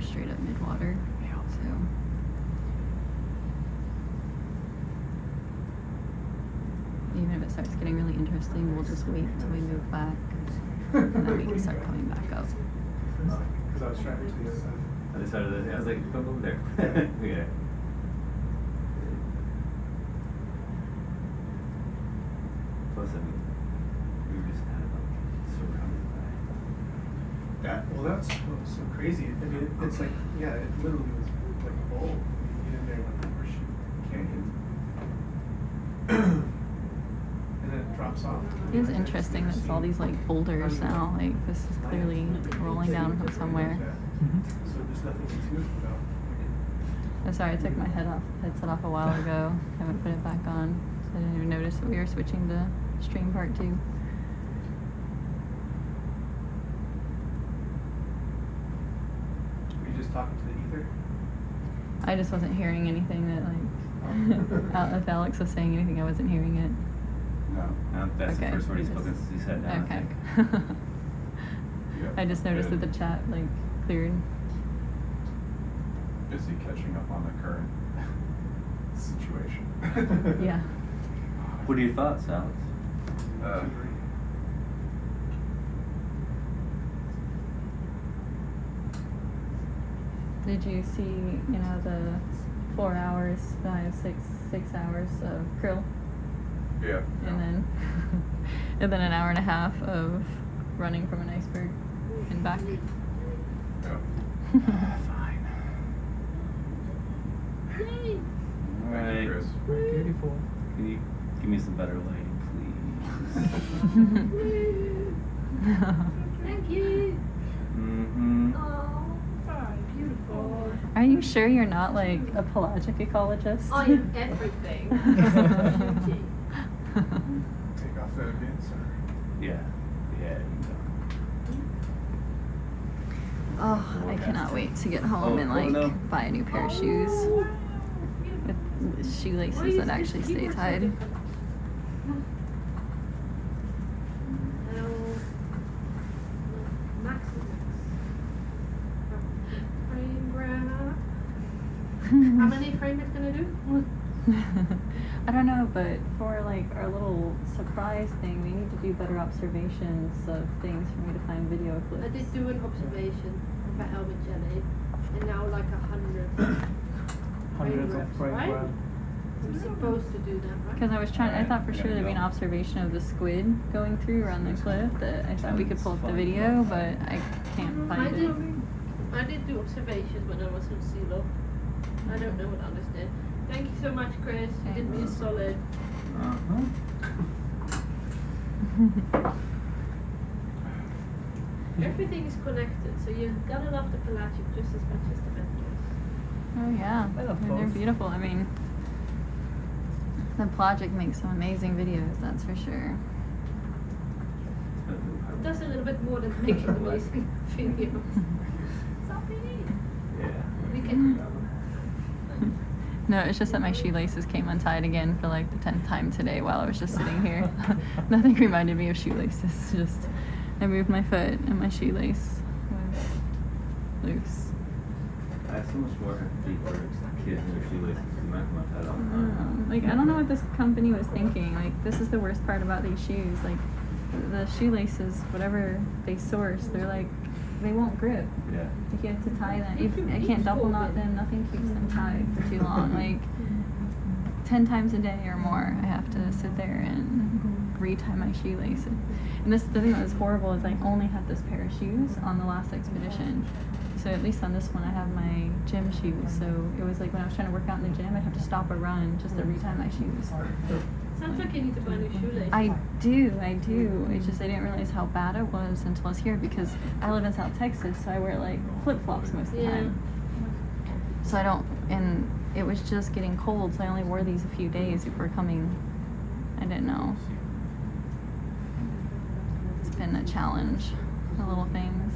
we're straight up mid-water. So even if it starts getting really interesting, we'll just wait until we move back, and then we can start coming back up. Because I was trying to do this. Other side of the, I was like, don't go over there. Yeah. Plus, I mean, we were just kind of like surrounded by. Yeah, well, that's what was so crazy. I mean, it's like, yeah, it literally was like a bowl. You get in there like a horseshoe canyon. And then it drops off. It is interesting that it's all these like boulders now. Like this is clearly rolling down from somewhere. So there's nothing to it about. I'm sorry, I took my headset off a while ago. Haven't put it back on. I didn't even notice that we were switching to stream part 2. Were you just talking to the ether? I just wasn't hearing anything that like if Alex was saying anything, I wasn't hearing it. No, that's Okay. the first word he spoke since he sat down. Okay. I think. I just noticed that the chat like cleared. Busy catching up on the current situation. Yeah. What are your thoughts, Alex? Did you see, you know, the 4 hours, 6 hours of krill? Yeah. And then and then an hour and a half of running from an iceberg and back. Yeah. Fine. Thank Alright. you, Chris. Beautiful. Can you give me some better lighting, please? Thank you. Mm-hmm. Oh, beautiful. Are you sure you're not like a pelagic ecologist? I am everything. Beauty. Take off that event, sir. Yeah. Yeah. Oh, I cannot wait to get home and like no. buy a new pair of shoes with shoelaces that actually stay tied. How many frame it's gonna do? I don't know, but for like our little surprise thing, we need to do better observations of things for me to find video clips. I did do an observation of a helmet jelly, and now like 100 Hundreds of frame right? grab. I'm supposed to do that, right? Because I thought for sure there'd be an observation of the squid going through around the cliff that I thought we could pull up the video, but I can't find it. I did do observations when I was in Silo. I don't know what others did. Thank you so much, Chris. You did me a solid. Uh-huh. Everything is connected, so you gotta love the pelagic just as much as the mentors. Oh yeah, I love they're both. beautiful. I mean, the pelagic makes some amazing videos, that's for sure. It does a little bit more than making amazing videos. Sorry. Yeah. We can. No, it's just that my shoelaces came untied again for like the 10th time today while I was just sitting here. Nothing reminded me of shoelaces. Just I moved my foot and my shoelace was loose. I have so much more empathy for kids and their shoelaces because my head all the time. Like I don't know what this company was thinking. Like this is the worst part about these shoes. Like the shoelaces, whatever they source, they're like they won't grip. Yeah. Like you have to tie them. I can't double knot them. Nothing keeps them tied for too long. Like 10 times a day or more, I have to sit there and retie my shoelaces. And the thing that was horrible is I only had this pair of shoes on the last expedition. So at least on this one, I have my gym shoes. So it was like when I was trying to work out in the gym, I'd have to stop a run just to retie my shoes. Sounds like you need to buy new shoelaces. I do. It's just I didn't realize how bad it was until I was here because I live in South Texas, so I wear like flip-flops most of the time. So I don't, and it was just getting cold, so I only wore these a few days before coming. I didn't know. It's been a challenge, the little things.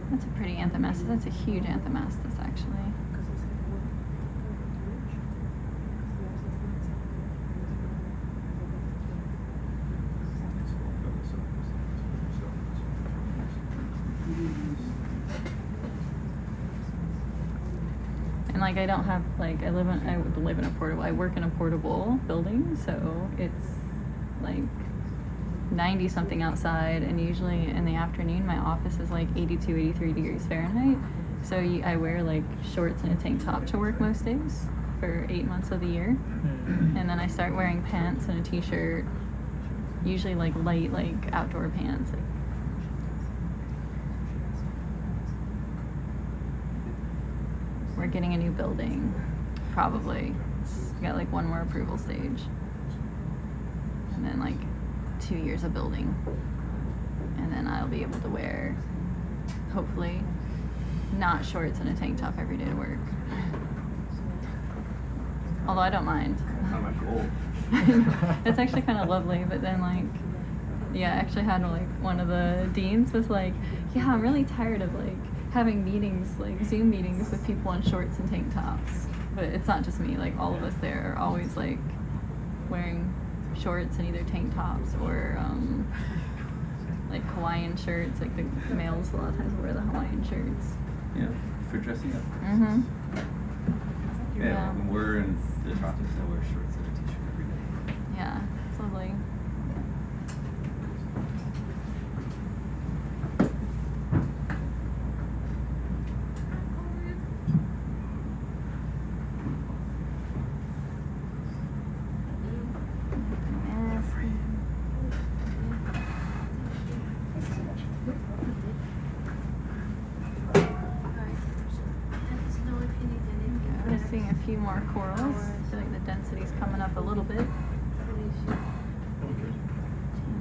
That's a pretty anthomastus. That's a huge anthomastus, actually. And like I don't have like I work in a portable building, so it's like 90 something outside, and usually in the afternoon my office is like 82, 83 degrees Fahrenheit. So I wear like shorts and a tank top to work most days for 8 months of the year. And then I start wearing pants and a t-shirt, usually like light like outdoor pants. Like, we're getting a new building, probably. We got like one more approval stage. And then like 2 years of building. And then I'll be able to wear, hopefully, not shorts and a tank top every day to work. Although I don't mind. That's not my goal. It's actually kind of lovely, but then like, yeah, I actually had like one of the deans was like, yeah, I'm really tired of like having meetings, like Zoom meetings with people in shorts and tank tops. But it's not just me, like all of us there are always like wearing shorts and either tank tops or like Hawaiian shirts. Like the males a lot of times wear the Hawaiian shirts. Yeah, for dressing up. Mm-hmm. Yeah, when we're in the tropics, I wear shorts and a t-shirt every day. Yeah, it's lovely. We're seeing a few more corals. I feel like the density's coming up a little bit.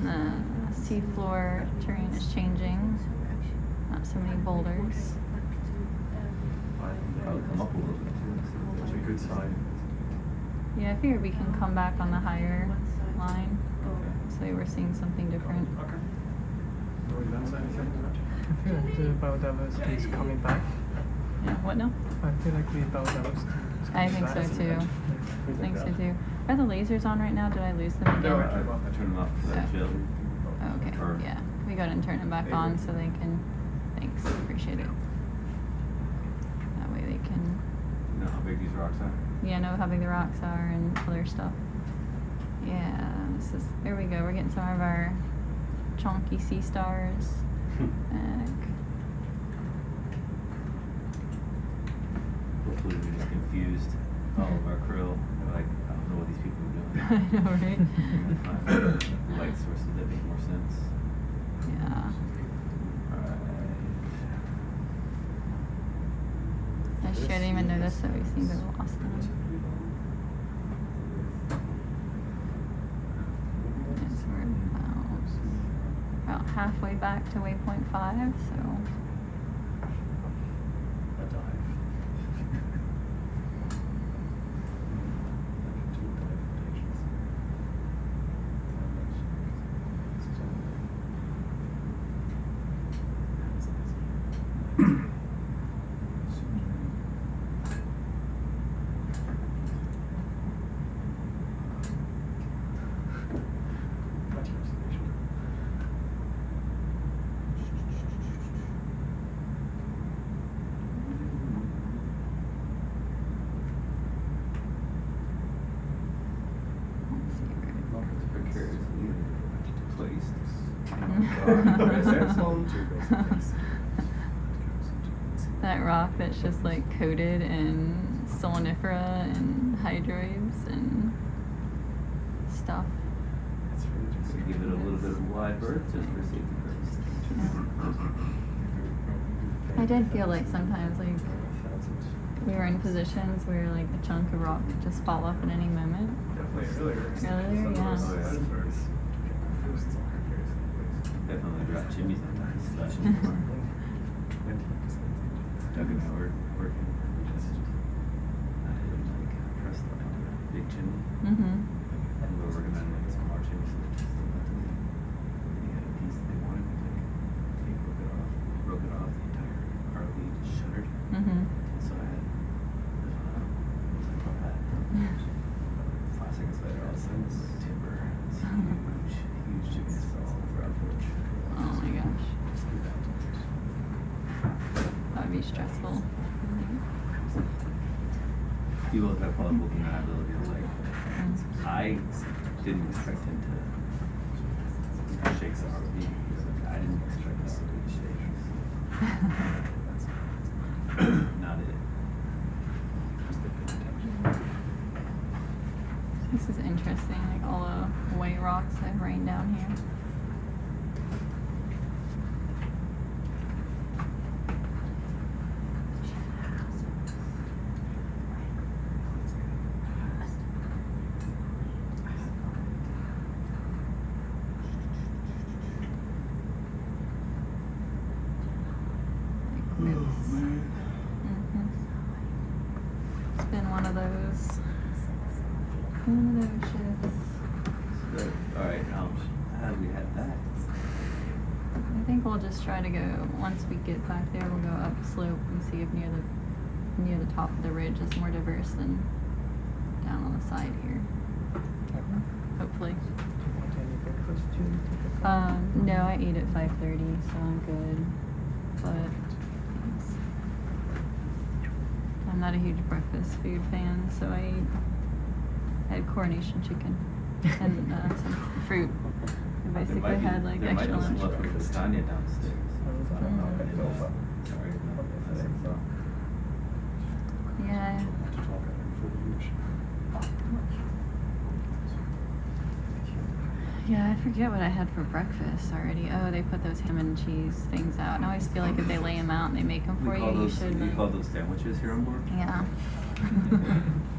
And the seafloor terrain is changing. Not so many boulders. Probably come up a little bit too. So That's a good sign. Yeah, I figured we can come back on the higher line. So we're seeing something different. Okay. Are we done signing something? I feel like the biodiversity is coming back. Yeah, what now? I feel like the biodiversity is I coming think back. so too. I think so too. Are the lasers on right now? Did I lose them No, again? I turned them off for that chill. Oh, okay, Or- yeah. We go ahead and turn them back on so they can, thanks, appreciate it. That way they can, You know how big these rocks are? yeah, know how big the rocks are and other stuff. Yeah, this is, there we go. We're getting some of our chonky sea stars back. Hopefully we just confused all of our krill. They're like, I don't know what these people are I doing. know, right? We're gonna find light sources that make more sense. Yeah. I didn't even notice that we seem to have lost them. Yes, we're about halfway back to waypoint 5, so. A dive. Let's see where. Precariously placed. That rock that's just like coated in solanifera and hydroids and stuff. So give it a little bit of wide berth just for safety purposes. I did feel like sometimes like we were in positions where like a chunk of rock could just fall off at any moment. Definitely earlier. Earlier, yeah. Definitely drop chimneys on that. Doug and I were working. I did like press the big chimney. Mm-hmm. And we were working on like some more chimneys. And they had a piece that they wanted. They broke it off. Broke it off. The entire ROV just shuttered. Mm-hmm. So I had this one out. Like about that. 5 seconds later, all of a sudden, this timber, this huge chimney install for our porch. Oh my gosh. That would be stressful. people that follow Booking Reliability are like, I didn't expect him to shake the RV. He's like, I didn't expect this to be shake. Not it. This is interesting, like all the white rocks that have rained down here. It's been one of those shifts. Good. Alright, how we had that? I think we'll just try to go, once we get back there, we'll go up slope and see if near the top of the ridge is more diverse than down on the side here. Hopefully. Do you want any breakfast to take a No, I ate at 5:30, so I'm good. But I'm not a huge breakfast food fan, so I had coronation chicken and some fruit. I basically had like there extra might be some lunch. left with castagna downstairs. Yeah. Yeah, I forget what I had for breakfast already. Oh, they put those ham and cheese things out. And I always feel like if they lay them out and they make them for you, you should. We call those sandwiches here on board? Yeah.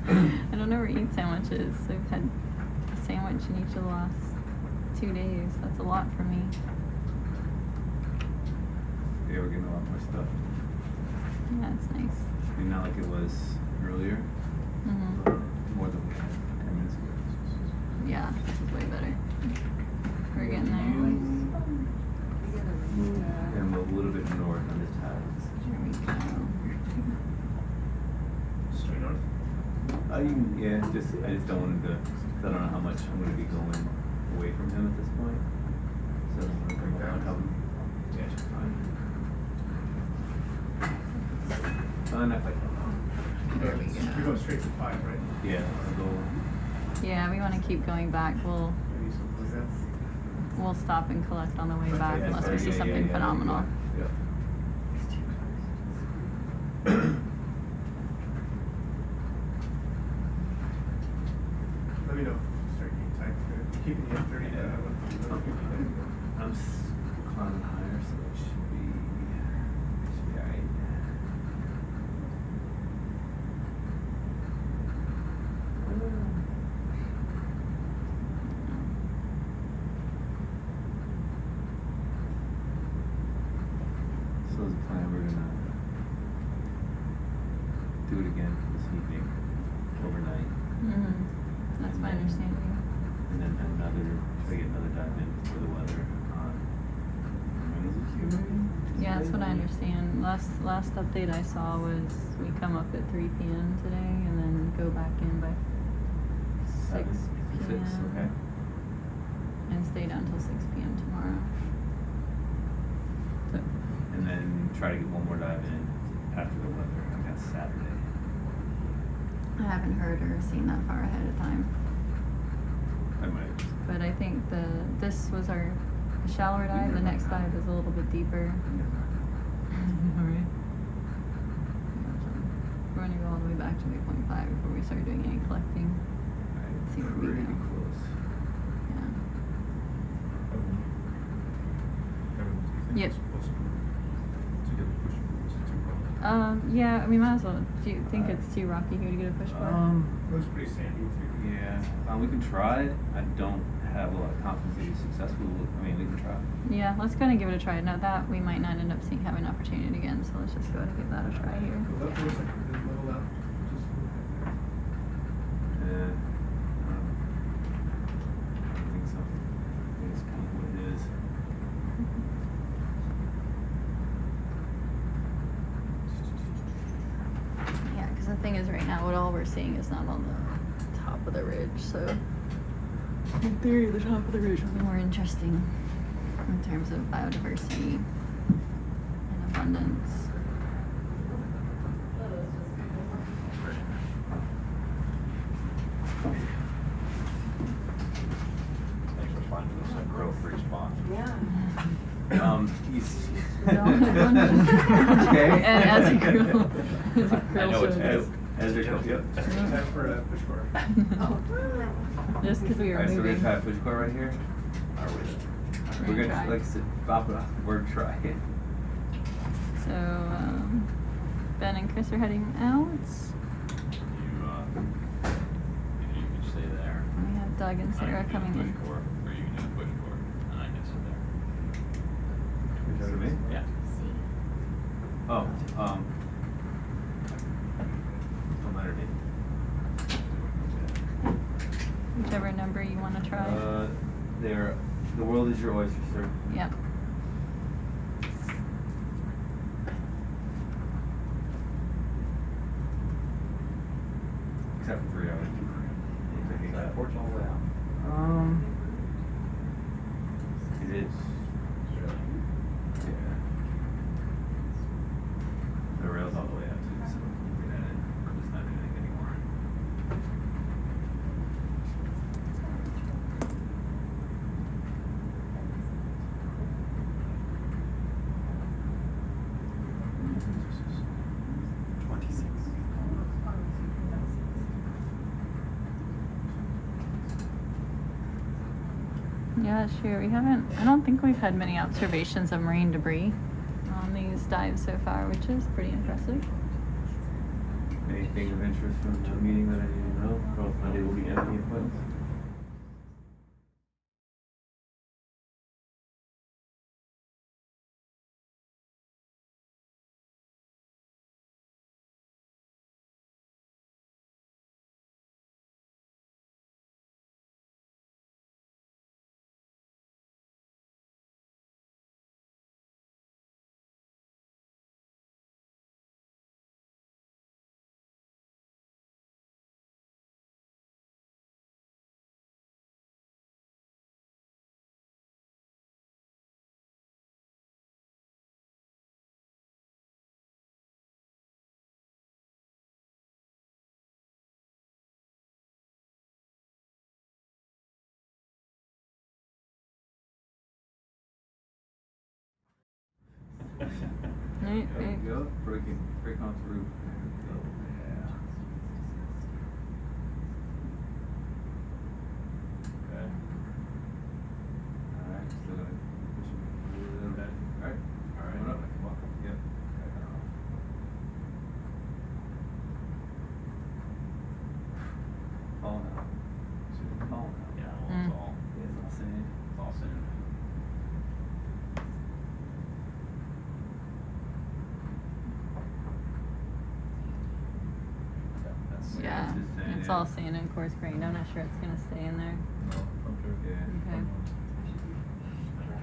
I don't ever eat sandwiches. I've had a sandwich in each of the last 2 days. That's a lot for me. Yeah, we're getting a lot more stuff. Yeah, it's nice. I mean, not like it was earlier, but more than we had 10 minutes ago. Yeah, this is way better. We're getting there. And a little bit north on the tides. Here we go. Straight north. Yeah, I just don't want to, I don't know how much I'm going to be going away from him at this point. So I don't want to bring down him. Yeah, it's fine. Not like There we You're go. going straight to 5, right? yeah, I'll go. Yeah, we want to keep going back. Maybe something like that. We'll stop and collect on the way back Yeah, unless we sorry, see yeah, something phenomenal. Yeah. Let me know. Start getting tight. Keeping the F30 down. I'm climbing higher, so it should be alright. So as a plan, we're gonna do it again this evening, overnight, That's my understanding. and then try to get another dive in for the weather on Wednesday. Yeah, that's what I understand. Last update I saw was we come up at 3 p.m. today and then go back in by 6 p.m. Okay. and stay down till 6 p.m. tomorrow. So, And then try to get one more dive in after the weather, I guess Saturday. I haven't heard or seen that far ahead of time. I might. But I think this was our shallower dive. The next dive is a little bit deeper. Alright. We're gonna go all the way back to waypoint 5 before we start doing any collecting. See where we Pretty go. close. Yeah. Yep. Yeah, I mean, might as well. Do you think it's too rocky here to get a push bar? It was pretty sandy too. Yeah, we can try it. I don't have a lot of confidence that he's successful. I mean, we can try. Yeah, let's go and give it a try. Now that we might not end up having an opportunity again, so let's just go ahead and give that a try here. The left looks like a good level out. Just I don't think so. I think it's kind of what it is. Yeah, because the thing is right now, all we're seeing is not on the top of the ridge, so in theory, the top of the ridge will be more interesting in terms of biodiversity and abundance. Okay. And as a grill. As a I grill know it's shows. As a yep. Time for a push core. Just because we were Alright, so we're moving. gonna try push core right here. We're Try. gonna like bop it off the word try. So, Ben and Chris are heading out. You can stay there. We have Doug and Sarah coming in. Push core, or you can do the push core, and I can sit there. Is that what I mean? Yeah. Oh, come underneath. Whichever number you want to try. There. The world is your oyster, sir. Yep. Except for 3 hours. Is that porch all the way out? It is. Really? Yeah. The rail's all the way out too, so we're just not doing anything anymore. Yeah, sure. We haven't, I don't think we've had many observations of marine debris on these dives so far, which is pretty impressive. Anything of interest from the meeting that I need to know? Both Monday will be empty at points. Right, There right. we go. Break on through. There we go. Yeah. Okay. Alright, still gonna push him a little bit. Alright. Alright. Coming up. Welcome. Yep. Fall now. Super fall now. Yeah, well, it's all, Yeah, it's all sand. it's all sand. Yeah, that's. Yeah, it's just sand, it's yeah. all sand and coarse grained. I'm not sure it's going to stay in there. Yeah. Okay.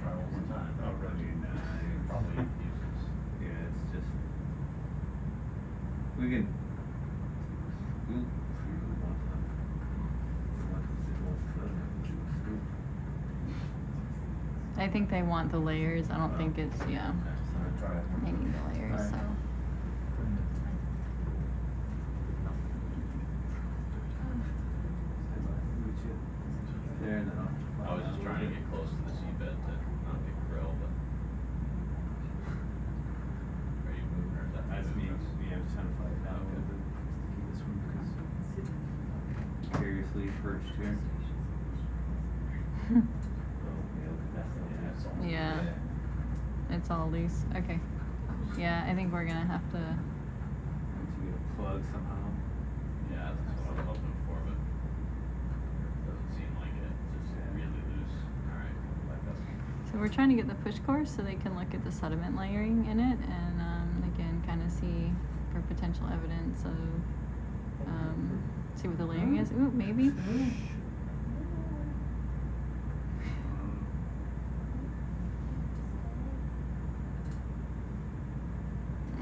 Try one more time. Oh, really? Probably uses. Yeah, it's just. We can. We'll see what we want to. I think they want the layers. I don't think it's, yeah. They need the layers, Alright. so. There now. I was just trying to get close to the seabed to not get grilled, but. Are you moving or is that? That's me. Yeah, I'm just trying to fight it out a little bit. Keep this one because curiously perched here. Oh, yeah, look at that. Yeah, it's all. Yeah. It's all loose. Okay. Yeah, I think we're gonna have to. Once you get a plug somehow. Yeah, that's what I was hoping for, but doesn't seem like it. It's just really loose. Alright, like that. So we're trying to get the push course so they can look at the sediment layering in it and again kind of see for potential evidence of see what the layering is. Ooh, maybe.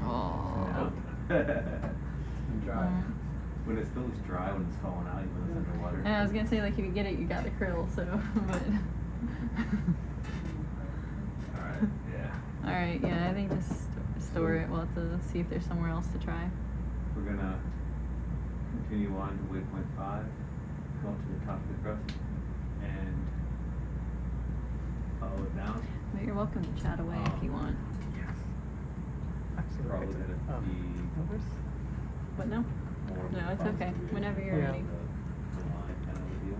Oh. Dry. When it still is dry, when it's falling out, even when it's underwater. And I was gonna say, like, if you get it, you got the krill. So, but. Alright, yeah. All right. Yeah, I think just store it. We'll have to see if there's somewhere else to try. We're gonna continue on to waypoint 5, go up to the top of the crust, and follow it down. But you're welcome to chat away if you want. Yes. probably at gonna be numbers? What now? more. No, it's okay. Whenever you're Yeah. ready. The line kind of deal.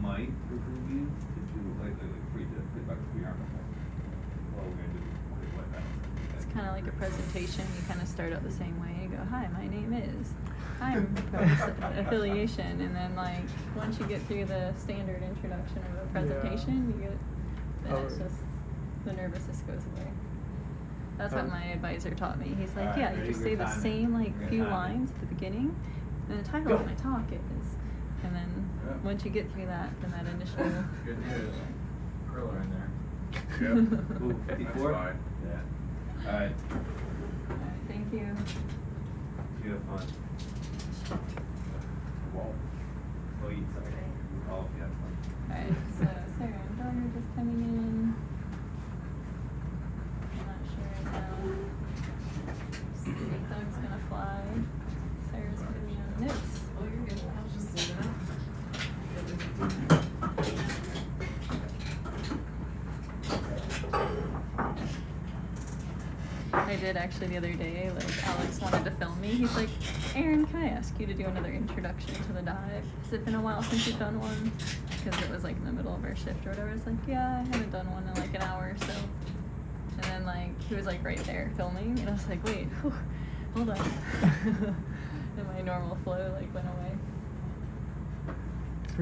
Might behoove you to do like free to get back to the arm. Well, we're gonna do quick wet balance. It's kind of like a presentation. You kind of start out the same way. You go, "Hi, my name is. I'm from this affiliation," and then like once you get through the standard introduction of a presentation, you get. Then it's Oh. just the nervousness goes away. That's what Oh. my advisor taught me. He's like, Alright, "Yeah, you ready? just Good say the timing. same like Good few timing. lines at the beginning, and the title of my talk is, and then Yeah. once you get through that, then that initial." Good news. Curler in there. Ooh, That's 54? fine. Yeah. Alright, Thank you. you have fun. Whoa. Oh, eat something. All of you have fun. Alright, so Sarah and Doug are just coming in. I'm not sure right now. Doug's gonna fly. Sarah's gonna be on notes. Oh, you're good. I was just doing that. I did actually the other day, like Alex wanted to film me. He's like, "Aaron, can I ask you to do another introduction to the dive? Has it been a while since you've done one?" Because it was like in the middle of our shift or whatever. I was like, "Yeah, I haven't done one in like an hour or so." And then like he was like right there filming, and I was like, "Wait, whew, hold on." And my normal flow like went away. It's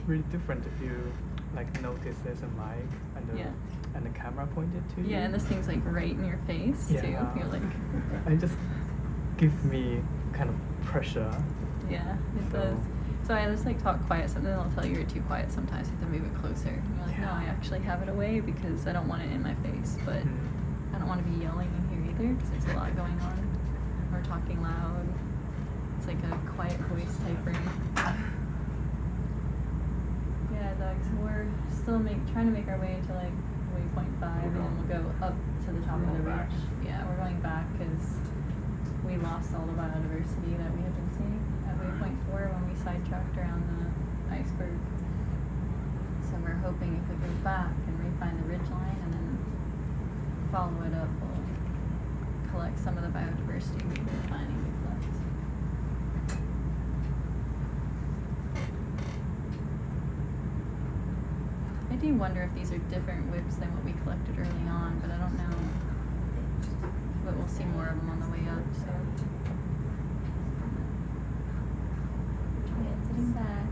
really different if you like notice there's a mic and the Yeah. and the camera pointed to you. Yeah, and this thing's like right in your face too. Yeah. You're like, It just gives me kind of pressure. yeah, it So- does. So I just like talk quiet. Something they'll tell you you're too quiet sometimes. You have to move it closer. And you're like, no, I Yeah. actually have it away because I don't want it in my face, but Mhm. I don't want to be yelling in here either because there's a lot going on. Or talking loud. It's like a quiet voice type room. Yeah, Doug. So we're still trying to make our way to like waypoint 5, and then we'll go up to the top of the We're going back. ridge. Yeah, we're going back because we lost all the biodiversity that we had been seeing at waypoint 4 when we sidetracked around the iceberg. So we're hoping if we go back and refine the ridge line and then follow it up, we'll collect some of the biodiversity we've been finding we've left. I do wonder if these are different whips than what we collected early on, but I don't know. But we'll see more of them on the way up, so. Yeah, sitting back.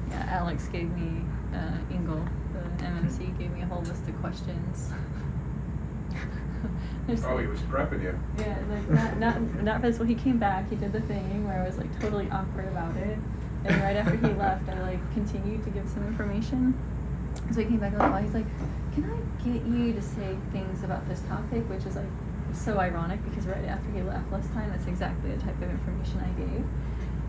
Yeah, Alex gave me, Ingle, the MMC, gave me a whole list of questions. There's Oh, he like- was prepping you. Yeah, like not visible. He came back. He did the thing where I was like totally awkward about it, and right after he left, I like continued to give some information. So he came back like, he's like, "Can I get you to say things about this topic?" Which is like so ironic because right after he left last time, that's exactly the type of information I gave.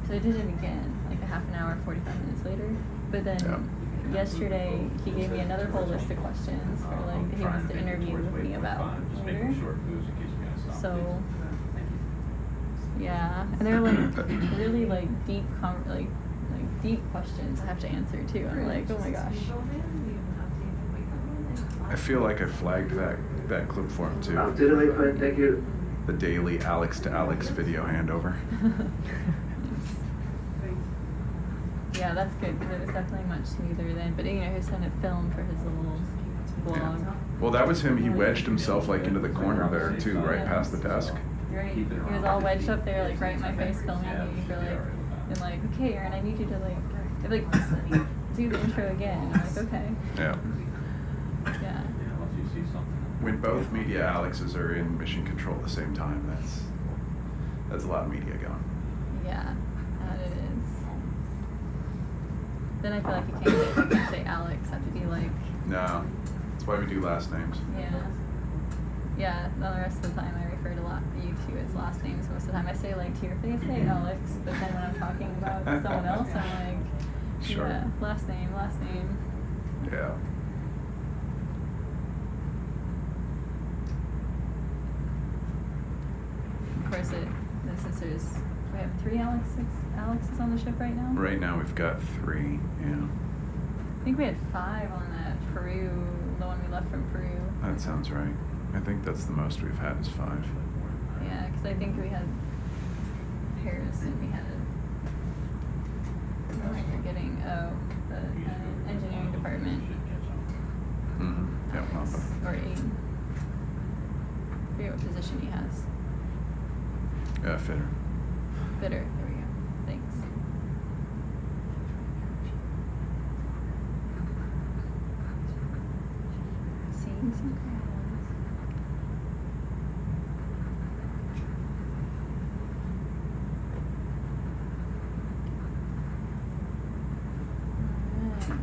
So I did it again, like a half an hour, 45 minutes later. But then yesterday, he gave me another whole list of questions for like that he wants to interview with me about later. So, yeah, and they're like really like deep, like deep questions I have to answer too. I'm like, oh my gosh. I feel like I flagged that clip for him too. Up to the waypoint, thank you. The daily Alex to Alex video handover. Yeah, that's good because it was definitely much smoother then. But you know, he was trying to film for his little blog. Yeah. Well, that was him. He wedged himself like into the corner there too, right past the desk. Right. He was all wedged up there, like right in my face, filming me for like, and like, okay, Aaron, I need you to like do the intro again. And I'm like, okay. Yeah. Yeah. Unless you see something. When both media Alexes are in mission control at the same time, that's a lot of media going. Yeah, that it is. Then I feel like you can't say Alex. Have to be like, No, that's why we do last names. yeah. Yeah, the rest of the time I refer to you two as last names most of the time. I say like to your face, hey Alex, but then when I'm talking about someone else, I'm like, Sure. yeah, last name. Yeah. Of course, we have 3 Alexes on the ship right now? Right now we've got 3, yeah. I think we had 5 on that Peru, the one we left from Peru. That sounds right. I think that's the most we've had is 5. Yeah, because I think we had Paris and we had I'm forgetting, the engineering department. Mm-hmm. Yeah, Papa. Or Aiden. I forget what position he has. Fitter. Fitter, there we go. Thanks. Seeing some crowds. Alright.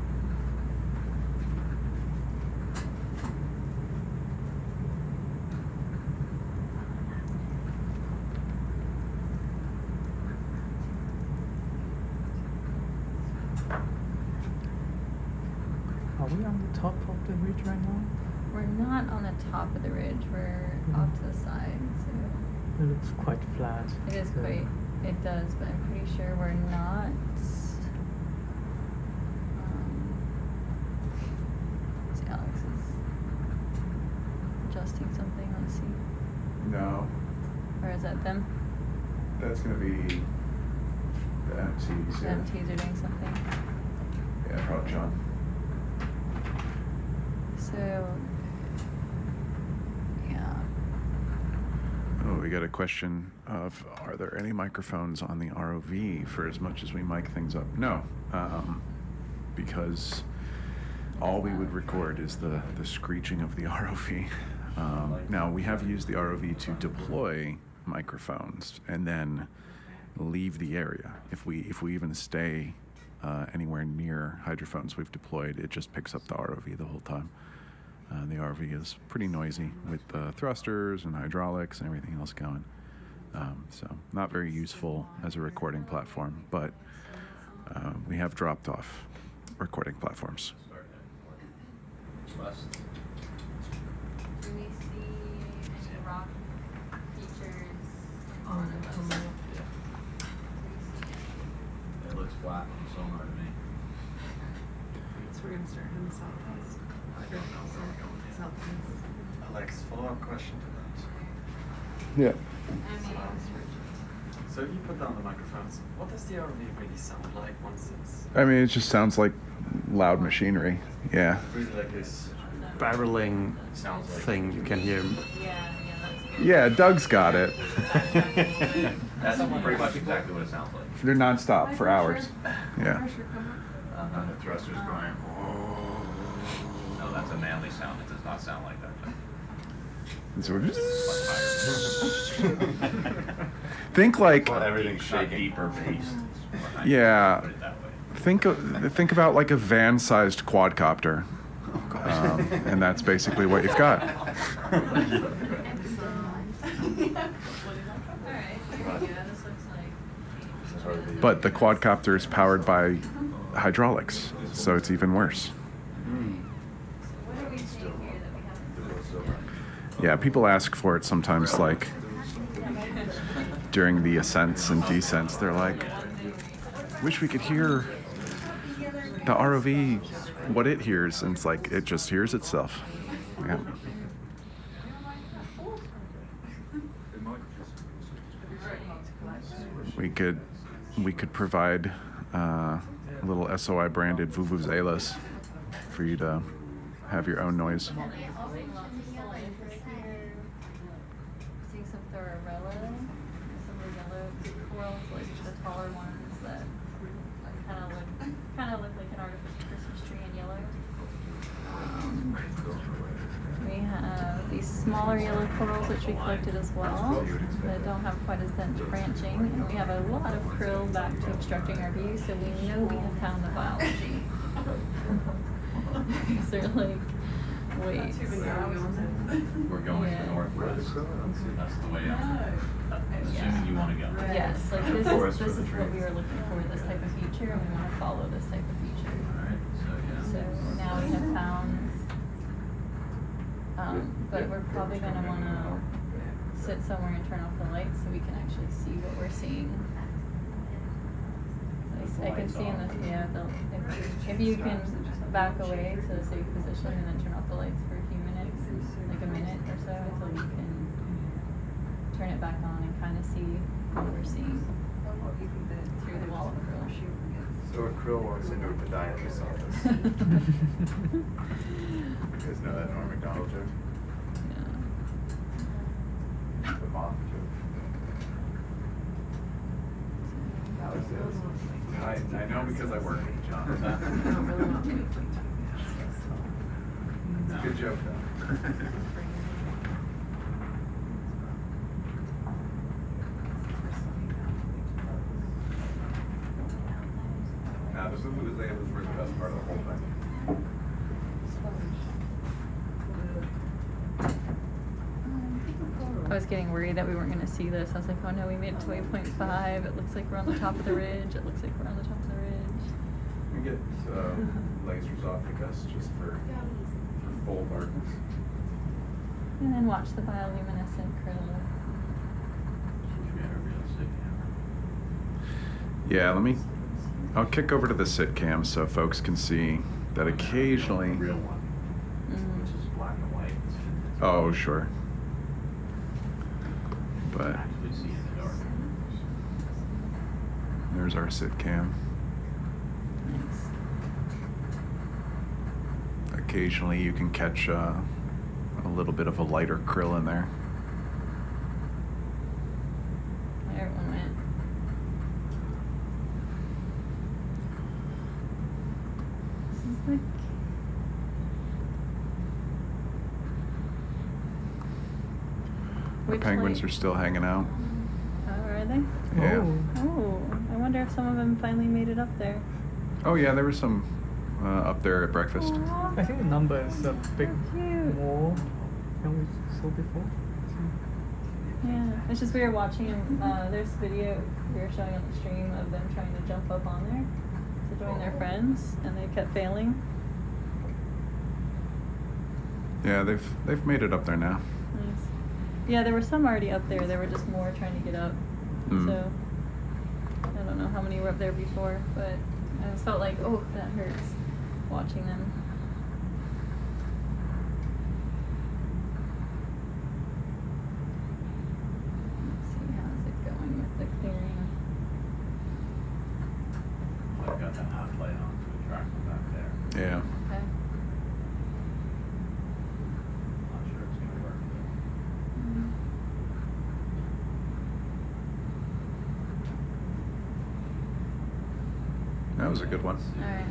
Are we on the top of the ridge right now? We're not on the top of the ridge, we're off to the side, so It looks quite flat. it is so- quite, it does, but I'm pretty sure we're not. See, Alex is adjusting something, let's see. No, Or is that them? that's going to be the MTs. The MTs are doing something. Yeah, probably John. So, yeah. Oh, we got a question of, are there any microphones on the ROV for as much as we mic things up? No, because all we would record is the screeching of the ROV. Now, we have used the ROV to deploy microphones and then leave the area. If we even stay anywhere near hydrophones we've deployed, it just picks up the ROV the whole time. The ROV is pretty noisy with thrusters and hydraulics and everything else going. So not very useful as a recording platform, but we have dropped off recording platforms. West. Do we see any rock features on the bus? It looks flat on sonar to me. So we're gonna start in the southwest. I don't know where we're going yet. Southwest. Alex, follow-up question to Yeah. I mean, that. So you put down the microphones. What does the ROV really sound like once it's I mean, it just sounds like loud machinery. Yeah. really like this? barreling Sounds like thing you can hear. yeah, that's good. Yeah, Doug's got it. That's pretty much exactly what it sounds like. They're nonstop for hours. Yeah. Pressure coming. The thruster's going. No, that's a manly sound. It does not sound like that. So It's much higher. think like, Well, everything's Not shaking. deeper based. Yeah. Put it that way. think about like a van-sized quadcopter, and that's basically what you've got. Alright, yeah, this looks like. But the quadcopter is powered by hydraulics, so it's even worse. What are we seeing here that we haven't? Yeah, people ask for it sometimes, like during the ascents and descents. They're like, wish we could hear the ROV, what it hears, and it's like, it just hears itself. Yeah. We could provide little SOI branded vuvuzelas for you to have your own noise. Seeing some Thorarella, some of the yellow corals, like the taller ones that kind of look like an artificial Christmas tree in yellow. We have these smaller yellow corals which we collected as well that don't have quite as dense branching, and we have a lot of krill back to obstructing our view, so we know we have found the biology. They're like weights. We're going to Yeah. the northwest. That's the way I'm assuming you want to go. Yes, like this Forest is for the what we trees. were looking for, this type of feature, and we want to follow this type of feature. Alright, so So yeah. now we have found, but we're probably gonna wanna sit somewhere and turn off the lights so we can actually see what we're seeing. I can see in this, yeah, if you can back away to a safe position and then turn off the lights for a few minutes, like a minute or so, until you can turn it back on and kind of see what we're seeing through the wall of krill. So a krill walks into a podiatrist's office. You guys know that Norm Macdonald joke? Yeah. The moth joke. I know because I work with John. It's a good joke though. Now, the food was able to the best part of the whole thing. I was getting worried that we weren't going to see this. I was like, oh no, we made it to waypoint 5. It looks like we're on the top of the ridge. It looks like we're on the top of the ridge. We get lasers off the us just for full darkness. And then watch the bioluminescent krill. Should we have a real sick camera? Yeah, I'll kick over to the sit cam so folks can see that occasionally. Real one, Mm. which is black and white. It's Oh, sure. But actually see in the dark. there's our sit cam. Nice. Occasionally you can catch a little bit of a lighter krill in there. There everyone went. This is like. The Which penguins light? are still hanging out. Oh, are they? Yeah. Oh, I wonder if some of them finally made it up there. Oh yeah, there was some up there at breakfast. Aw. I think the number is a bit So cute. more than we saw before. Yeah, it's just we were watching, there's video we were showing on the stream of them trying to jump up on there to join their friends, and they kept failing. Yeah, they've made it up there now. Nice. Yeah, there were some already up there. There were just more trying to get up. Mm. So I don't know how many were up there before, but I just felt like, oh, that hurts watching them. Let's see, how's it going with the clearing? I've got that hot light on to attract them back there. Yeah. Okay. Not sure it's gonna work. That was a good one. All right.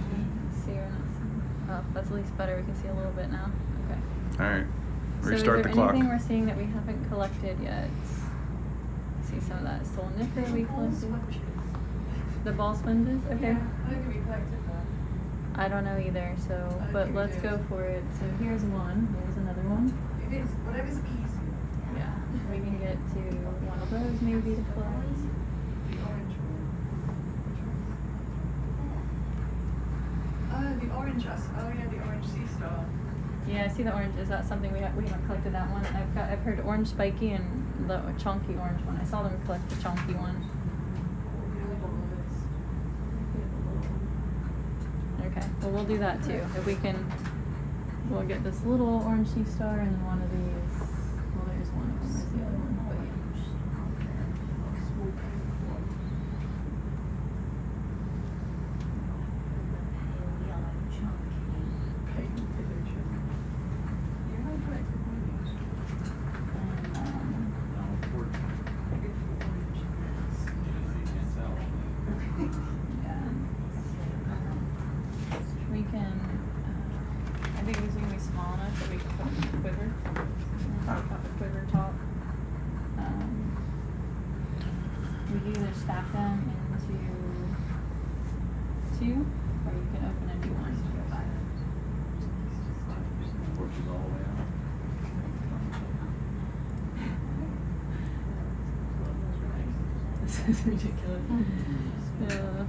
Let's see. We're not seeing. Oh, that's at least better. We can see a little bit now. Okay. All right. So Restart is the there clock. anything we're seeing that we haven't collected yet? See some of that soul nipper we collected. The ball sponges? Okay. I don't know either, so, but let's go for it. So here's one, there's another one. It is, whatever's easy. Yeah, we can get to one of those maybe to close. The orange one. Oh, the orange, oh yeah, the orange sea star. Yeah, I see the orange. Is that something we haven't collected that one? I've heard orange spiky and the chunky orange one. I saw them collect the chunky one. Okay, well we'll do that too. If we can, we'll get this little orange sea star and then one of these. Well, there's one of them. There's the other one. But we can, I think these are gonna be small enough that we can put them in the quiver. Take off the quiver top. We can either stack them into 2, or you can open a new one. Portugal It's ridiculous. Yeah.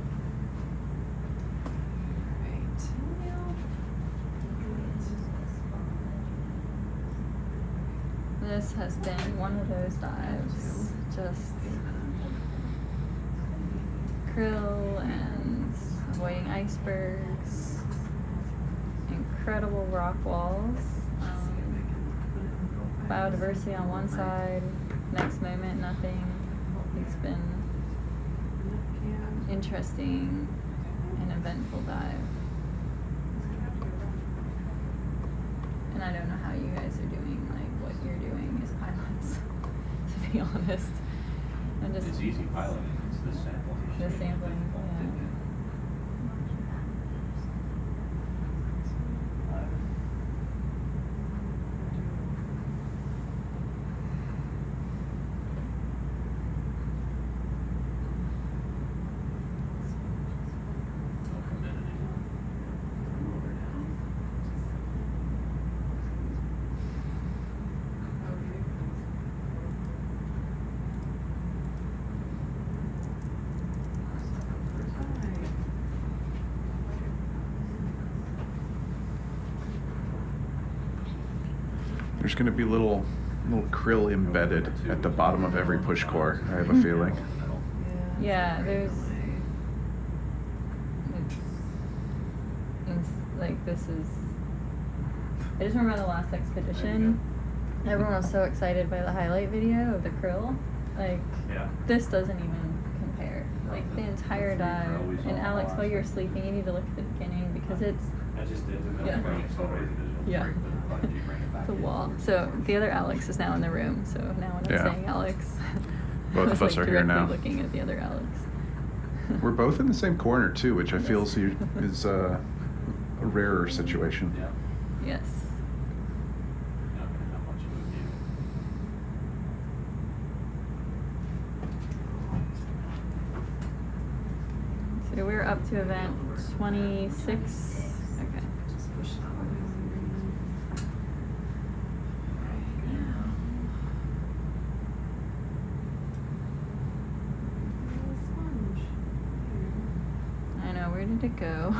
This has been one of those dives. Just krill and avoiding icebergs, incredible rock walls, biodiversity on one side, next moment nothing. It's been interesting and eventful dive. And I don't know how you guys are doing, like what you're doing as pilots, to be honest. I'm just It's easy piloting, it's the sampling. the sampling, yeah. They'll come in and come over down. There's going to be little krill embedded at the bottom of every push core, I have a feeling. Yeah, there's. It's like this is. I just remember the last expedition. Everyone was so excited by the highlight video of the krill. Like, Yeah. this doesn't even compare. Like, the entire dive. And Alex, while you're sleeping, you need to look at the beginning because it's. I just did. Yeah. Yeah. It's a wall. So the other Alex is now in the room. So now when I'm Yeah. saying Alex, Both I was, of us like, are here directly now. looking at the other Alex. We're both in the same corner too, which I feel is a rarer situation. Yeah. Yes. Yeah, not much of a view. So we're up to event 26. Okay. I know, where did it go?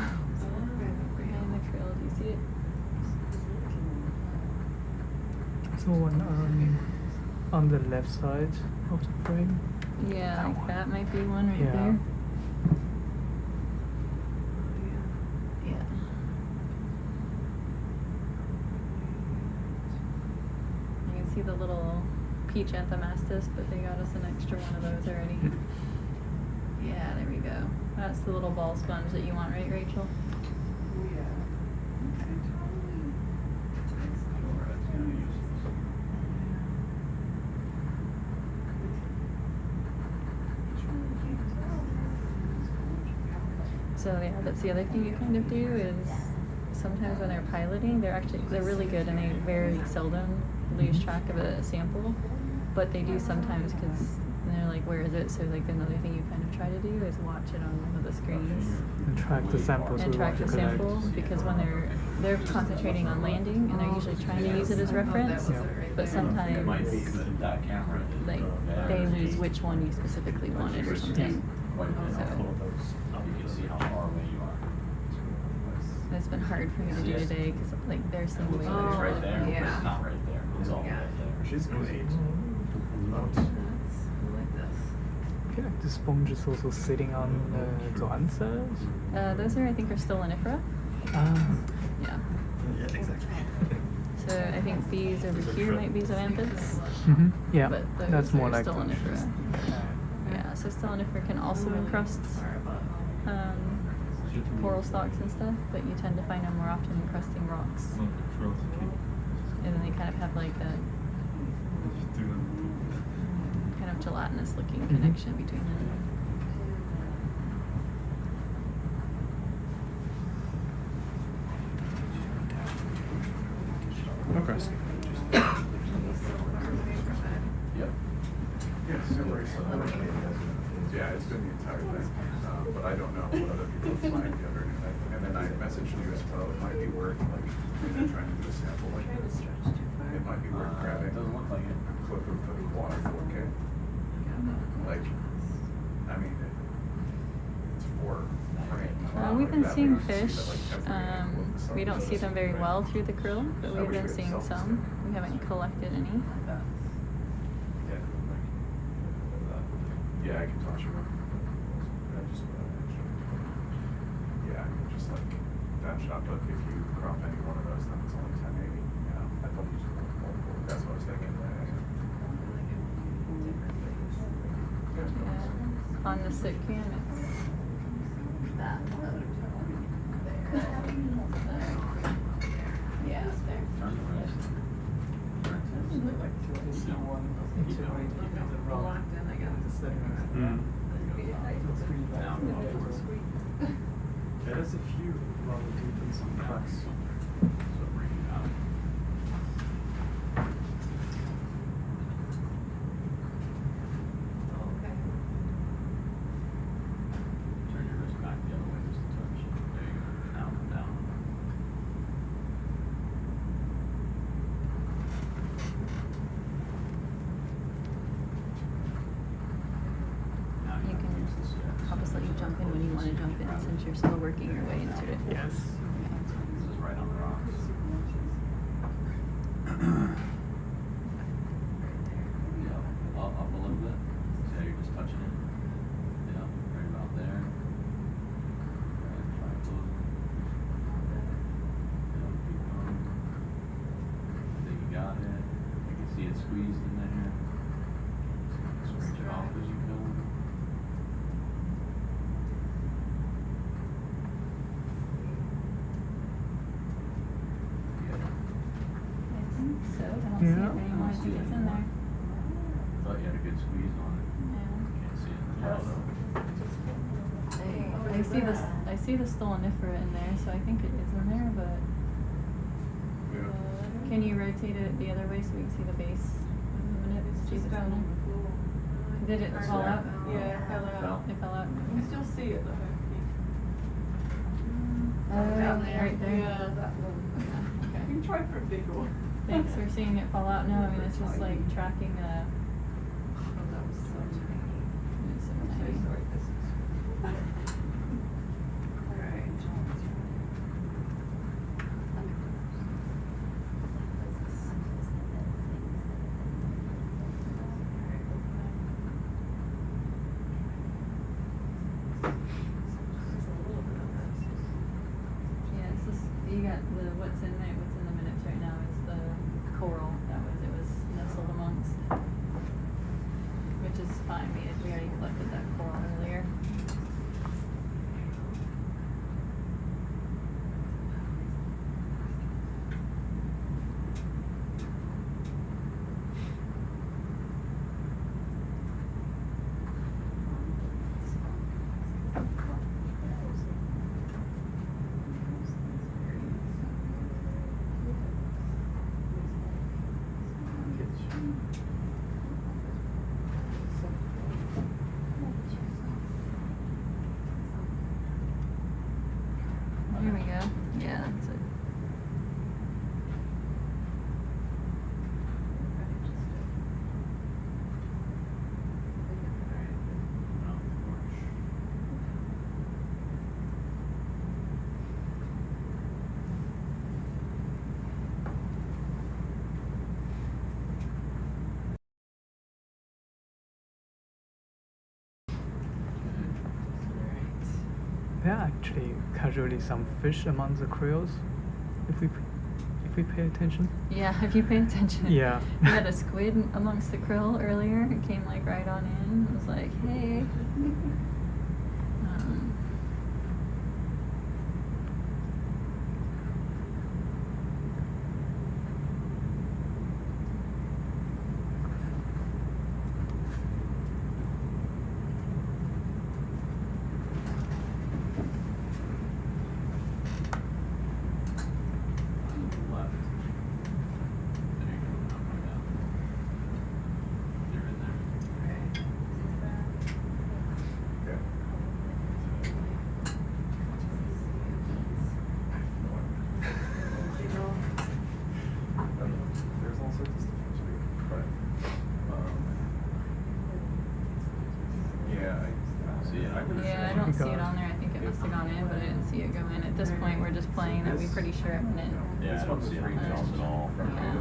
Behind the krill, do you see it? So one on the left side of the frame. Yeah, That like one. that might be one right Yeah. there. Yeah. You can see the little peach anthomastus, but they got us an extra one of those already. Yeah, there we go. That's the little ball sponge that you want, right, Rachel? So yeah, that's the other thing you kind of do is sometimes when they're piloting, they're really good and they very seldom lose track of a sample, but they do sometimes because they're like, where is it? So like another thing you kind of try to do is watch it on one of the screens And track the samples. and we track want the to collect. sample because when they're concentrating on landing and they're usually trying to use it as reference, Yeah. but sometimes It might be that camera. like they lose which one you specifically wanted or something. You can see how far away you are. And it's been hard for me to do today because like there's some way It's right there, but Yeah. it's not right there. It's all right there. She's great. I like this. I feel like the sponge is also sitting on the answers. Those I think are still anifera. Yeah. Yeah, exactly. So I think these over here might be zoanthids. Yeah, But those that's more are like still the- anifera. Yeah, so stellanifera can also encrust coral stalks and stuff, but you tend to find them more often encrusting rocks. And then they kind of have like a kind of gelatinous looking connection between them. Okay. Yep. Yeah, super. Yeah, it's been the entire thing, but I don't know what other people flagged the other night. And then I messaged you as well. It might be worth like trying to do a sample like this. It might be worth grabbing It doesn't look like it. a clip of the water 4K. Like I mean, it's for prey. We've been That way seeing you see fish. that, like, every angle of the sun We don't see shows them very prey. well through the krill, but I we've wish been we had seeing selfies some. there. We haven't collected any. Yeah, yeah, I can toss you one. I just put an extra. Yeah, just like that shot. But if you crop any one of those, then it's only 1080. Yeah, I thought you just multiple. That's what I was thinking. Yeah. On the sit cam, it's that load. Yeah, there. Turn the rest. Turn to Look like Keep going. Keep going. Locked in, I got it. Mm. Now, upwards. Yeah, there's a few rather deep in some cracks. So bring it out. Turn your wrist back the other way just a touch. There you go. Now come down. Now You you can use the steps. I'll just let you jump in when you want to jump in since you're still working your way into it. Yes. This is right on the rocks. Yeah, up a little bit. See how you're just touching it? Yeah, right about there. Right, try to close it. Yeah, keep going. I think you got it. You can see it squeezed in there. Scratch it off as you go. Yeah. I think so. I don't see Yeah. it anymore. I think it's in there. Thought you had a good squeeze on it. Yeah. Can't see it in the photo. I see the stolonifera in there, so I think it is in there, but can you rotate it the other way so we can see the base in a minute? It's See if just it's down in on there? the floor. Did it It's fall there. out? Yeah, it fell out. It fell out. You can still see it though. Down there. Right there. Yeah, that one. Okay. You can try for a big one. Thanks for seeing it fall out. No, I mean it's just like tracking a. Oh, that was so tiny. It's so I'm so tiny. sorry. This is. Alright. Yeah, it's just you got the what's in there. What's in the minutes right now is the coral that was nestled amongst, which is fine. We already collected that coral earlier. Here we go. Yeah, that's it. There are actually casually some fish among the krills, if we pay attention. Yeah, if you pay attention. Yeah. We had a squid amongst the krill earlier. It came like right on in. It was like, hey. Left. There you go. Now come down. You're in there. this point, we're just playing that we're pretty sure I'm gonna. Yeah, I don't see any tells at all from Yeah. So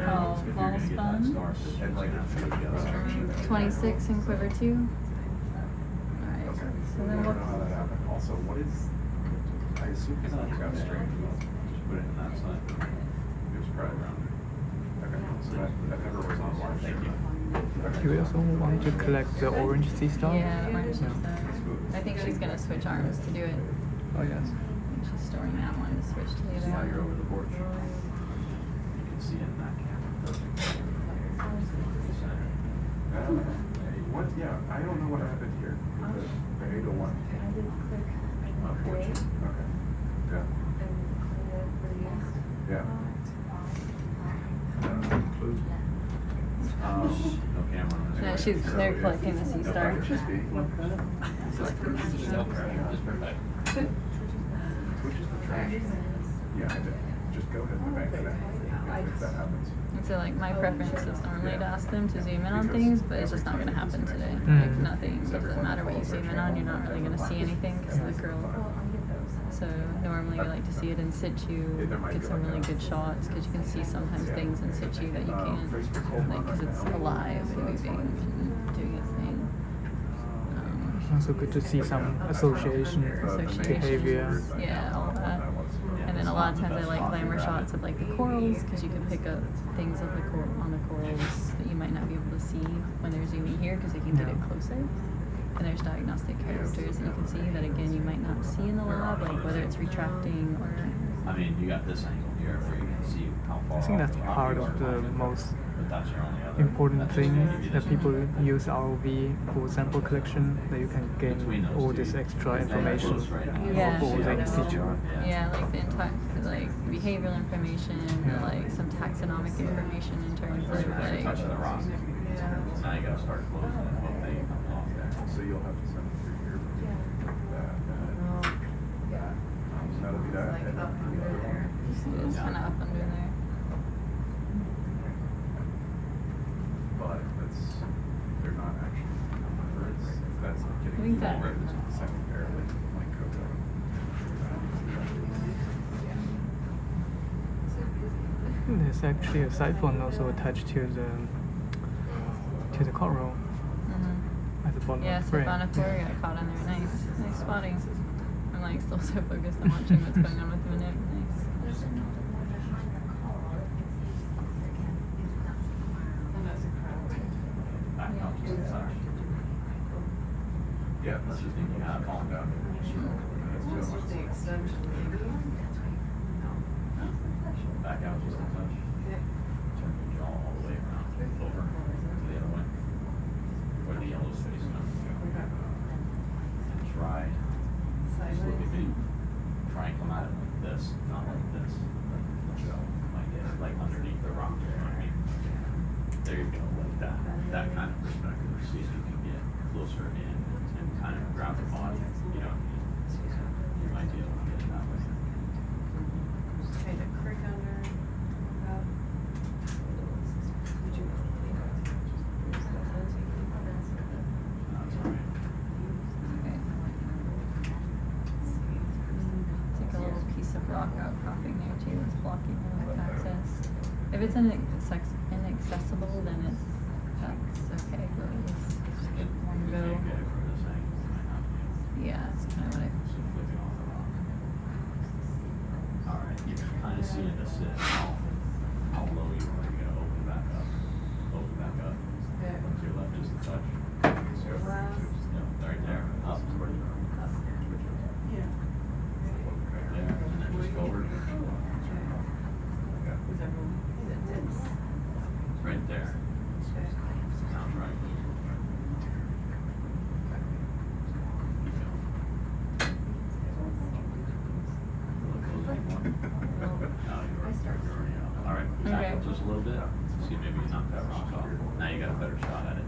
Call if you're ball gonna get that spun. starfish, you're gonna have to put together. 26 in quiver 2. Alright, Okay. so then I don't know how we'll. that happened. Also, what is, I assume it's not Divestream. Just put it in that side. It was probably around. Okay, so that never was on one. Thank you. Do we also want to collect the orange sea star? Yeah, orange is Yeah. I think she's gonna switch arms to do it. Oh yes. I think she's storing that one to switch to the See how other you're over one. the porch? You can see it in that camera. What, yeah, I don't know what happened here. The 801. Okay. Yeah. Yeah. Clue. No camera on No, this. they're collecting the sea star. Just perfect. Which is the trash? Yeah, I did. Just go ahead and bank it if that happens. And so like my preference is normally to ask them to zoom in on things, but it's just not gonna happen today. Mm. Like nothing, doesn't matter what you zoom in on, you're not really gonna see anything because of the curl. So normally we like to see it in situ, get some really good shots because you can see sometimes things in situ that you can't, like because it's alive and moving and doing its thing. Also good to see some association behavior. Yeah, all that. And then a lot of times I like glamour shots of like the corals because you can pick up things of the on the corals that you might not be able to see when they're zooming here because they can get it closer. And there's diagnostic characters that you can see that again you might not see in the lab, like whether it's retracting or. I mean, you got this angle here where you can see how far. I think that's off the part rock of you are the from it. most But that's your only other. important that's thing just gonna give you that this people one. use ROV for sample collection, that you can Between gain those all two, this extra they're information close right now. Yeah. of all the in situ. Yeah, like the entire, like behavioral information, Yeah. like some taxonomic information in terms of Now you're like. touching the rock. Now you gotta start closing that whole thing coming off there. So you'll have to send it through here. That'll be that. And then the other one. It's kind of up under there. But they're not actually numbers. That's I getting think that- forward secondarily, like Coco. There's actually a siphon also attached to the coral at the bottom Yeah, of the so frame. Falkor got caught on there. Nice spotting. I'm like still so focused on watching what's going on with the minute. Nice. Back up to the side. Yeah, Unless you think you have fallen down. This was the extension, maybe? Back out just a touch. Turn your jaw all the way around, over to the other way. Where the yellow's facing up. And try, just look at me. Try and come at it like this, not like this. Like it, like underneath the rock, you know what I mean? There you go, like that kind of perspective. See if you can get closer in and kind of grab the body, you know? You might be able to get it that way. Kind of crick under. Up. Did you? That's all right. Okay. Take a little piece of rock outcropping there too. It's blocking the access. If it's inaccessible, then that's okay. But it's It, one you go. can't get it from this angle, it might not be. Yeah, that's kind of what I. So flipping off the rock. All right, you can kind of see in the sit how low you are. You're gonna open back up. Open back up. Yeah. To your left just a touch. Last. Yeah, right there. Up. Yeah. Right there. And then just forward. Was everyone? Right there. Sounds right. Keep going. Look close anymore. No, you're already out. All right, back Okay. up just a little bit. See if maybe you knock that rock off. Now you got a better shot at it.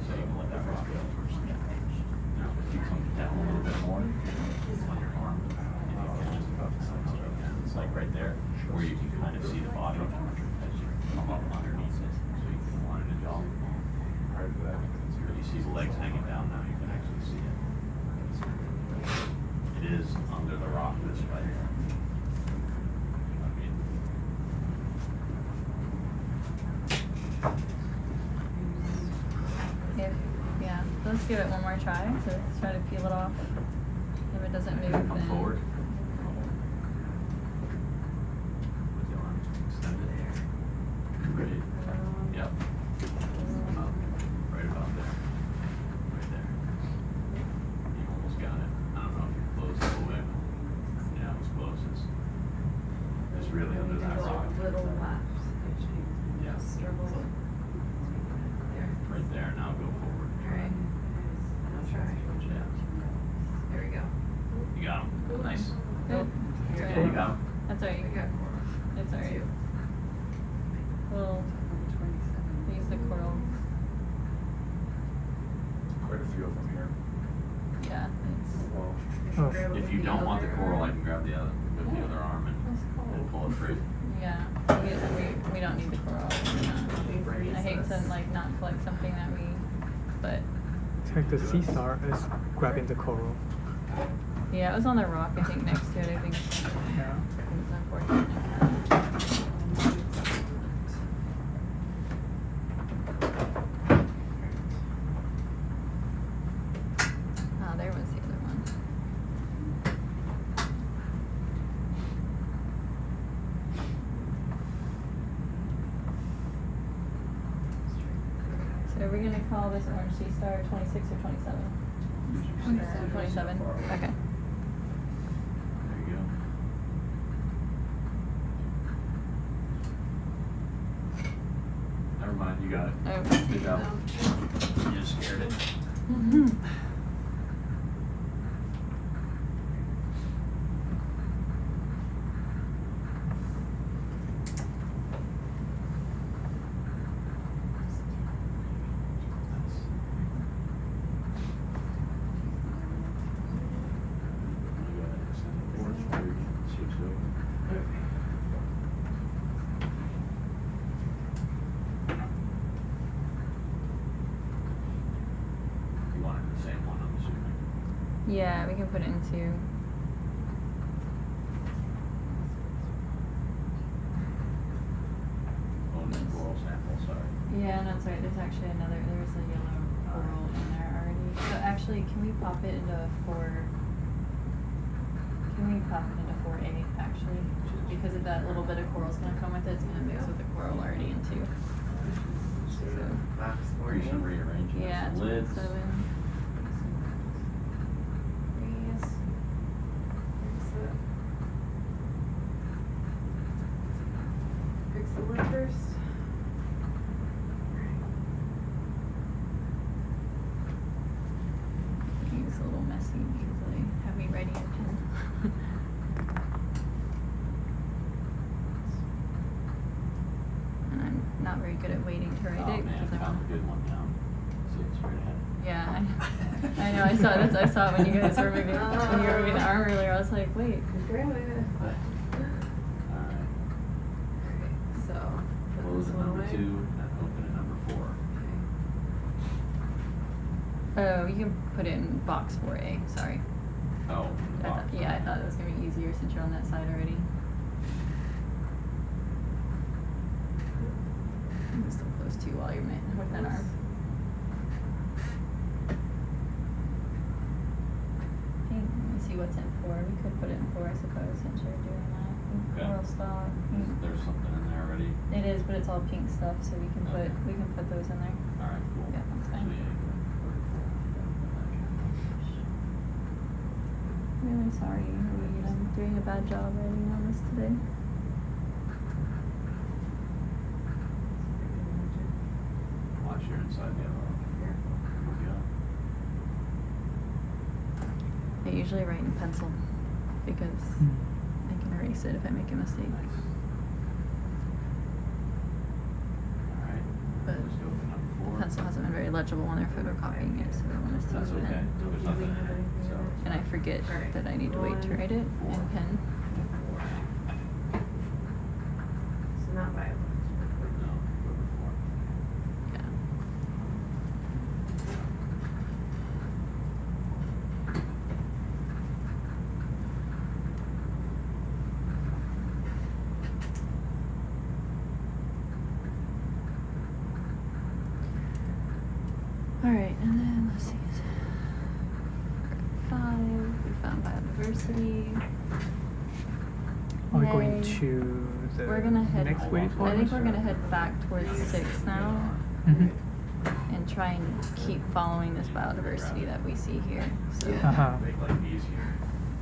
So you can let that rock go first. Now, if you come down a little bit more on your arm, if you can just about the size of it. It's like right there, where you can kind of see the body as you come up underneath it, so you can line the jaw. Prior to that, you can see You see the legs hanging down now, you can actually see it. It is under the rock this way. I mean, Yeah, let's give it one more try to try to peel it off. If it doesn't move, come then forward. With your arms extended. Ready? Yep. Up. Right about there. Right there. You almost got it. I don't know if you're close all the way, but yeah, it was close. It's really under that rock. Little left. Yeah. Struggle. There. Right there. Now go forward. Alright. I'll try. Yeah. There we go. You got him. Nice. Nope. Yeah, you got him. That's alright. I got more. It's alright. We'll use the coral. Quite a few of them here. Yeah, it's Oh. If you don't want the coral, I can grab the other arm and pull it free. yeah. We don't need the coral. I hate to like not collect something that we, but It's like the sea star is grabbing the coral. yeah, it was on the rock. I think next to it. I think Yeah. it's unfortunate. Oh, there was the other one. So are we gonna call this orange sea star 26 or 27? 27. Okay. There you go. Never mind, you got it. Oh. Good job. You just scared it. You wanted the same one, I'm assuming. Yeah, we can put it into. Oh, and then coral sample, sorry. Yeah, no, that's right. There's actually another. There's a yellow coral in there already. So actually, can we pop it into 4? Can we pop it into 4A actually? Because of that little bit of coral's gonna come with it, it's gonna mix with the coral already in 2. Box for You should you. rearrange it. Yeah, The lids. 27. Please. Fix it. Fix the lid first. It's a little messy because I have me writing a pen. And I'm not very good at waiting to write Oh it man, because found a good one now. See, it's right ahead. Yeah, I know. I saw that. I saw it when you guys were moving when you were moving the arm earlier. I was like, wait. Alright. So, put Close this at one number away. 2 and open at number 4. Oh, you can put it in box 4A. Sorry. Oh, Yeah, I thought it was gonna be easier since you're on that side already. I'm still close to while you're with that arm. Pink. Let me see what's in 4. We could put it in 4, I suppose, since you're doing that. Pink Okay. coral stalk. There's something in there already. It is, but it's all pink stuff, so we can Okay. put those in there. Alright, cool. Yeah, that's fine. So, yeah, Really sorry, Reed. I'm doing a bad job writing on this today. watch your inside the other one. Here we go. I usually write in pencil because I can erase it if I make a mistake. Nice. Alright, But let's go for number 4. Pencil hasn't been very legible when they're photocopying it, so I want us to That's move okay. it in. There's nothing in it, so. And I forget that I need to wait to write it in pen. So not violent. No, number 4. Yeah. biodiversity. Are we going Yay. to the We're gonna head. next waypoint? I think we're gonna head back towards 6 now Mhm. and try and keep following this biodiversity that we see here. So Uh-huh. Make life easier.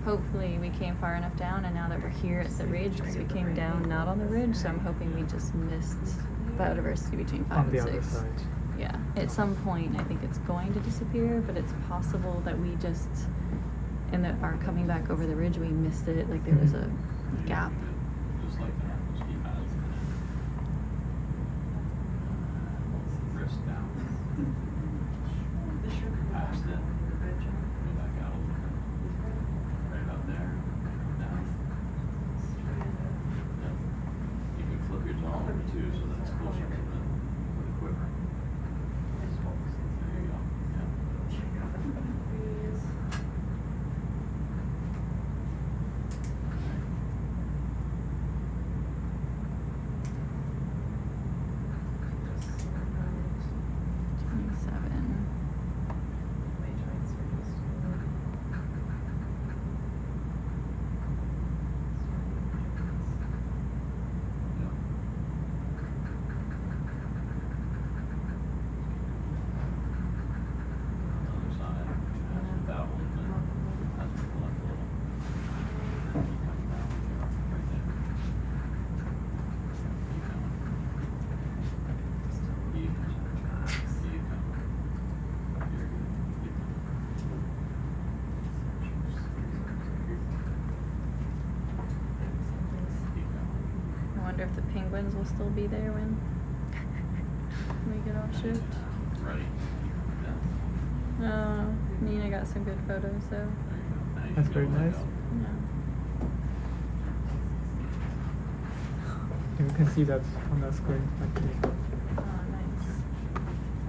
hopefully we came far enough down, and now that we're here at the ridge, because we came down not on the ridge, so I'm hoping we just missed biodiversity between 5 On and the 6. other side. Yeah, at some point I think it's going to disappear, but it's possible that we just, in the, our coming back over the ridge, we missed it. Like there was a gap. Just like that, just keep paddling. Wrist down. Past it. Go back out a little bit. Right about there. Down. Yep. You can flip your jaw over too, so that it's closer to the quiver. There you go. Yep. Other side. Without movement. That's the left a little. Keep coming down. Right there. Keep going. Keep coming. Keep coming. You're good. Keep coming. Keep going. I wonder if the penguins will still be there when we get off shift. Right. Yeah. Oh, Nina got some good photos though. There you go. Now you That's can very go let nice. go. Yeah. You can see that on the screen, actually. Oh, nice.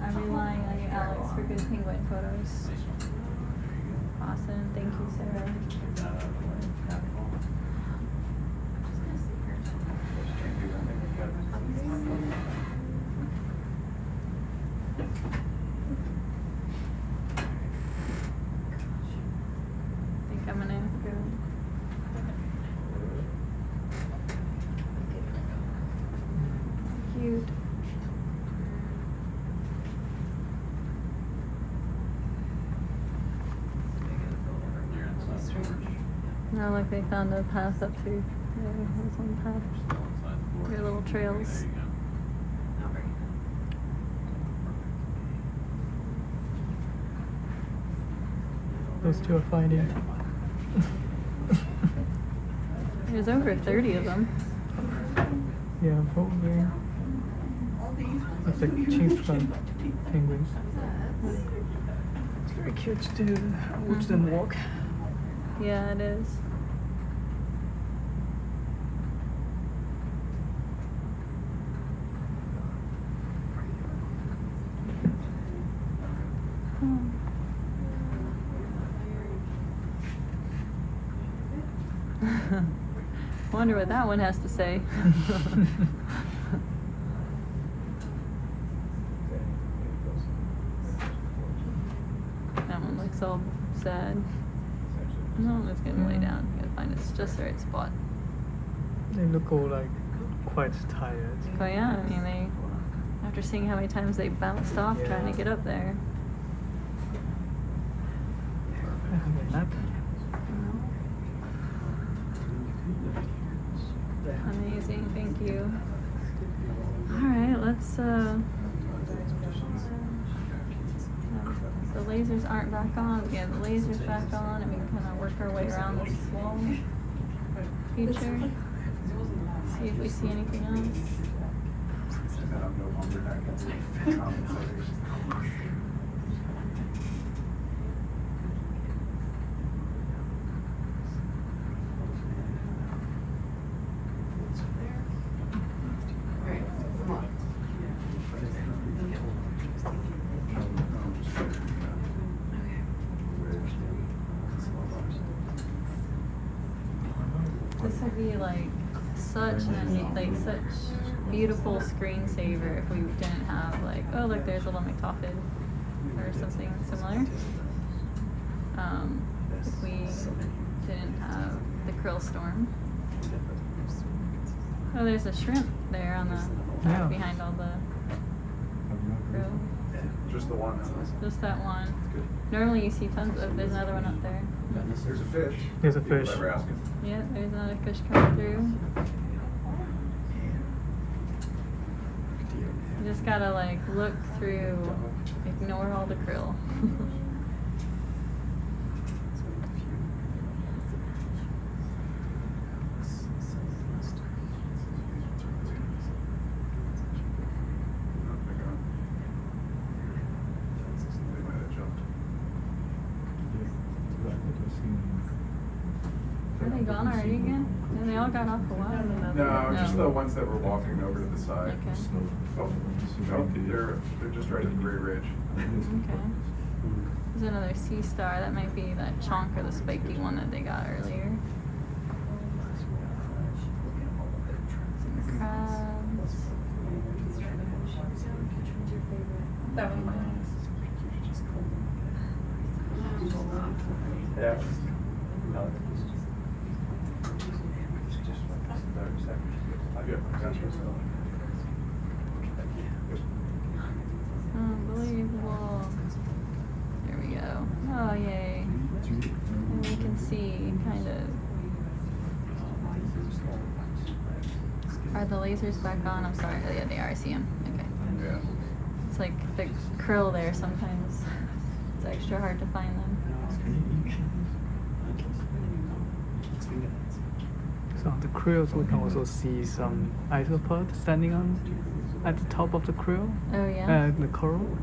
I'm relying on you, Alex, for good penguin photos. Nice one. There you go. Awesome. Thank you, Sarah. Get that out of the way. I think I'm gonna go. Cute. You're inside the porch. Now, like they found a path up through there. There's one path. Still inside the porch. Your little trails. There you go. Those two are fighting. There's over 30 of them. Yeah, probably. It's like Kingston penguins. It's very cute to watch them walk. Yeah, it is. Hmm. Wonder what that one has to say. That one looks all sad. No, it's gonna lay down. Gotta find it's just the right spot. They look all like quite tired. Oh yeah, I mean they, after seeing how many times they bounced off trying to get up there. I have a nap. Amazing, thank you. Alright, let's the lasers aren't back on. We get the lasers back on and we can kinda work our way around this wall feature. See if we see anything else. This would be like such such beautiful screensaver if we didn't have like, oh look, there's a little McToffin or something similar. If we didn't have the krill storm. Oh, there's a shrimp there on the Yeah. behind all the krill. Just the one. Just that one. Normally you see tons of. There's another one up there. There's a fish. There's a fish. People ever asking. Yeah, there's another fish coming through. You just gotta like look through, ignore all the krill. Are they gone already again? And they all got off a while ago. No, just No. the ones that were walking over to the side. Okay. Oh, no, they're just right at the Gray Ridge. Okay. There's another sea star. That might be that chonk or the spiky one that they got earlier. Some crabs. That one. Yeah. Unbelievable. There we go. Oh, yay. And we can see kind of. Are the lasers back on? I'm sorry. Oh, yeah, they are. I see them. Okay. Yeah. It's like the krill there sometimes. It's extra hard to find them. So on the krills, we can also see some isopods standing on at the top of the krill. Oh, yeah? And the coral.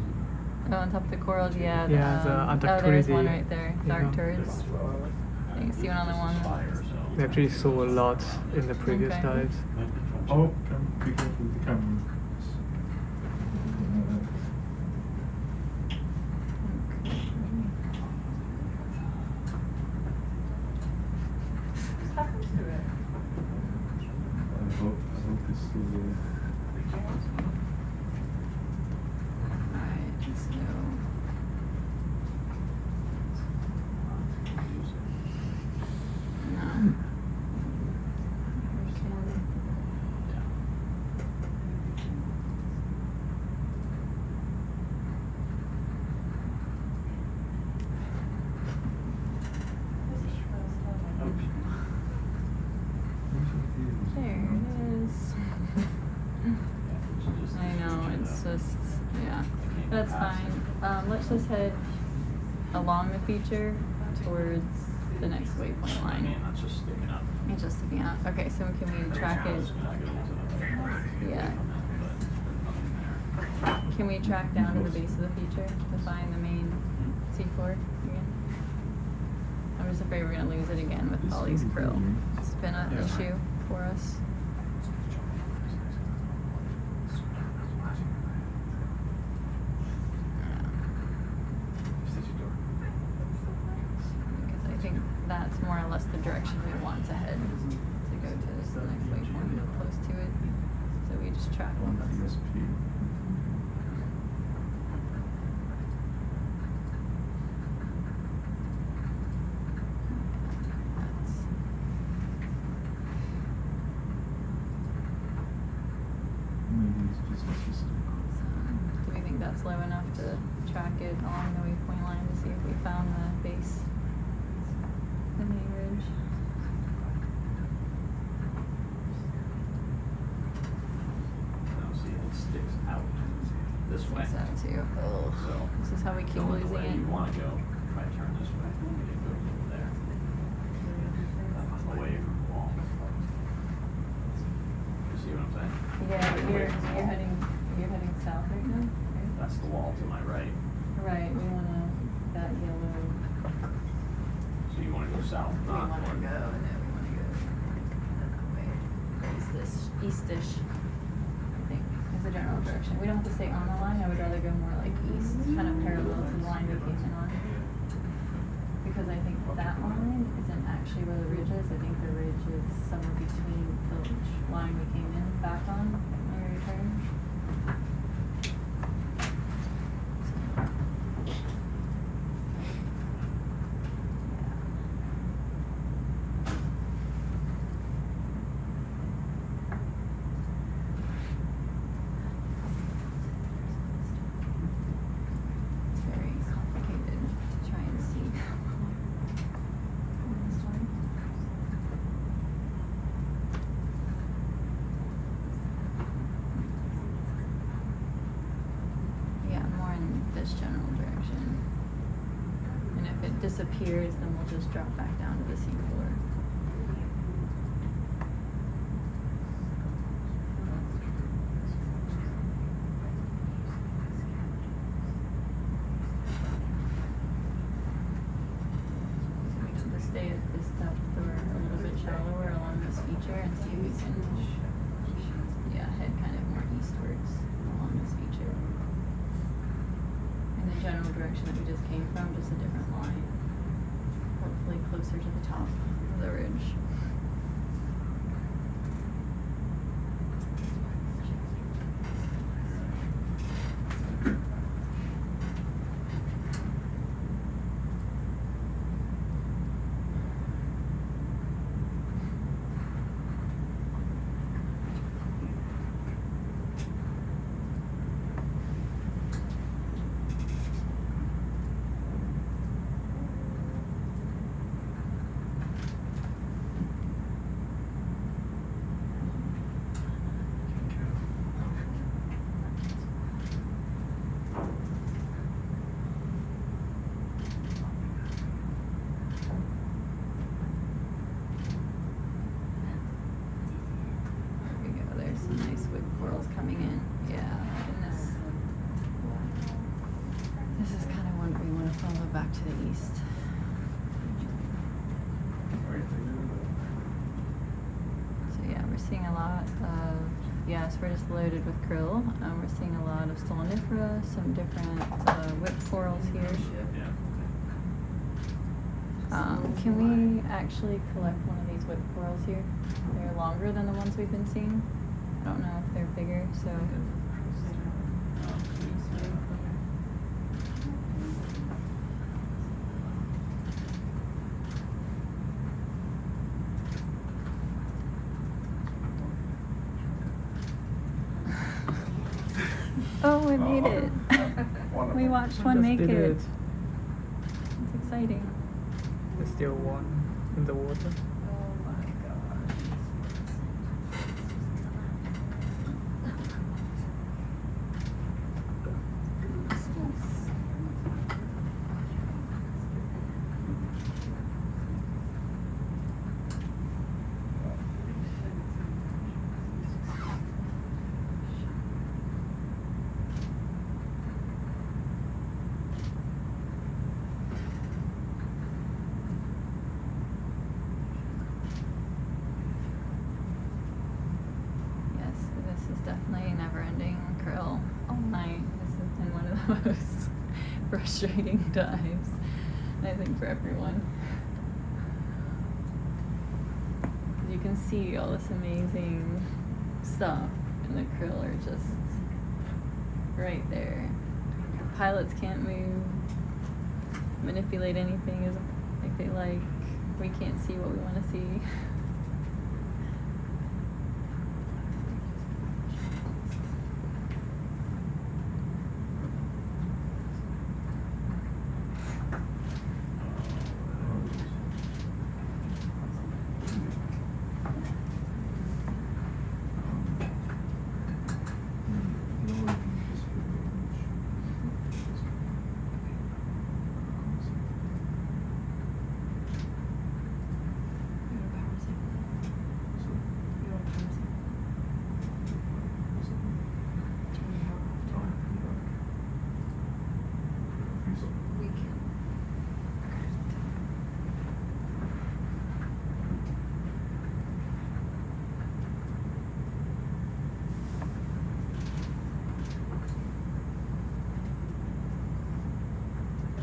Oh, on top of the corals, yeah. Yeah, the oh, there's one Antarctic- right there. Dark yeah. turrets. You can see one on the one. We actually saw a lot in the previous Okay. dives. Oh, be careful with the camera. I hope it's still there. Alright, so. No. We can. There it is. I know, it's just, yeah, that's fine. Let's just head along the feature towards the next waypoint line. That's just sticking up. It's just sticking out. Okay, so can we track it? Yeah. Can we track down to the base of the feature to find the main seafloor again? I'm just afraid we're gonna lose it again with all these krill. It's been an issue for us. Because I think that's more or less the direction we want to head, to go to this next waypoint close to it. So we just track one. Maybe it's just a system. Do we think that's low enough to track it along the waypoint line to see if we found the base, the main ridge? Now see, it sticks out this way. Sticks out too. Oh, So. this is how we keep going the losing way it. you want to go. Try to turn this way. It goes over there. Away from the wall. You see what I'm saying? Yeah, but you're heading south right now? Right? That's the wall to my right. Right, we wanna, that yellow, So you want to go south, we not wanna north. go, no, we wanna go that way. Eastish, I think, is the general direction. We don't have to stay on the line, I would rather go more like east, kind of parallel to the line we came in on. Because I think that line isn't actually where the ridge is, I think the ridge is somewhere between the line we came in back on when we returned. disappears, then we'll just drop back down to the seafloor. To stay at this depth or a little bit shallower along this feature and see if we can, yeah, head kind of more eastwards along this feature. In the general direction that we just came from, just a different line. Hopefully closer to the top of the ridge. Coming in, yeah, and this is kind of one we want to follow back to the east. So yeah, we're seeing a lot of, yes, we're just loaded with krill. We're seeing a lot of stolonifera, some different whip corals here. Can we actually collect one of these whip corals here? They're longer than the ones we've been seeing. I don't know if they're bigger, so. Oh, we made it. We watched one make Just did it. it. It's exciting. There's still one in the water. Definitely never-ending krill all night. This has been one of the most frustrating dives, I think, for everyone. You can see all this amazing stuff, and the krill are just right there. Pilots can't move, manipulate anything as like they like. We can't see what we want to see.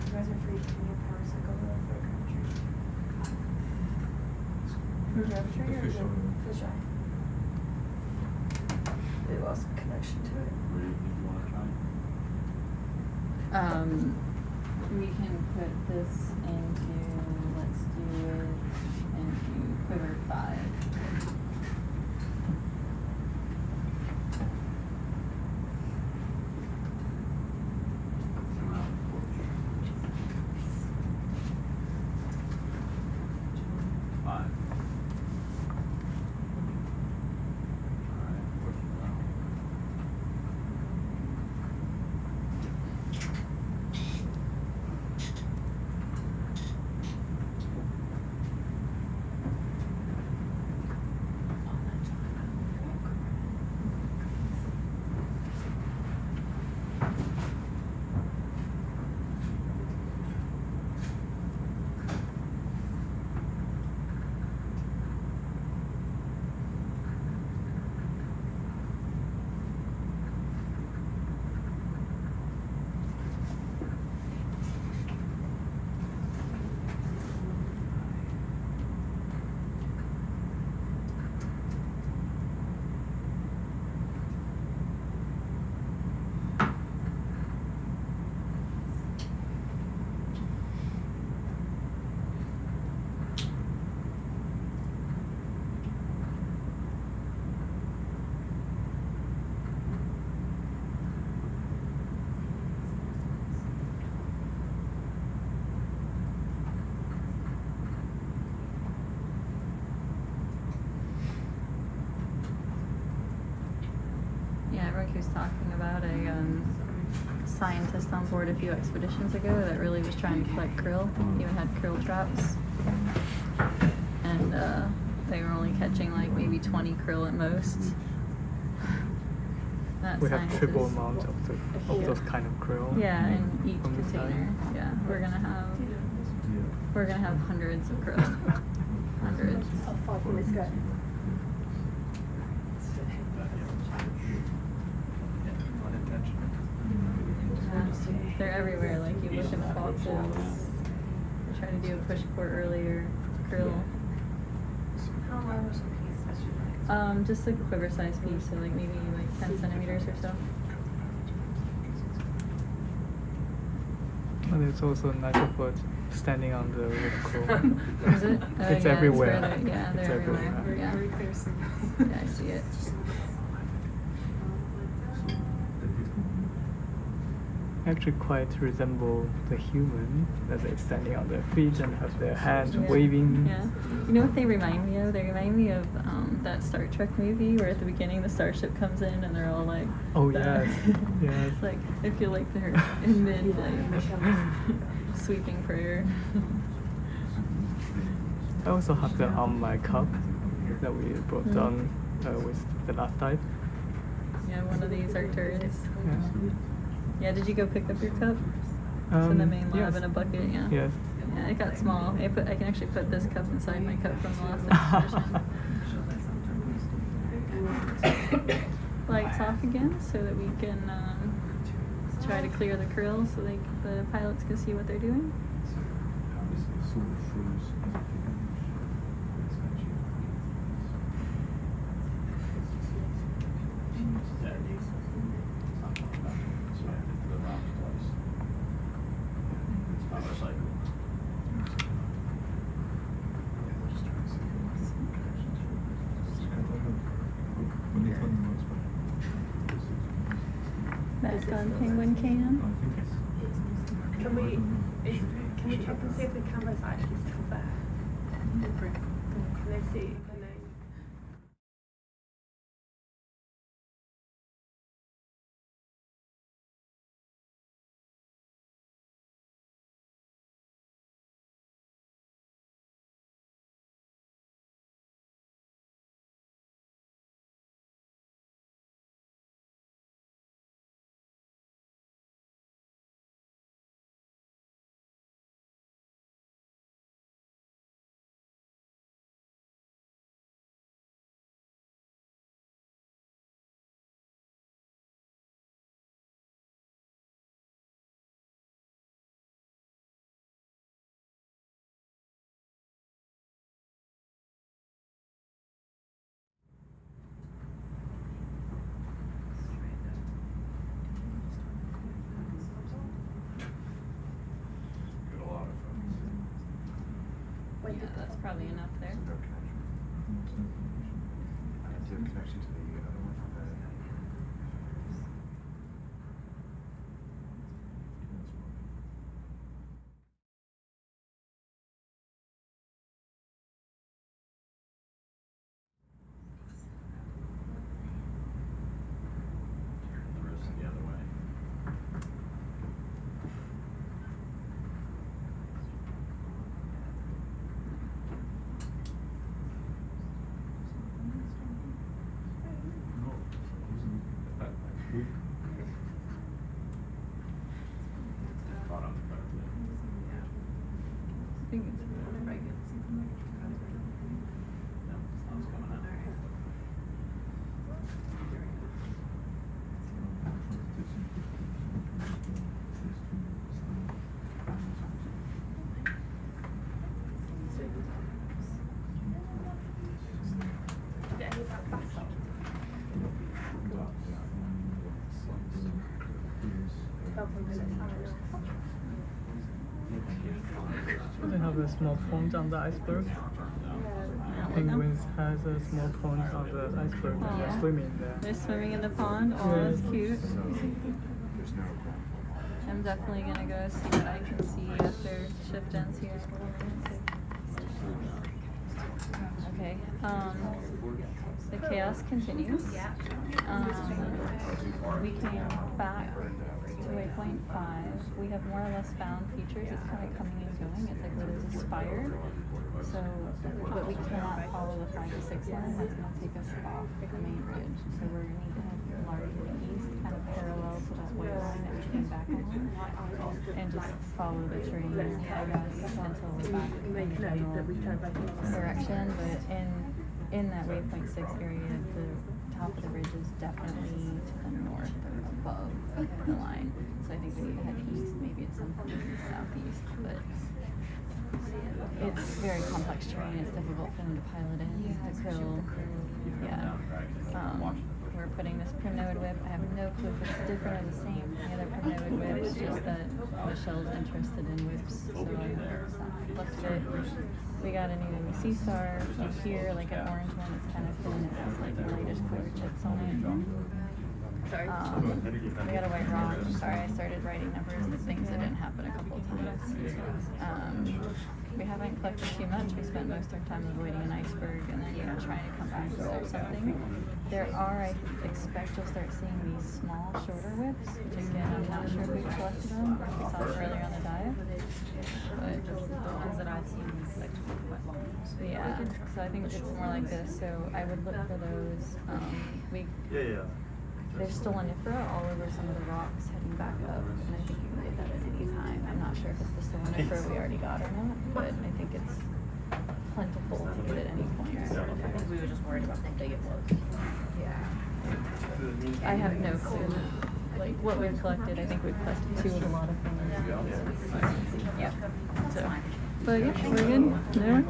You guys are free to your power cycle for a country. For Jeff Tree or Fish eye. Fish eye? They lost connection to it. Where do you think you want to try? We can put this into, let's do it into quiver 5. Come out on the porch. 5. Alright, working well. Mike who's talking about a scientist on board a few expeditions ago that really was trying to collect krill. He even had krill traps. And they were only catching like maybe 20 krill at most. That We have scientist- triple amount of those kind of krill. Yeah, in each from this container. time. Yeah, we're gonna have hundreds of krill. Hundreds. How far can this go? They're everywhere. Like you look in the boxes. I tried to do a push port earlier. Krill. How long was the piece? Just like a quiver size piece, so like maybe like 10 centimeters or so. And it's also nice of standing on the roof. Is it? It's yeah, everywhere. Yeah, they're It's everywhere. everywhere. Yeah. Very clear signals. Yeah, I see it. Actually quite resemble the human as they're standing on their feet and have their hands Yeah. waving. Yeah. You know what they remind me of? They remind me of that Star Trek movie where at the beginning the starship comes in and they're all like. Oh, that. yes. Yes. It's like I feel like they're in mid like sweeping prayer. I also have the on my cup that we brought Mm. down with the last dive. Yeah, one of these are turrets. Yeah. Yeah, did you go pick up your cup? It's in the main lab yes. in a bucket, yeah. Yes. Yeah, it got small. I can actually put this cup inside my cup from the last expedition. Lights off again so that we can try to clear the krill so the pilots can see what they're doing. Back on Penguin Cam. Can we check and see if the camera's actually still there? Can they see? Can they? Yeah, that's probably enough there. The rest the other way. Caught on the front of it. I think it's No, sun's coming out. Is it any of that basalt? They have a small pond on the iceberg. Penguins has a small pond on the iceberg and they're Aw. swimming there. They're swimming in the pond. Oh, Yeah. that's cute. I'm definitely gonna go see what I can see after shift ends here. Okay. The chaos continues. We came back to waypoint 5. We have more or less found features. It's kind of coming and going. It's like where there's a spire. So, but we cannot follow the 5 to 6 line. That's going to take us off the main ridge. So we're going to need to head largely east, kind of parallel to that white line that we came back on, and just follow the terrain, I guess, until we're back in the general direction. But in that waypoint 6 area, the top of the ridge is definitely to the north or above the line. So I think we need to head east, maybe at some point southeast. But it's very complex terrain. It's difficult for them to pilot in. The krill, yeah. We're putting this Primnoid whip. I have no clue if it's different or the same from the other Primnoid whips, just that Michelle's interested in whips, so I looked at it. We got a new sea star up here, like an orange one. It's kind of thin. It has like whitish clear chips on it. We got a white rock. I'm sorry, I started writing numbers and things that didn't happen a couple of times. We haven't collected too much. We spent most of our time avoiding an iceberg and then trying to come back or something. There are, I expect you'll start seeing these small, shorter whips, which again, I'm not sure if we've collected them or if we saw them earlier on the dive. But The ones that I've seen is like quite long. yeah, so I think it's more like this. So I would look for those. There's still a nifra all over some of the rocks heading back up, and I think you can get that at any time. I'm not sure if it's the stolonifera we already got or not, but I think it's plentiful to get at any point. So I think we were just worried about how big it was. yeah, I have no clue. Like what we've collected, I think we've collected 2 of a lot of things. Yeah. So, but yeah, we're good. There.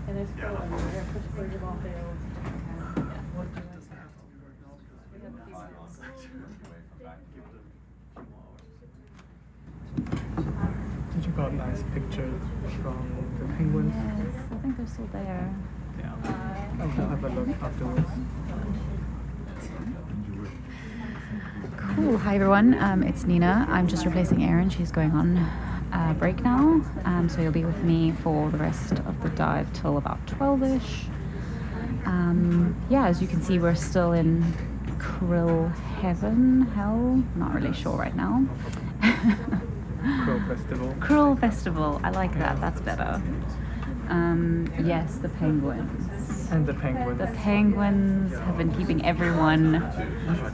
And there's still a push bridge off there. Did you got nice pictures from the penguins? Yes, I think they're still there. Yeah. I'll have a look afterwards. Cool. Hi everyone. It's Nina. I'm just replacing Erin. She's going on break now. So you'll be with me for the rest of the dive till about 12ish. Yeah, as you can see, we're still in krill heaven, hell. Not really sure right now. Krill Festival. Krill Festival. I like that. That's better. Yes, the penguins. And the penguins. The penguins have been keeping everyone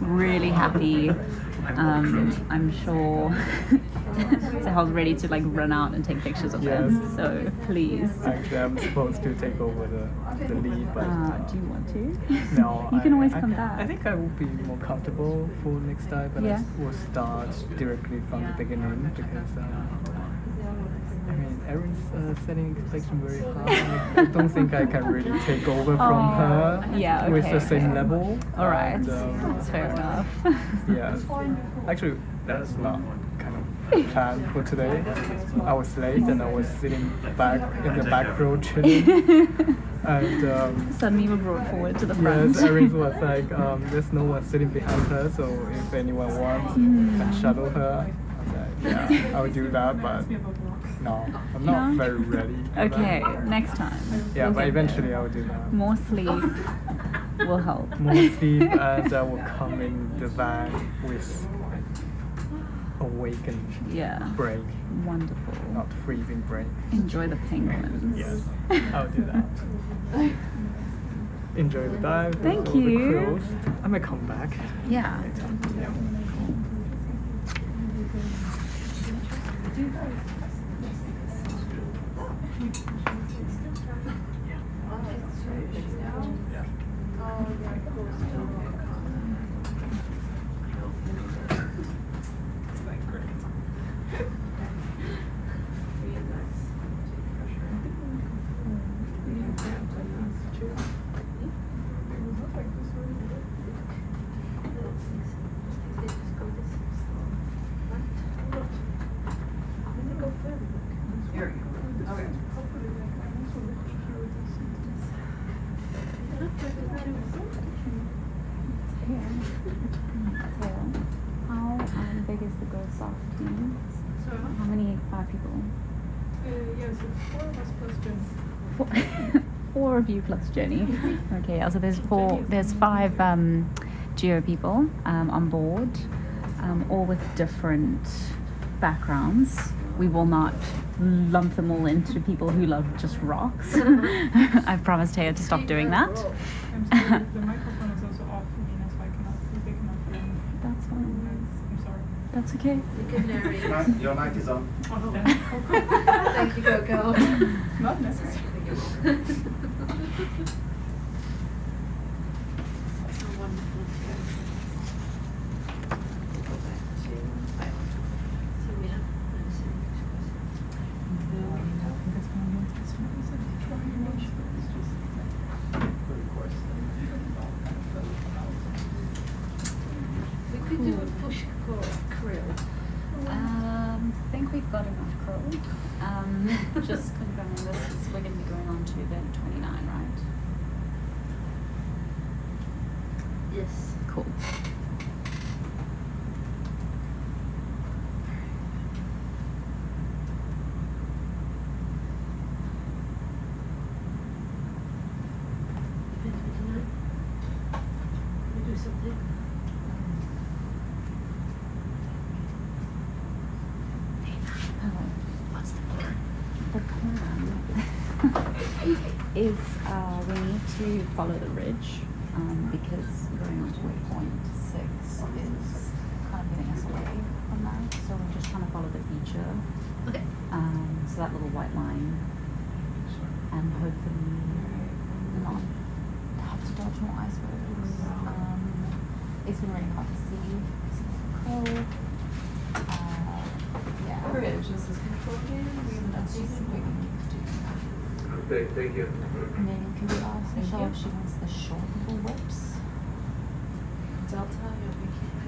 really happy. I'm sure Sahal's ready to like run out and take pictures of them. So please. Actually, I'm supposed to take over the lead, but do you want to? no. You can always come back. I think I will be more comfortable for next dive, but I will start directly from the beginning because. I mean, Erin's setting expectation very high. I don't think I can really take over from her with the same level. All right, And, that's fair enough. Yeah, actually, that's not kind of planned for today. I was late and I was sitting back in the back row chilling. And suddenly you were brought forward to the front. Yes, Erin was like, there's no one sitting behind her, so if anyone wants, can shuttle her. Yeah, I'll do that, but no, I'm not very ready. Okay, next time. Yeah, we'll but eventually I'll do that. More sleep will help. More sleep, and I will come in the van with awakened brain. Wonderful. Not freezing brain. Enjoy the penguins. Yes, I'll do that. Enjoy the dive. Thank all the you. krills. I may come back. Yeah. Yeah. How big is the gold soft team? How many people? Yeah, so 4 of us plus Jen. four of you plus Jenny. Okay, so there's five geo people on board, all with different backgrounds. We will not lump them all into people who love just rocks. I've promised Taya to stop doing that. I'm sorry, the microphone is also off for Nina, so I cannot be big enough for you. That's fine. I'm sorry. That's okay. You can narrate. Your mic is on. Oh, Thank you, go girl. not necessary. Oh, wonderful. Go back to Mia. Let's see. We could do a push krill. I think we've got enough krill. Just confirming this is we're going to be going on to the 29, right? Yes. Cool. Event 29. We do something. What's the plan? The plan is we need to follow the ridge because going on to waypoint 6 is kind of getting us away from that. So we're just trying to follow the feature. Okay. So that little white line, and hopefully not have to dodge more icebergs. It's been really hard to see. Cool. Yeah. Bridge, this is control again. That's just what we need to do. Okay, thank you. And then can we ask Michelle if she wants the short little whips? Delta, yeah, we can.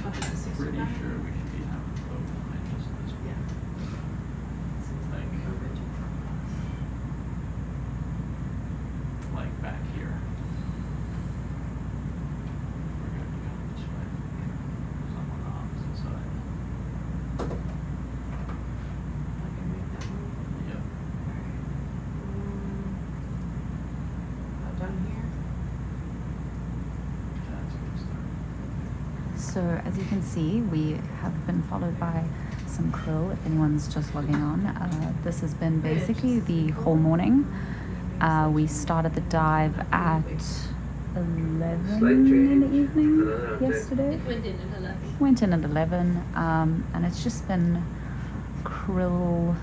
Up to Pretty 69. sure we should be having a boat behind us at this point. Like back here. We're gonna be going this way. Some on the opposite side. I can make that move. Yep. Done here. That's a good start. So as you can see, we have been followed by some krill. If anyone's just logging on, this has been basically the whole morning. We started the dive at 11 in the evening yesterday. It went in at 11. Went in at 11, and it's just been krill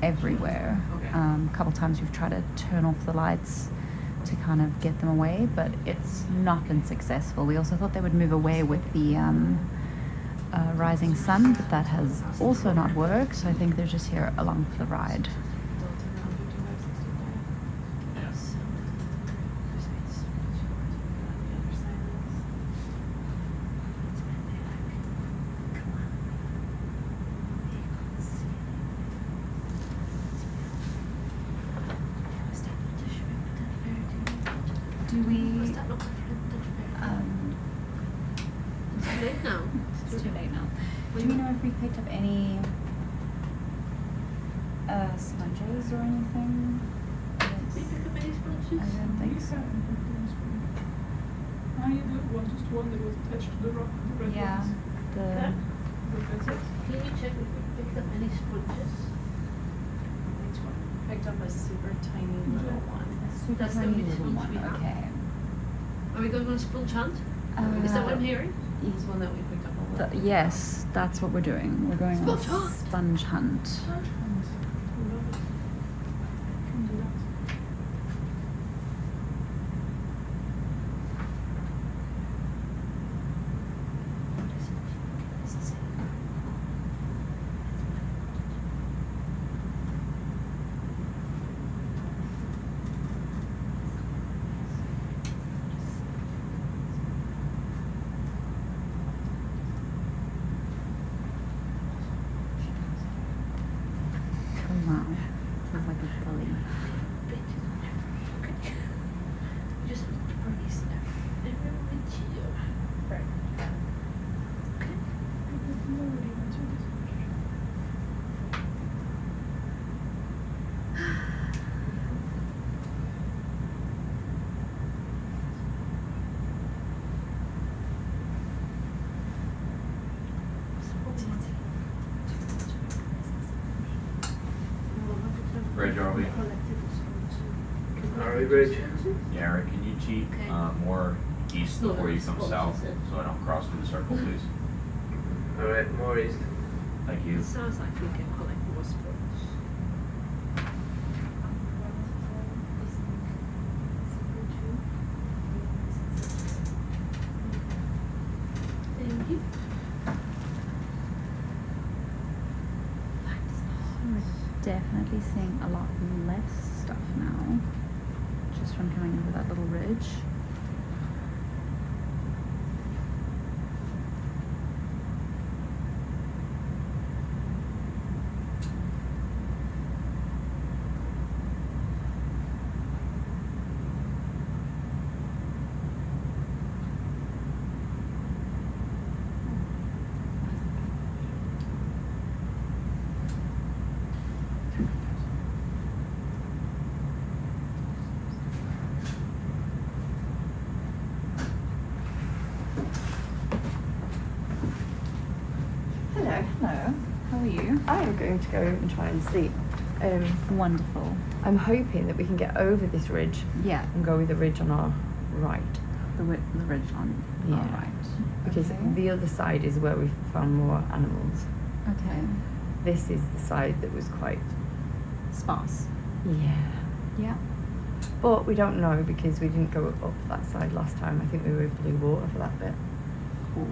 everywhere. A couple times we've tried to turn off the lights to kind of get them away, but it's not been successful. We also thought they would move away with the rising sun, but that has also not worked. So I think they're just here along for the ride. Yes. Do we? What's that look like? It's too late now. It's too late now. Do we know if we picked up any sponges or anything? Did you pick up any I sponges? don't think so. I just one that was attached to the rock, the red Yeah. ones. Yeah. But that's it. Can you check if we picked up any sponges? Which one? Picked up a super tiny little one. Super That's the tiny only little sponge one. we have. Okay. Are we going on a sponge hunt? Is that what I'm hearing? He's one that we picked up a little. Yes, that's what we're doing. We're going on a Sponge hunt. sponge hunt. Love it. Can do that. Yeah, Eric, can you cheat more east before you come south so I don't cross through the circle, please? Alright, more east. Thank you. It sounds like we can collect more spots. Thank you. We're definitely seeing a lot less stuff now, just from coming over that little ridge. Hello. Hello, how are you? I am going to go and try and sleep. Wonderful. I'm hoping that we can get over this ridge Yeah, and go with the ridge on our right. the ridge on Yeah. our right. Because Okay. the other side is where we've found more animals. Okay. This is the side that was quite, Sparse. yeah. Yeah. But we don't know because we didn't go up that side last time. I think we were in blue water for that bit. Cool.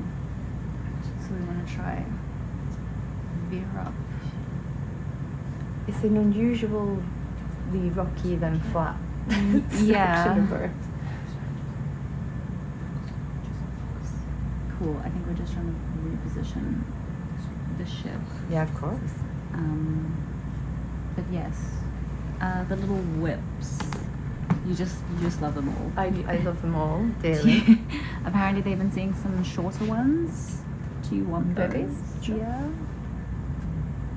So we want to try veer up. It's an unusually rocky then flat Yeah. section of Earth. Cool. I think we're just trying to reposition the ship. Yeah, of course. But yes, the little whips. You just love them all. I love them all dearly. Apparently they've been seeing some shorter ones. Do you want those? Boobies? Sure. Yeah.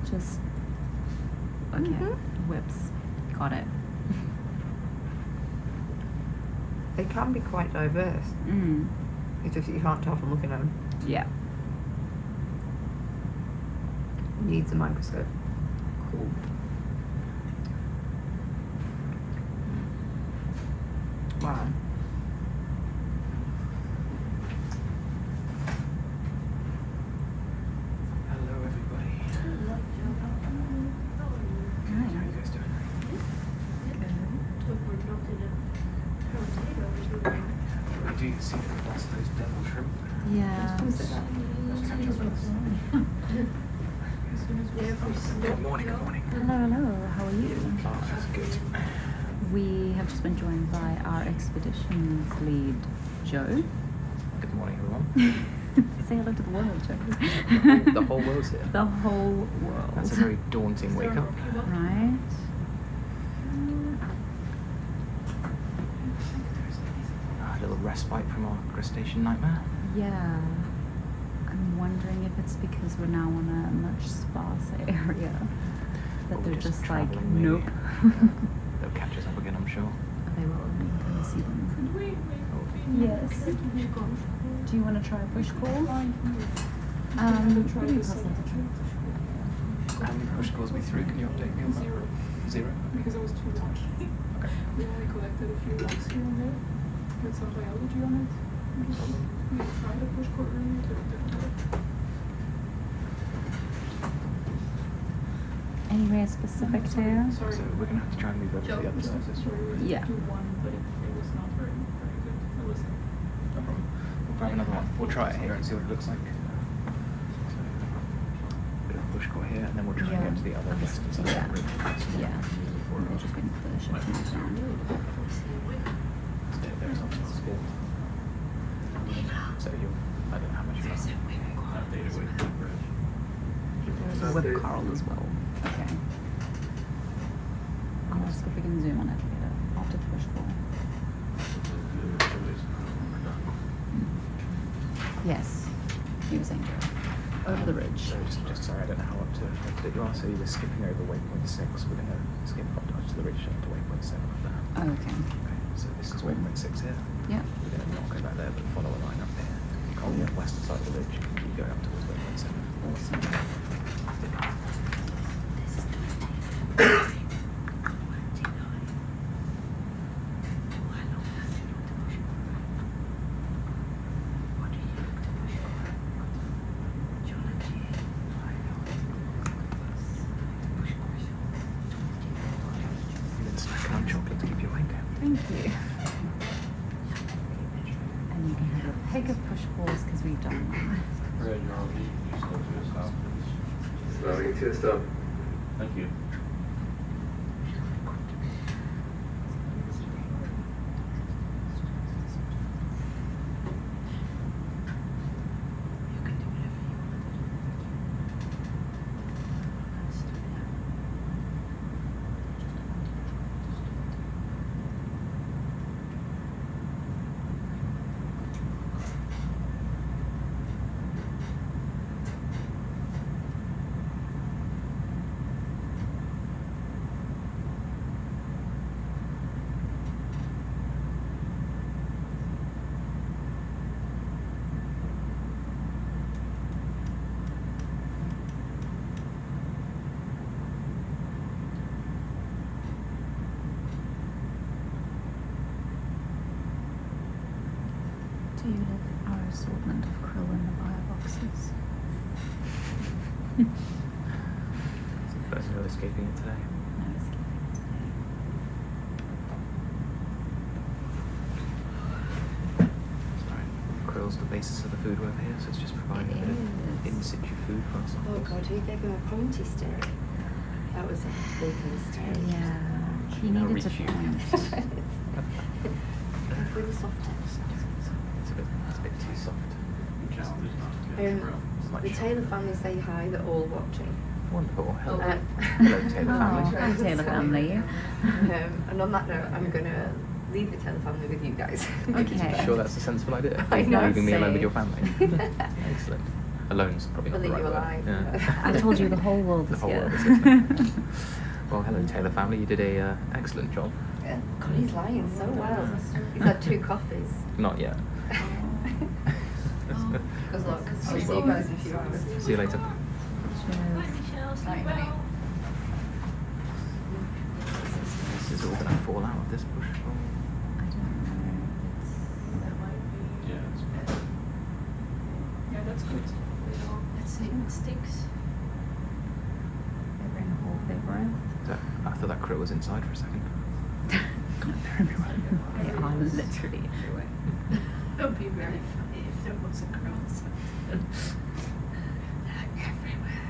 Just okay. Mhm. Whips. Got it. They can be quite diverse. Mm. It's just that you can't tell from looking at them. Yeah. Needs a microscope. Cool. Wow. Hello, everybody. How are you guys doing? Do you see the last of those devil shrimp? Yeah. Good morning, good morning. Hello. How are you? Oh, that's good. We have just been joined by our expeditions lead, Joe. Good morning, everyone. Say hello to the world, Joe. The whole world's here. The whole world. That's a very daunting wake up. Right. A little respite from our crustacean nightmare. Yeah. I'm wondering if it's because we're now on a much sparser area that Or they're we're just like, travelling, maybe. nope. They'll catch us up again, I'm sure. They will. Can you see them? Yes. Do you want to try a push call? Try this How many push calls we through? Can you update me on that? Zero. Zero? Because I was too lucky. Okay. We only collected a few logs here and there with some biology on it. We tried a push core earlier, but it didn't work. Anywhere specific to? Sorry. So we're going to have to try and move over to the other side. Sorry, we were Yeah. do one, but it was not very good. I was No problem. We'll grab another one. We'll try it here and see what it looks like. So, bit of push core here, and then we'll try and get to the other western side. Yeah. of the ridge. Yeah. We're just waiting for the ship to move around. There's something else good. So you, I don't know how much you have. Updated with the bridge. There's a whip Carl as well. Okay. I'll ask if we can zoom on it later after the push call. Yes. He was saying Joe. Over the ridge. So just sorry, I don't know how up to you are. So you were skipping over waypoint 6. We're going to skip up to the ridge up to waypoint 7 like that. Oh, okay. Okay, so this is waypoint 6 here. Yeah. We're going to not go back there, but follow a line up here. On the western side of the ridge, keep going up towards waypoint 7. Awesome. And you can have a peg of push pulls because we've done Red, your RV, you slow to a stop, please. Slowing to a stop. Thank you. Do you love our assortment of krill in the bio boxes? There's no escaping it today. No escaping today. Sorry. Krill's the basis of the food over here, so it's just providing a bit of in situ food for us. Oh God, who gave him a pointy stick? That was a big mistake. Yeah, he No needed to reach you. point. Really soft text. It's a bit too soft. Challenge is not to get real. The Taylor family say hi, they're all watching. Wonderful. Hello. Uh, Hello, Taylor Oh, family. hi Taylor family. And on that note, I'm going to leave the Taylor family with you guys. Okay. Sure, that's a sensible idea. I know, Leaving me alone with your same. family. Excellent. Alone's probably not the Believe right you word. alive. Yeah. I told you the whole world The is whole here. world is here. Well, hello, Taylor family. You did a excellent job. Yeah. God, he's lying so well. He's had 2 coffees. Not yet. Good luck. I'll see well. you guys in a few hours. See you later. Cheers. This is all going to fall out of this bush. I don't know. Yeah, it's Yeah, that's good. Let's see what sticks. Every whole big breath. I thought that krill was inside for a second. They're everywhere. They are literally everywhere. It would be very funny if there was a girl inside. Everywhere.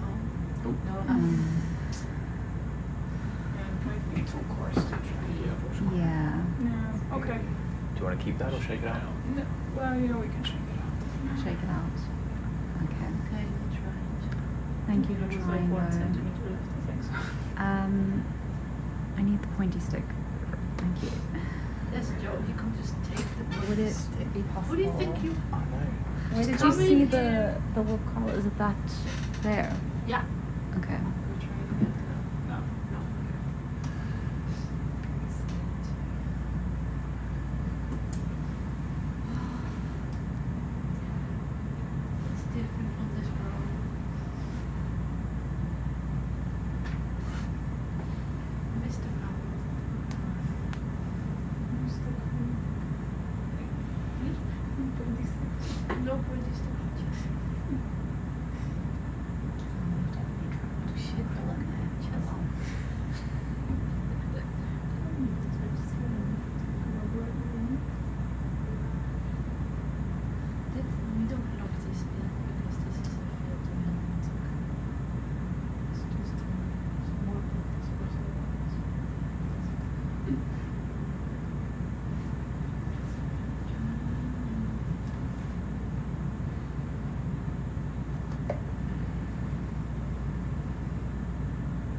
Oh. It's all course to try. Yeah. Yeah, okay. Do you want to keep that or shake it out? No, well, you know, we can shake it out. Shake it out. Okay. Okay, that's right. Thank you for It was trying like 1 though. centimeter left, I think so. I need the pointy stick. Thank you. Yes, Joe, you can just take the Would it stick. be possible? What do you think you... I know. Where did you Come see in the here. little collar? Is it that there? Yeah. Okay. We're trying to get it. No. No. It's different from this road. Mr. Brown. No pretty stuff. Shit, look at that. Just. We don't lock this in because this is a filter element. It's just more practice for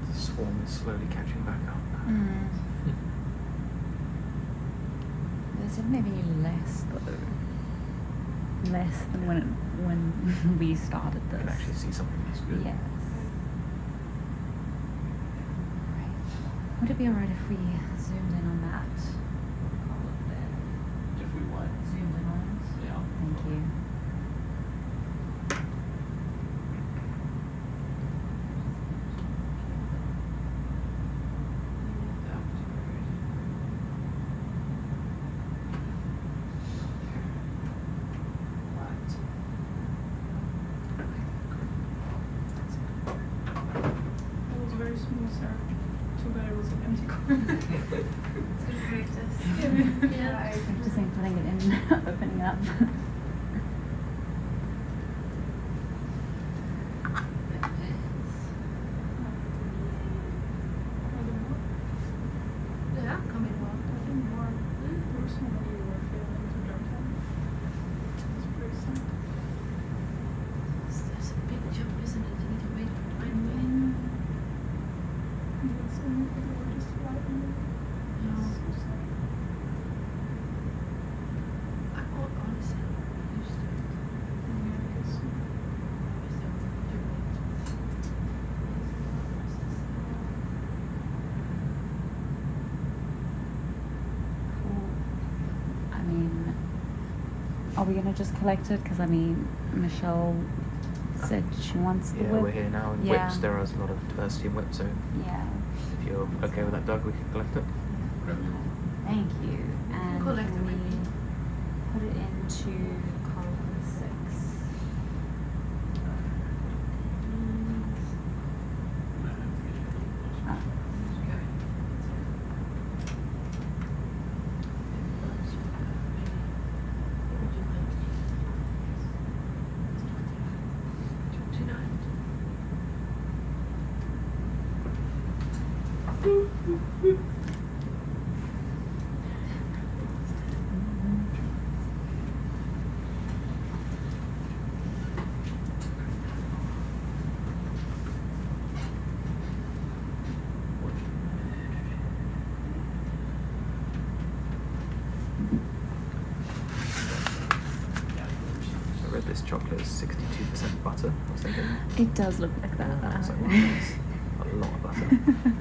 The swarm is slowly catching back up. There's maybe less though. Less than when we started You this. can actually see something that's good. Yes. Right. Would it be alright if we zoomed in on that? Column there. If we what? Zoomed in on it? Yeah. Thank you. That was very very smooth, sir. Too bad it was an empty car. It's good practice. Yeah. Practicing putting it in, opening up. Yeah, coming well. I think more personally you were failing to jump in. It's pretty sad. That's a big jump, isn't it? You need to wait for time to wait. Yes, and they were just flying. No. So sad. I honestly used to it. Yeah, I guess so. I mean, are we gonna just collect it? Because I mean, Michelle said she wants the Yeah, whip. we're here now, and Yeah. whips, there is a lot of diversity in whips, so Yeah. if you're okay with that, Doug, we can collect it. Whatever you want. Thank you. And Collect it we with me. put it into column 6. Ah. I read this chocolate is 62% butter. I was thinking, It does look like that. I was like, wow, that's a lot of butter.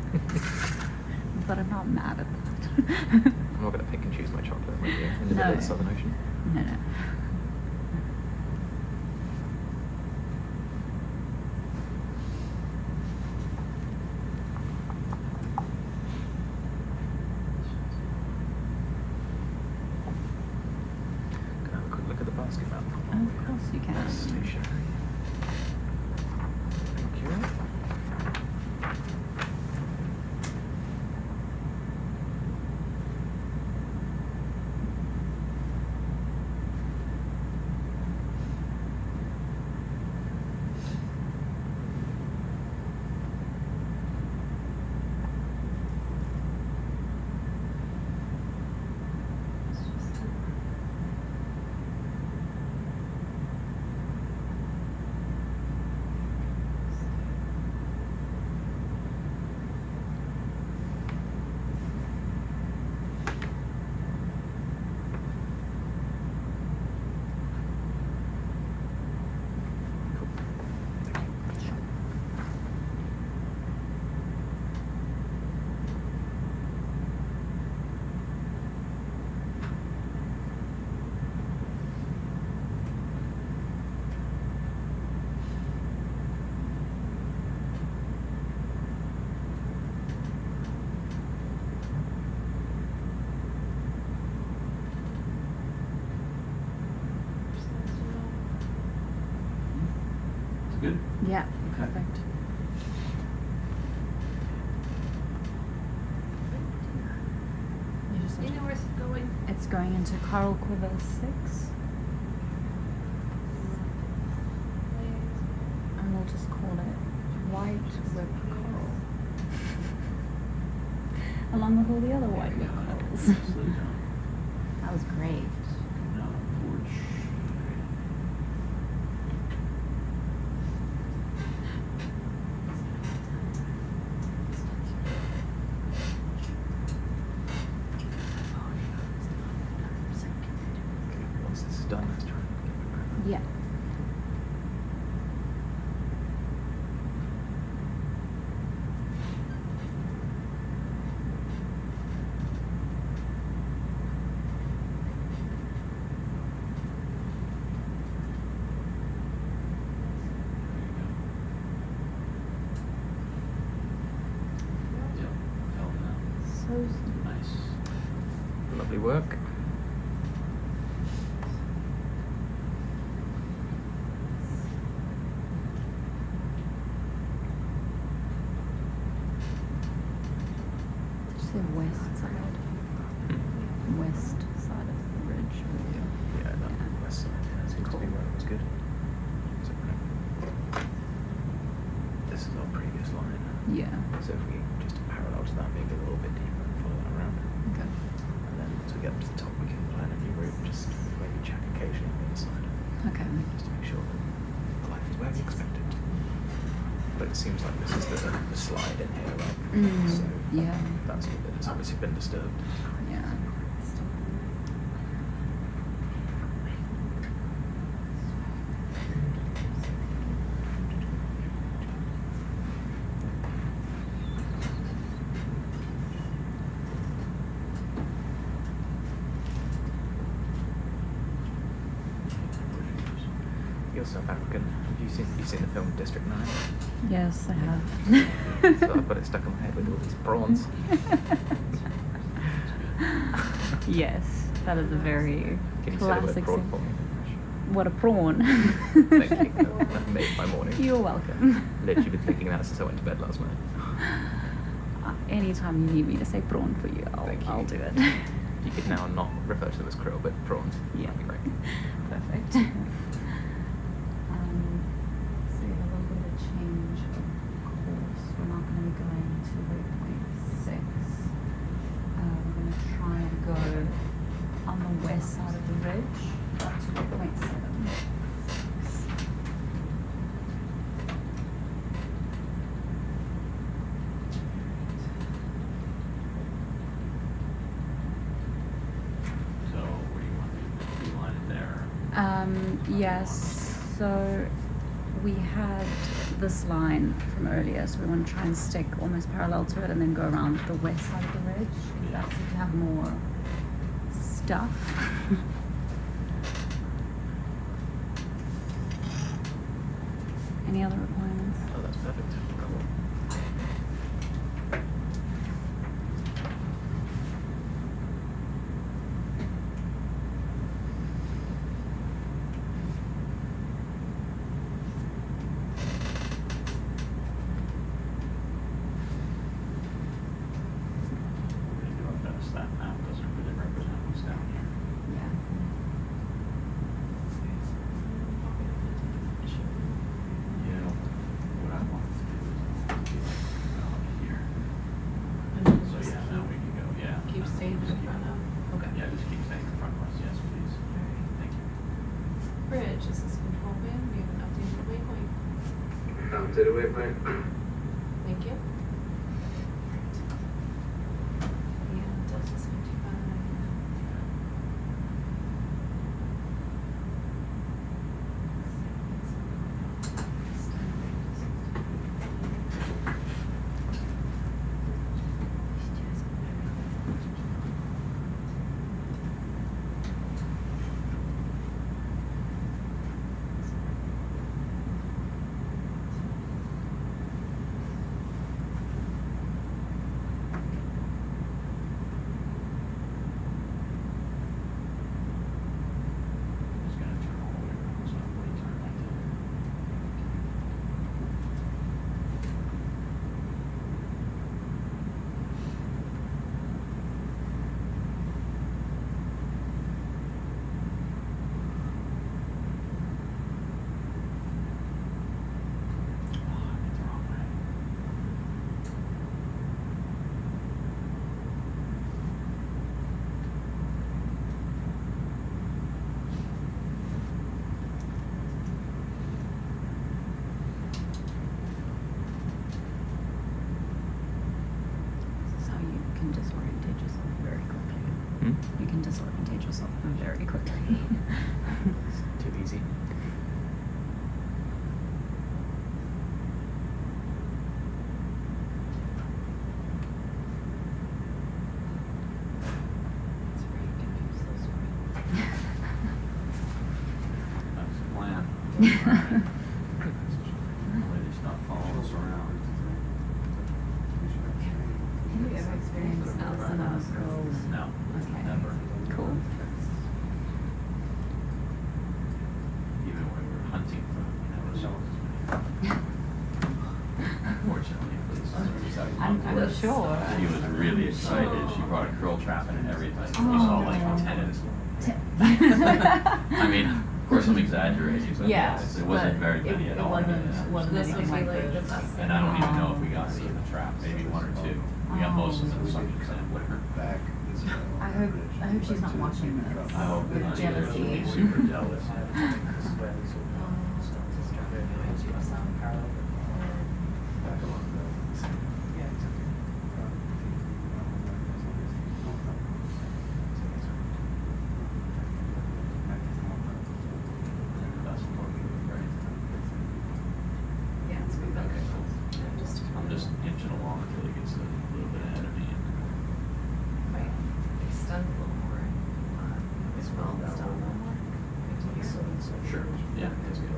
But I'm not mad at that. I'm not going to pick and choose my chocolate when you're in the middle of the Southern Ocean. No, no. Can I have a quick look at the basket map? Of course you can. Stationery. Thank you. Cool. Thank you. It's good? Yeah, Okay. perfect. You just You know where it's going? It's going into Coral Quiver 6. And we'll just call it White Whip Coral. Along with all the other white whip corals. Slow down. That was great. Now, porch. Once this is done, let's try and get back. Yeah. Yep, fell down. So Nice. Lovely work. say west side. West side of the ridge. Yeah, that west side seems to be where it was good. So, this is our previous line. Yeah. So if we just parallel to that, maybe a little bit deeper and follow that around. Okay. And then once we get up to the top, we can plan a new route, just maybe check occasionally on the other side. Okay. Just to make sure that life is where we expect it. But it seems like this is the slide in here, right? So yeah. that's the bit that's obviously been disturbed. Yeah. You're South African. Have you seen the film District 9? Yes, I have. So I've got it stuck in my head with all these prawns. Yes, that is a very Can you say the word classic prawn scene. for me? What a prawn. Thank you. That made my morning. You're welcome. Literally been thinking that since I went to bed last night. Anytime you need me to say prawn for you, Thank you. I'll do it. You could now not refer to them as krill, but prawns. Yeah. That'd be great. Perfect. So a little bit of change of course. We're not going to be going to waypoint 6. We're going to try and go on the west side of the ridge up to waypoint 7. So where do you want to line it there? Yes, so we had this line from earlier, so we want to try and stick almost parallel to it and then go around the west side of the ridge, because that seems to have more stuff. Any other requirements? Oh, that's perfect. We're gonna do our best. That map doesn't really represent what's down here. Yeah. You know, what I want to do is out here. So yeah, now we can go, yeah. Keep staying in front of. Okay. Yeah, just keep staying in front of us, yes, please. Thank you. Bridge, this is control band. We have an updated waypoint. Updated waypoint. Thank you. And Delta 75. Just gonna turn all the way around, so I'm going to turn like that. Oh, it's the wrong way. This is how you can disorientate yourself very quickly. Hmm? You can disorientate yourself very quickly. It's too easy. It's very confused this way. That's the plan. Alright. Way they stop following us around. Have you ever experienced Outs and outs girls. No, Okay. never. Cool. Even when we were hunting for, results. Unfortunately, for the sun. I'm sure. She was really excited. She brought a curl trap and everything. We saw like 10. I mean, of course I'm exaggerating, but Yeah, it wasn't but very many at all. wasn't This anything would be like like this. the best. And I don't even know if we got any in the trap, maybe 1 or 2. We got most of them suction sample. Back this way. I hope she's not watching this. I hope With not. jealousy. She's super jealous. Back along the. Yeah, exactly. Yeah, it's good. Okay, cool. I'm just inching along until he gets a little bit ahead of me. Extend a little more. As well, this down a little more. Sure. Yeah, that's good.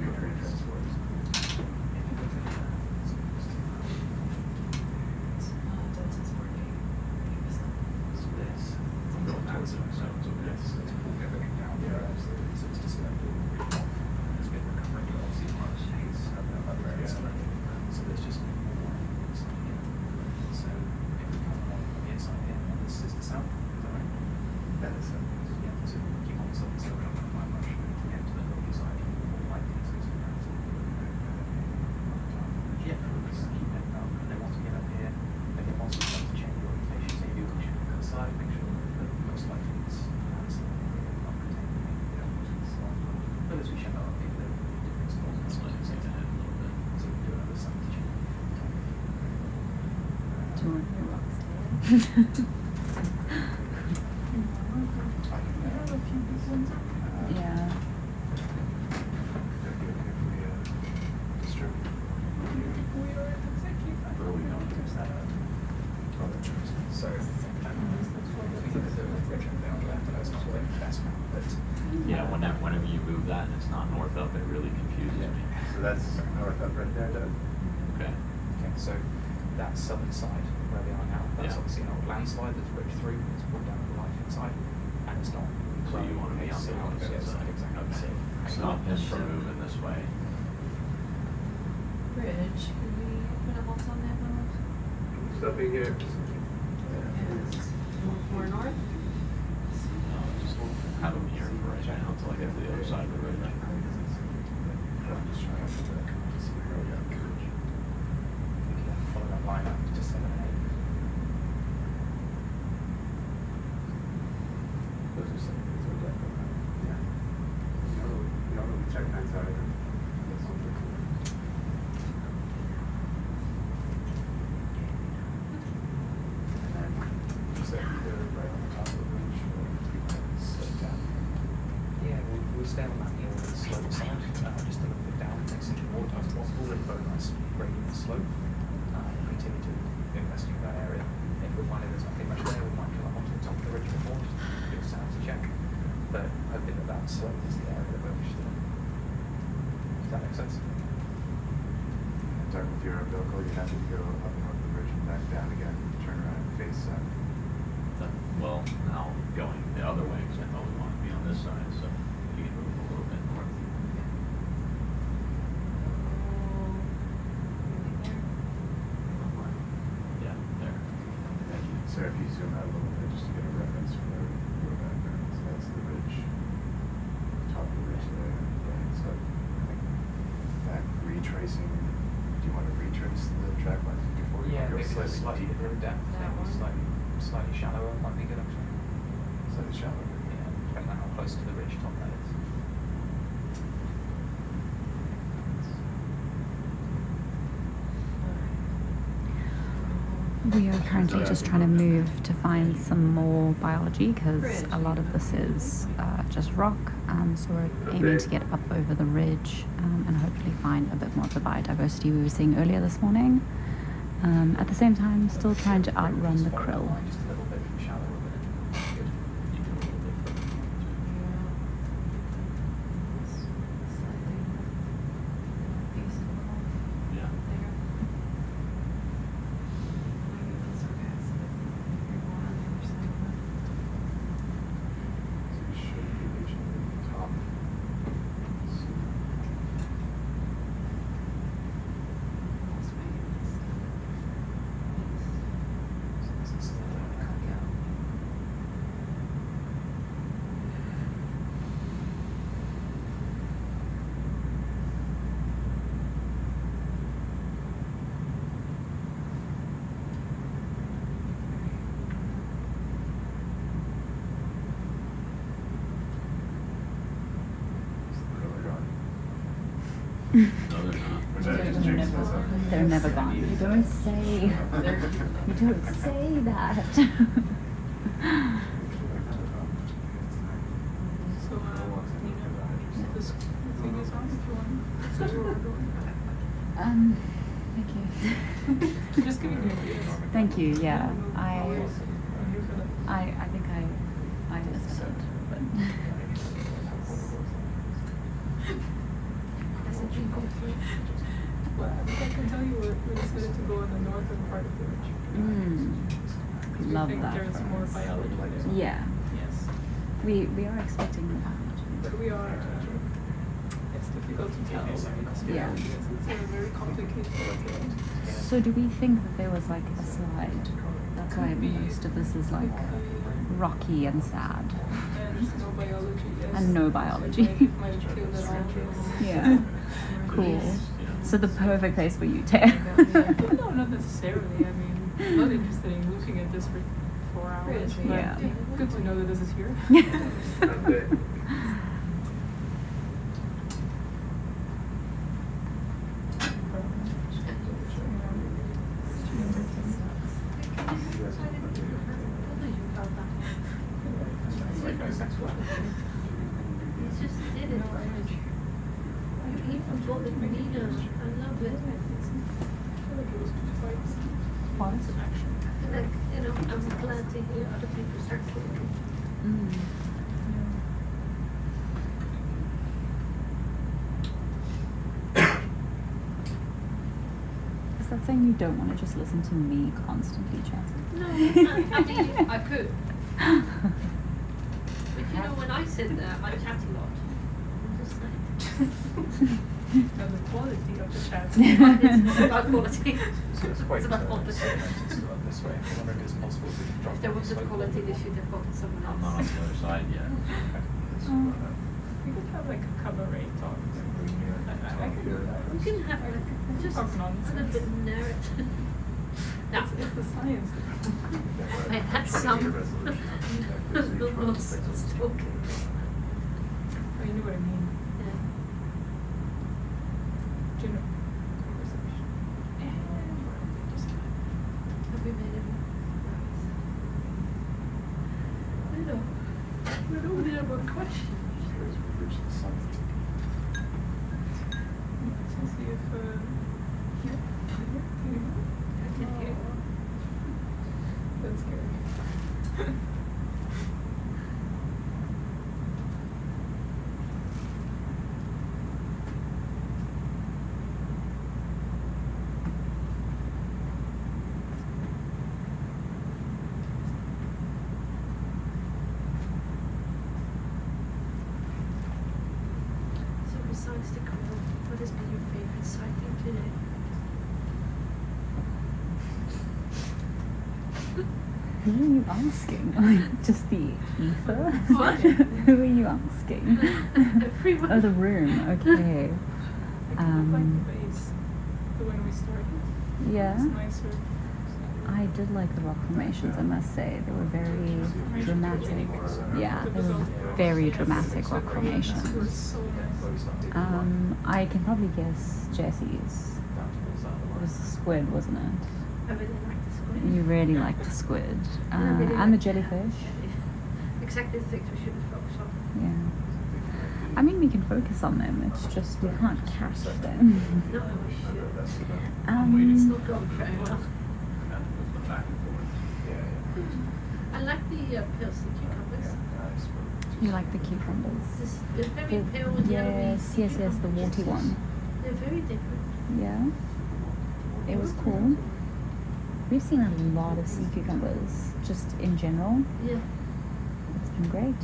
Nutrient transports. I'm going towards it, so it's okay. Yeah. Yeah, whenever you move that and it's not north up, it really confuses me. So that's north up right there, Doug. Okay. Okay, so that southern side where we are now, that's Yeah. obviously an old landslide that's ripped through, it's brought down the life inside, and it's not. So you want to be on the opposite side. Exactly. Okay. Stop him from moving this way. Bridge, can we put a box on that one? Stopping here. More north? Just have him here for right now until I get to the other side of the ridge. I'm just trying to see where we got courage. Follow that line up to 7 and 8. Those are some things we're definitely. Yeah. You know, we check 9 side. And then, is that either right on the top of the ridge or do you want to slope down? Yeah, we'll stay on that hill on the slope side, just a little bit down, next to the water as possible, and very nice gradient slope. Continue to investigate that area. If we find there's nothing much there, we might come up onto the top of the ridge before, just do a sound check. But hoping that that slope is the area that we're interested in. Does that make sense? Talk with your vehicle, you have to go up north of the ridge and back down again, turn around and face south. Well, now going the other way because I thought we wanted to be on this side, so you can move a little bit north. Yeah, there. Thank you. So if you zoom out a little bit, just to get a reference for your background, so that's the ridge, top of the ridge there. Right. So I think that retracing, do you want to retrace the track lines before you Yeah, go maybe a slightly deeper? different depth, maybe slightly shallower might be good actually. Slightly shallower. Yeah, depending on how close to the ridge top that is. We are currently just trying to move to find some more biology because a lot of this is just rock. So we're aiming to get up over the ridge and hopefully find a bit more of the biodiversity we were seeing earlier this morning. At the same time, still trying to outrun the krill. Just a little bit shallower, but good. You can a little bit further. Yeah. So you should be reaching the top. They're never gone. You don't say. You don't say that. So, this thing is on if you want. So we're going. Thank you. Just giving you ideas. Thank you. Yeah, I think I understood, but. Well, I can tell you we're decided to go in the northern part of the ridge. Love we think that. there's for more us. biology there. Yeah, Yes. we are expecting more biology. But we are, it's difficult to tell. Yeah. It's a very complicated field. So do we think that there was like a slide? That's why most of this is like rocky and sad. And no biology, yes. And no biology. Might have killed it all. Yeah. Cool. So the perfect place for you, Tara. No, not necessarily. I mean, I'm not interested in looking at this for 4 hours. But Yeah. good to know that this is here. It's just did it. You even bought the Nina. I love it. What? Like, you know, I'm glad to hear other people start talking. Is that saying you don't want to just listen to me constantly chatting? No, I mean, I could. But you know, when I sit there, I chat a lot. I'm just like... And the quality of the chat. It's not about quality. So it's quite It's about quantity. to run this way. I wonder if it's possible to drop If there was a slightly quality, lower. they should have gone to someone I'm not on else. the other side yet. We could have like a cabaret talk. I could do that. We can have like just Talk a nonsense. little bit narrative. No. It's the science. I had some nonsense talking. Oh, you know what I mean. Yeah. Do you know? Conversation. Have we made it? I know. We don't need more questions. Let's see if here. I can hear. That's scary. So besides the crowd, what has been your favorite sighting today? Who are you asking? Just the ether? What? Who are you asking? Everyone. Oh, the room. Okay. I kind of like the base. The one we started. Yeah. It's nicer. I did like the rock formations, I must say. They were very dramatic. Yeah, they were very dramatic rock It was formations. so nice. I can probably guess Jesse's. It was the squid, wasn't it? I really like the squid. You really liked the squid. I really And the like jellyfish. Exactly the things we should have focused on. Yeah. I mean, we can focus on them. It's just we can't catch them. No, we should. It's Um, not going very well. I like the pale sea cucumbers. you like the cucumbers? They're very pale and yellowy. Yes, yes, yes, the warty one. They're very different. Yeah. It was cool. We've seen a lot of sea cucumbers, just in general. Yeah, It's been great.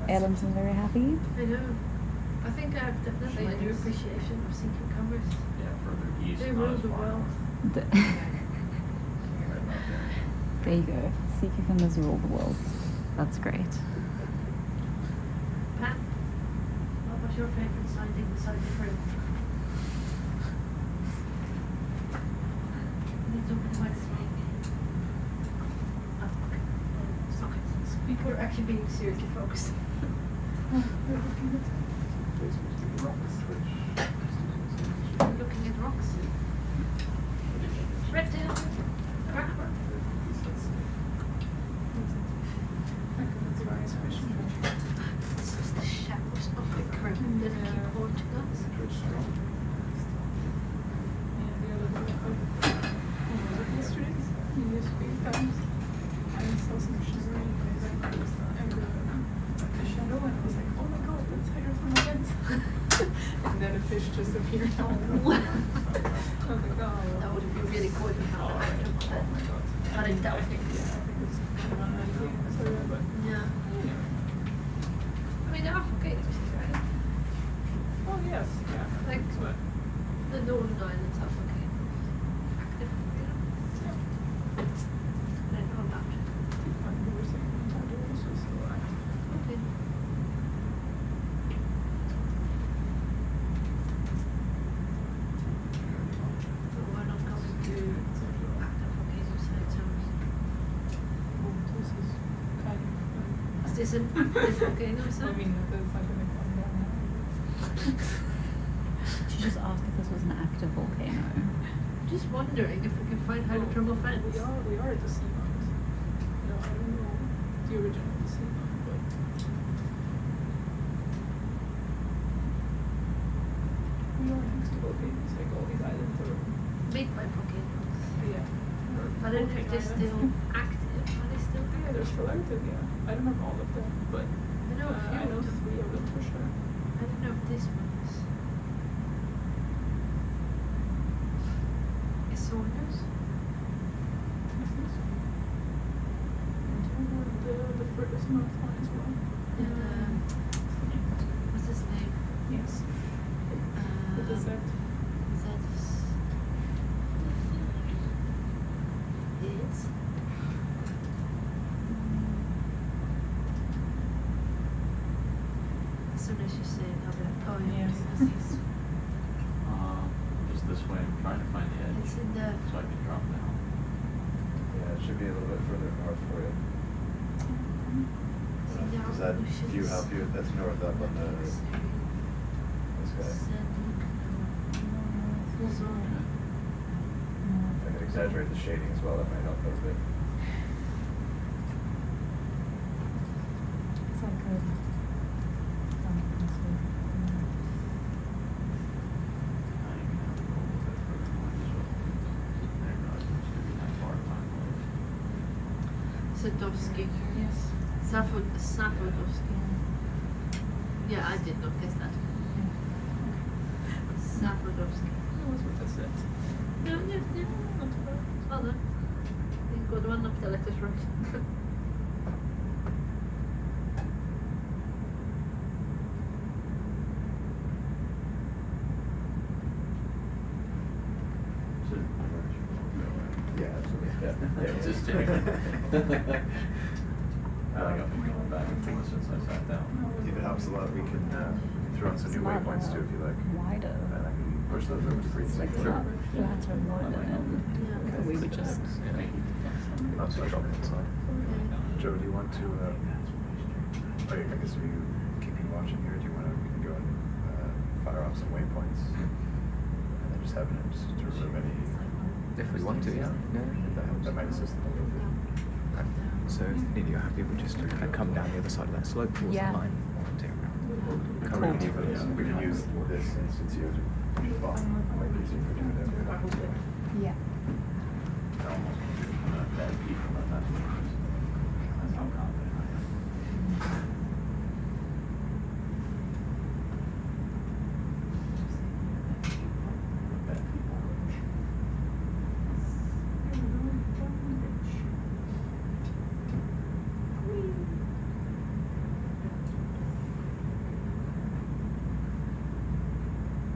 Ellen's been very happy. I know. I think I have definitely a new appreciation of sea cucumbers. Yeah, further east. They not rule as the far world. north. The- Right about there. there you go. Sea cucumbers rule the world. That's great. Pat, what was your favorite sighting beside the room? Need somebody might speak. Oh, okay. Okay. We're actually being seriously focused. Looking at rocks. doubt it. I think it's kind of unlikely, so yeah, but Yeah. anyway. I mean, there are volcanoes here, right? Oh yes, yeah. Like, But the Northern Islands have volcanoes. Active volcanoes. I don't know about it. like we were saying, Honduras is still active. Okay. But we're not going to active volcano sites, are we? Oh, this is kind of. Is this an active volcano I site? mean, it's not gonna come down now. She just asked if this was an active volcano. Just wondering if we can find hydrothermal vents. We are at the Seamount. No, I don't know the origin of the Seamount, but we are next to volcanoes, like all these islands are. Made by volcanoes. Yeah. I don't know if they're still active. Are they still Yeah, active? they're still active, yeah. I don't know all of them, but I know a few. I know 3 of them for sure. I don't know if this one is. Is Saunders? I think so. And the furthest north one as well. And what's his name? Yes. With the Z. That's is. As soon as you say it, I'll be like, oh yeah, Yes. this is. Just this way, I'm trying to find the edge. It's in the. So I can drop down. Yeah, it should be a little bit further north for you. Does that view help you? That's north up on the, this guy. I can exaggerate the shading as well, that might help a little bit. It's like a. I even have to go a little bit further north, so there goes, it's gonna be that far time. Sadowski. Yes. Safodowski. Yeah, I did not guess that. Safodowski. That was what I said. No, yeah. Not too bad. Well done. You got one of the letters right. Yeah, absolutely. Yeah. Just kidding. I've been going back and forth since I sat down. If it helps a lot, we can throw in some new waypoints too, if you like. Wider. And I can push those over to free. It's like Sure. flatter and wider than we would just. Not too trouble inside. Joe, do you want to, I guess are you keeping watching here? Do you want to, we can go and fire off some waypoints? And then just have it just to remove any. If we want to, yeah. That might assist them a little bit. Okay. So, Nina, you're happy with just to kind of come down the other side of that slope towards Yeah. the line? Come around here for this. We can use this since you well, it might be easier for doing it. Yeah. I almost want to bad people, but that's how confident I am. Bad people.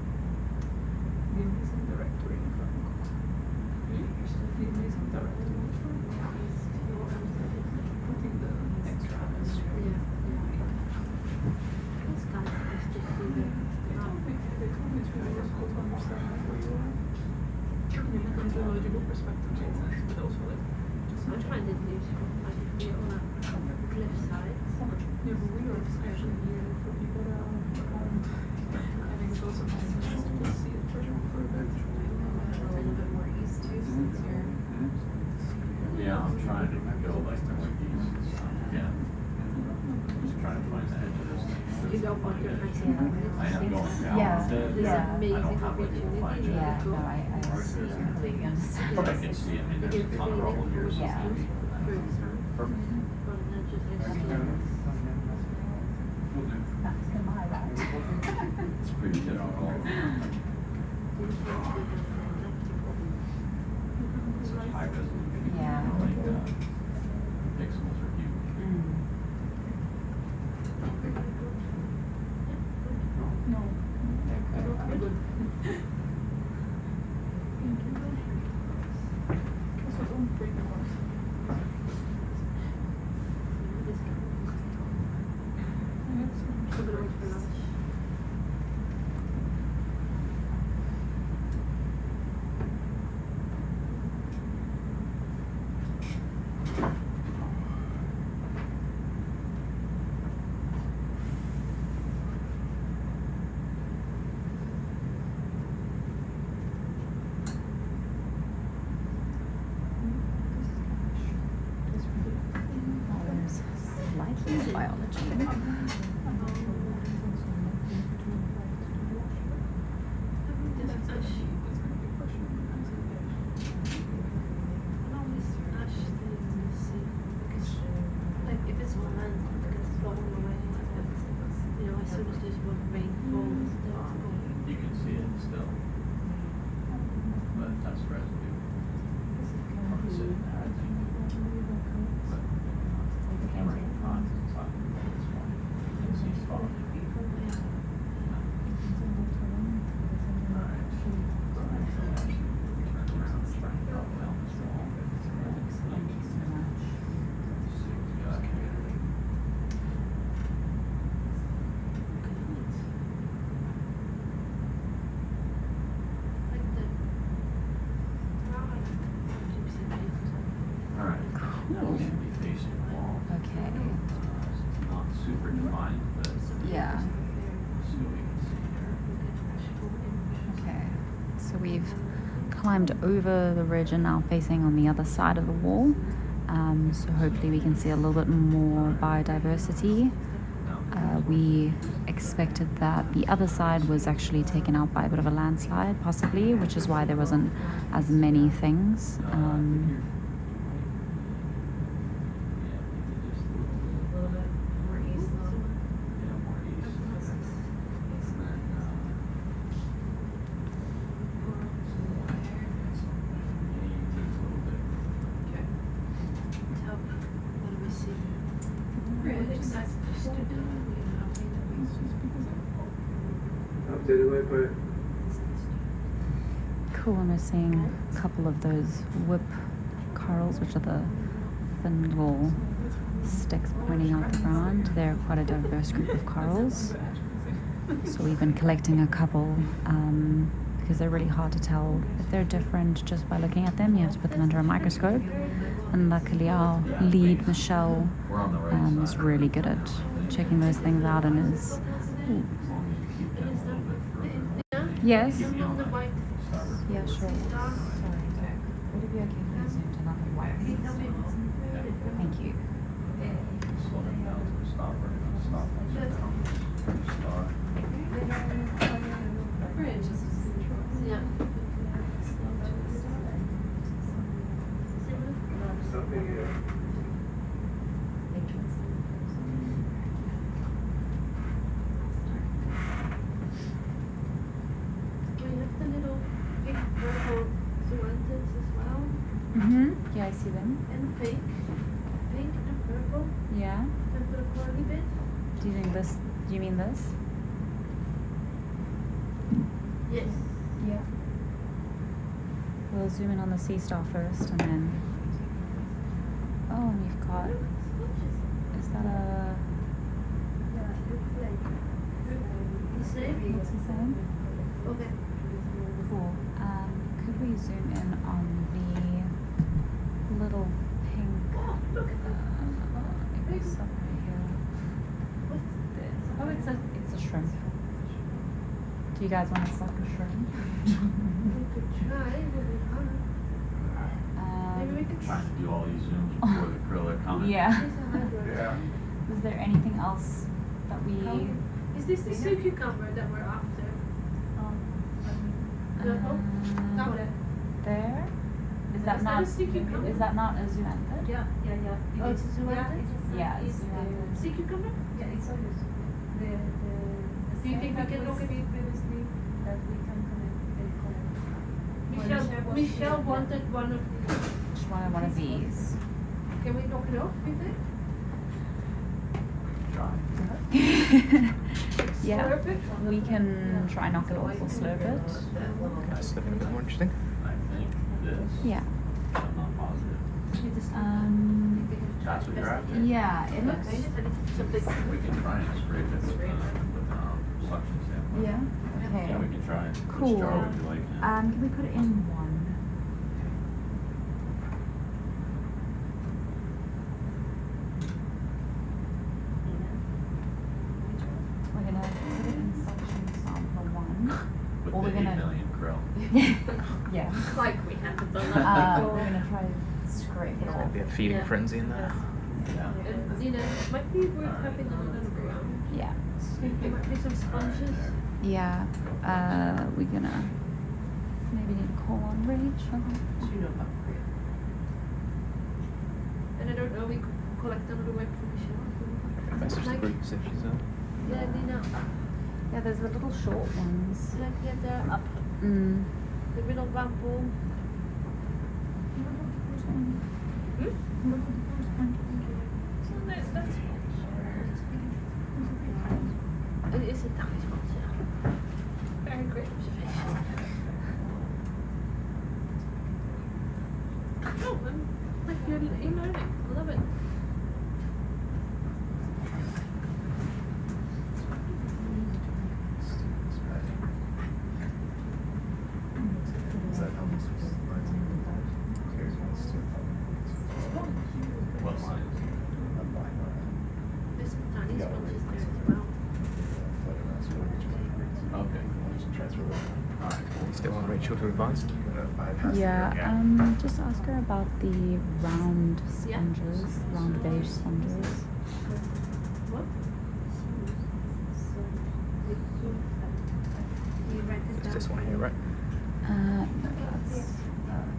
The amazing directory in Falkor. The amazing directory in Falkor. Putting the extra history. This guy is just either. They told me it's really difficult to understand where you are. From a geological perspective, it makes sense, but also like just I find it useful, like if you're on a cliffside. yeah, but we are especially here for people that are I think it's also nice to just see it for a bit. Yeah, I'm trying to go like the Winkies. Yeah. Just trying to find the edge of this thing. You don't want your friends to I am going down. Yeah. There's Yeah. amazing I don't have like a fine opportunity. Yeah, Cool. no, I completely understand. I can see, I mean, there's a ton of rubble here. So Yeah. perfect. That's in my bag. It's pretty difficult. Such high resolution Yeah. Like, pixels are huge. No. They're good. Thank you. Also, don't break the horse. There's slightly biology. Like if it's on land, it's gonna float away. You know, as soon as there's one rain falls, then it's gone. You can see it still. But that's residue. From the city, I think. But the camera finds it's like this one. You can see fog. Alright. So actually, turn around and try and drop down this wall. See what we got here. Alright. Now we should be facing the wall. Okay. It's not super defined, but Yeah. see what we can see here. Okay. So we've climbed over the ridge and now facing on the other side of the wall. So hopefully we can see a little bit more biodiversity. We expected that the other side was actually taken out by a bit of a landslide, possibly, which is why there wasn't as many things. Cool, and we're seeing a couple of those whip corals, which are the thin little sticks pointing out the ground. They're quite a diverse group of corals. So we've been collecting a couple because they're really hard to tell if they're different just by looking at them. You have to put them under a microscope. And luckily our lead, Michelle, is really good at checking those things out and is... Yes? Yeah, sure. Sorry. Would it be okay if we zoomed in on the white? Thank you. Slow it down to a stop or stop once it's down. Start. Yeah. Stopping here. We have the little big purple zoanthus as well. Mm-hmm. Yeah, I see them. And pink. Pink and purple. Yeah. And the curly bit. Do you think this? Do you mean this? Yes. Yeah. We'll zoom in on the sea star first, and then. Oh, and you've got. Is that a? The same? It's the same. Okay. Cool. Could we zoom in on the little pink? Maybe somewhere here. What's this? Oh, it's a shrimp. Do you guys want to suck a shrimp? We could try, but we can't. Maybe we could Trying to do all these zooms before the krill are coming. Yeah. Yeah. Is there anything else that we? Is this the sea cucumber that we're after? That one. There? Is Is that that not? a sea cucumber? Is that not a zoanthid? Yeah. Oh, it's a zoanthid? Yeah, It's zoanthid. Sea cucumber? yeah, it's always the Do you think we can look at it? previously that we can connect? Michelle wanted one of these. you want one of these? Can we knock it off, is it? Try. Yeah, Slurp it? we can try knock it off or slurp it. Nice, looking a bit more interesting. I think this. Yeah. I'm not positive. That's what you're after? Yeah, it looks. We can try and scrape it with suction sample. Yeah. Okay. Yeah, we can try. Cool. Which jar would you like? Can we put it in one? We're gonna put it in suction sample one. With or the we're 8 gonna. million krill. Yeah. Like we haven't done that We're before. gonna try to scrape it There's gonna off. be a feeding Yeah. frenzy in there. Yeah. And, you know, it might be worth having them underground. Yeah. There might be some sponges. Yeah. We're gonna maybe need to call on Rachel. And I don't know, we could collect another web from the shower. Message the Like- group, see if she's Yeah, Nina. Yeah, there's the little short ones. Like, yeah, they're up. Mm. The middle bamboo. Hmm? So that's it is a tiny sponge, yeah. Very great observation. Oh, like you're learning. I love it. Does that help us with the lines? Here's one still. What lines? There's some tiny Yeah, sponges right. there as well. Okay. Transfer that. Alright, cool. still want Rachel to advise. Yeah, just ask her about the round Yeah. sponges, round beige sponges. What? You write it It's down. this one here, right? No, that's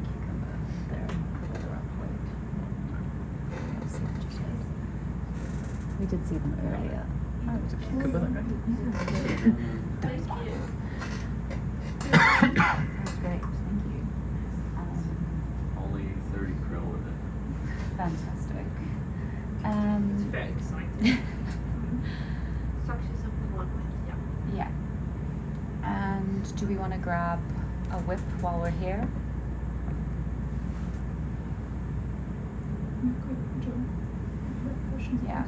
cucumber. There, further up, wait. We did see them earlier. Is it cucumber? Thank you. That's great, thank you. Only 30 krill with it. Fantastic. It's very exciting. Suction sample one, yeah. Yeah. And do we want to grab a whip while we're here? Yeah.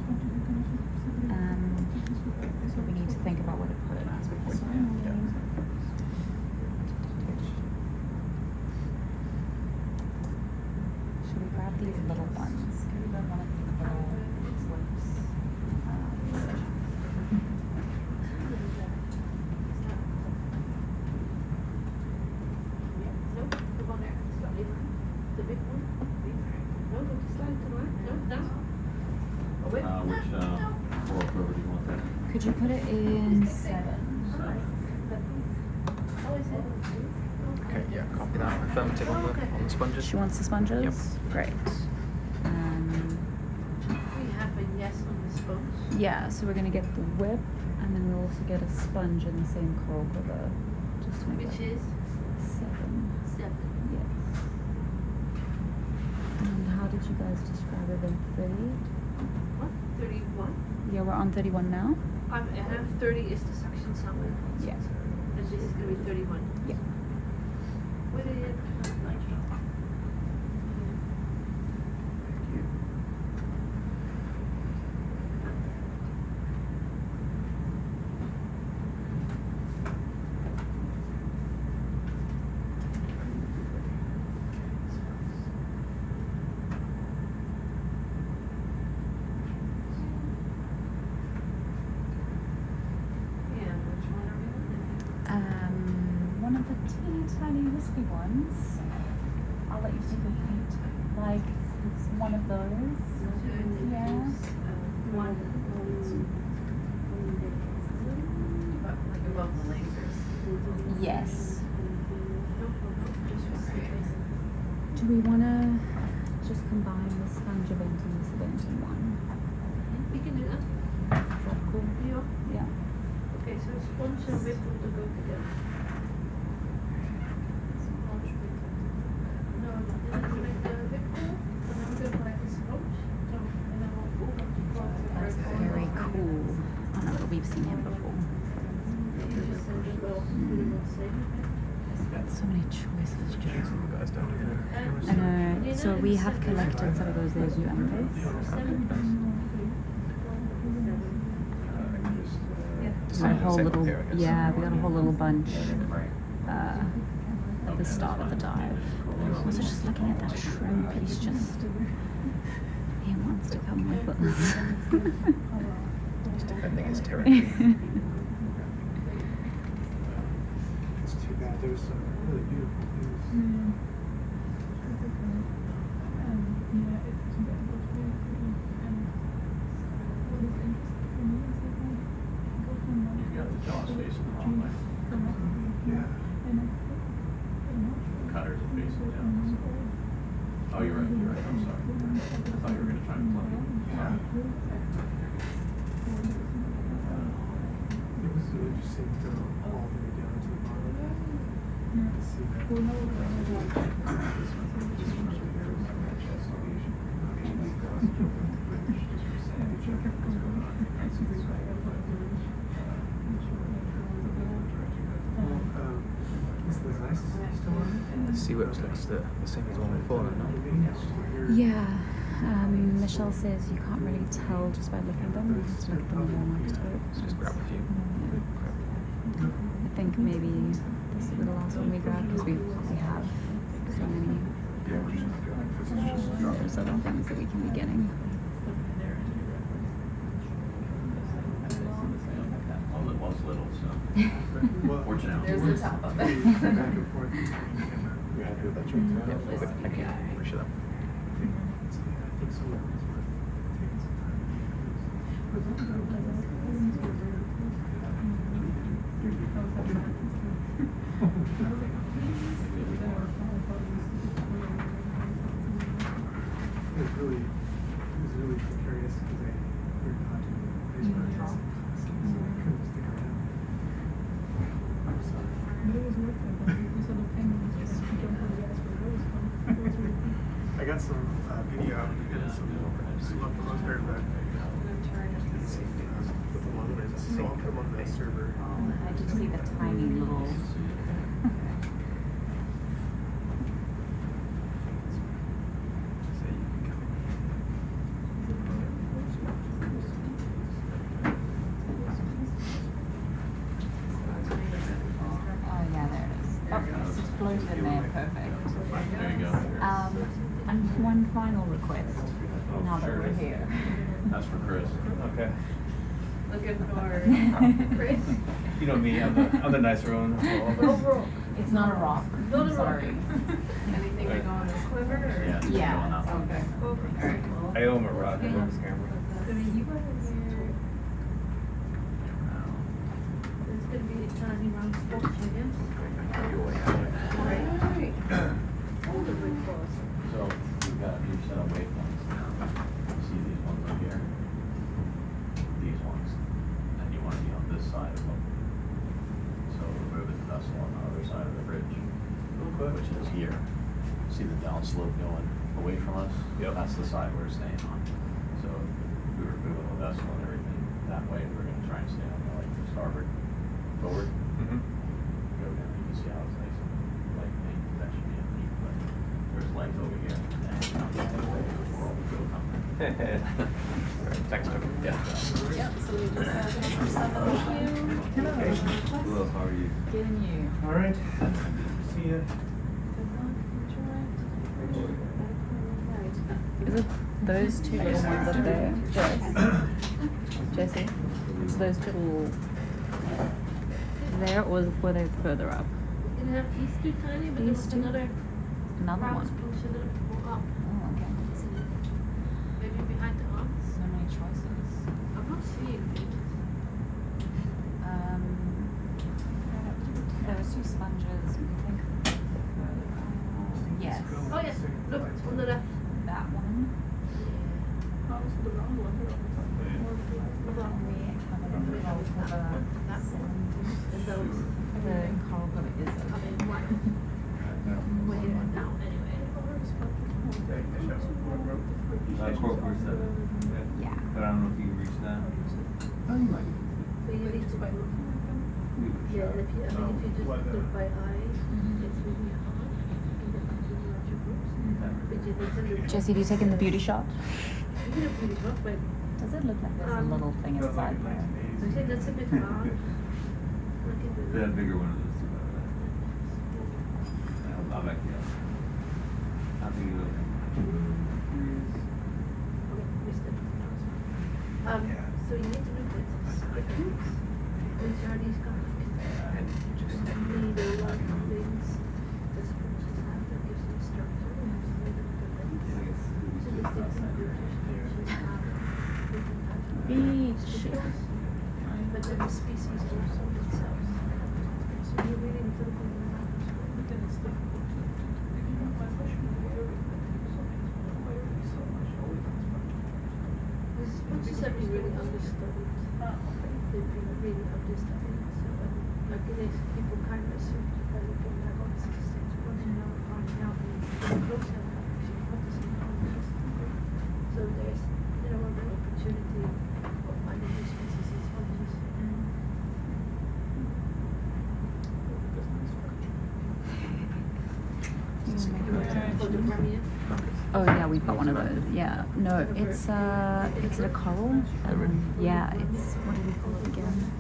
So we need to think about what to put. Should we grab these little ones? Can we grab one of these little slips? No, the one there. Slightly down. The big one. No, go to slide to the right. No, down. Oh, wait. Which coral quiver do you want there? Could you put it in 7? Oh, is it? Okay, yeah, copy that. Affirmative on the sponges. She wants the sponges? Yep. Great. We have a yes on the sponge. Yeah, so we're going to get the whip, and then we'll also get a sponge in the same coral quiver. Just to make Which it is 7. 7. Yes. And how did you guys describe it in 30? What? 31? Yeah, we're on 31 now? I have 30 is the suction sample. Yeah. And this is going to be 31. Yeah. What is it? Thanks, John. Thank you. Yeah, which one are we on? One of the teeny tiny wispy ones. I'll let you take a peek. Like, it's one of those. Yeah. One. Like above the lasers. Yes. No, just for space. Do we want to just combine the sponge event and this event in one? We can do that. Is that cool? Yeah. Yeah. Okay, so sponge and whip will go together. Sponge whip. No, did I select the whip? guys down here. I know. So we have collected some of those zoo embers. We got a whole little, yeah, we got a whole little bunch at the start of the dive. Also, just looking at that shrimp, he wants to come with us. He's defending his territory. It's too bad. There's some really beautiful views. You got the jaws facing the wrong way. Yeah. Cutters are facing down. Oh, you're right. I'm sorry. I thought you were going to try and plug it. Yeah. It was really interesting to go all the way down to the bottom to see that. Is the ice still on? The sea webs looks the same as the one before, no? Yeah. Michelle says you can't really tell just by looking at them. You have to look at them under a microscope. So just grab a few. I think maybe this will be the last one we grab because we have so many. There's other things that we can be getting. Well, it was little, so. Watch out. There's the top of it. Back and forth. You're happy with that trick? Yeah, good. Thank you. Appreciate that. I think so. It's worth taking some It was really precarious because I heard not to icebergs. So I couldn't stick around. I'm sorry. But it was worth it. You saw the penguins just jump on the ice, but it was fun. It was really fun. I got some video and some up close there, but with the long lens, so I'll put them on the server. I can see the tiny little. Oh yeah, there it is. Oh, it's just floated in there. Perfect. There you go. And one final request. Now that we're here. That's for Chris. Okay. Looking for Chris. You know me, I'm the nicer one of all of us. Overall. It's not a rock. Not a I'm rock. sorry. Anything to go on the quiver? Or? Yeah, it's Yeah, going up. Okay. Alright. I owe him a rock and this camera. So you guys are there's going to be a tiny round spot, I guess. Right. All the big balls. So we've got a new set of waypoints now. You see these ones up here? These ones. And you want to be on this side of them. So we're moving the vessel on the other side of the bridge, which is here. See the downslope going away from us? Yep. That's the side we're staying on. So we were moving the vessel and everything that way. We're going to try and stay on the starboard forward. Mm-hmm. Go down. You can see how it's nice and light pink. That should be a neat, but there's life over here. And we're all go coming. Thanks, Toby. Yeah. Yep, so we just have number 7 with you. Hello, how are you? Getting you. All right. See ya. Is it those two little ones up there? Jesse? Is those two little there or were they further up? You can have these two tiny, but These there's two? another Another round one. spot a little bit more up. Oh, okay. Maybe behind the arms. So many choices. I'm not seeing it. Those two sponges, we think. Yes. Oh yeah, look on the left. That one. Oh, so the round one here on the top. We have another roll for That one. And those. the coral but it is I mean, one. Way down anyway. Yeah. But I don't know if you can reach that. So you need to by yeah, if you, I mean, if you just look by eye, it's really hard. Jessie, have you taken the beauty shot? You know, pretty rough, but Does it look like there's a little thing inside there? I think that's a bit hard. That bigger one is too bad. I'll back you up. I think it'll. So you need to look at scripts, which are these kind of just read a lot of things. The scripts have that gives them structure and has made them the links. So these different groups which have different types of species. But then the species also themselves. So you really need to look at the map. But then it's difficult to figure out my question where we so much always these species have been really understudied. They've been really understudied. So I guess people kind of assume by looking at what is this thing, what is now finding out closer actually what is it called. So there's a real opportunity of finding these species as functions. For the premiere. Oh yeah, we've got one of those. Yeah, no, it's a coral. Yeah, it's what do we call it again?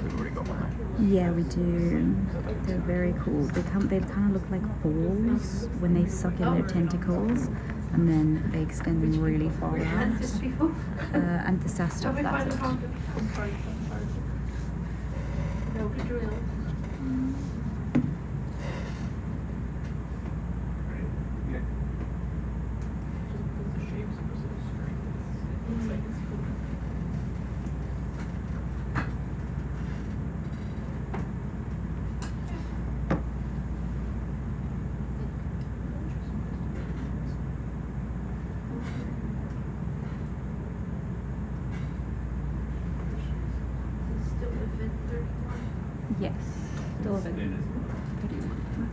We've already got one. Yeah, we do. They're very cool. They kind of look like balls when they suck in their tentacles, and then they extend them really far out. Anthocysta, that's it. No, we drill. Yes, still a bit. I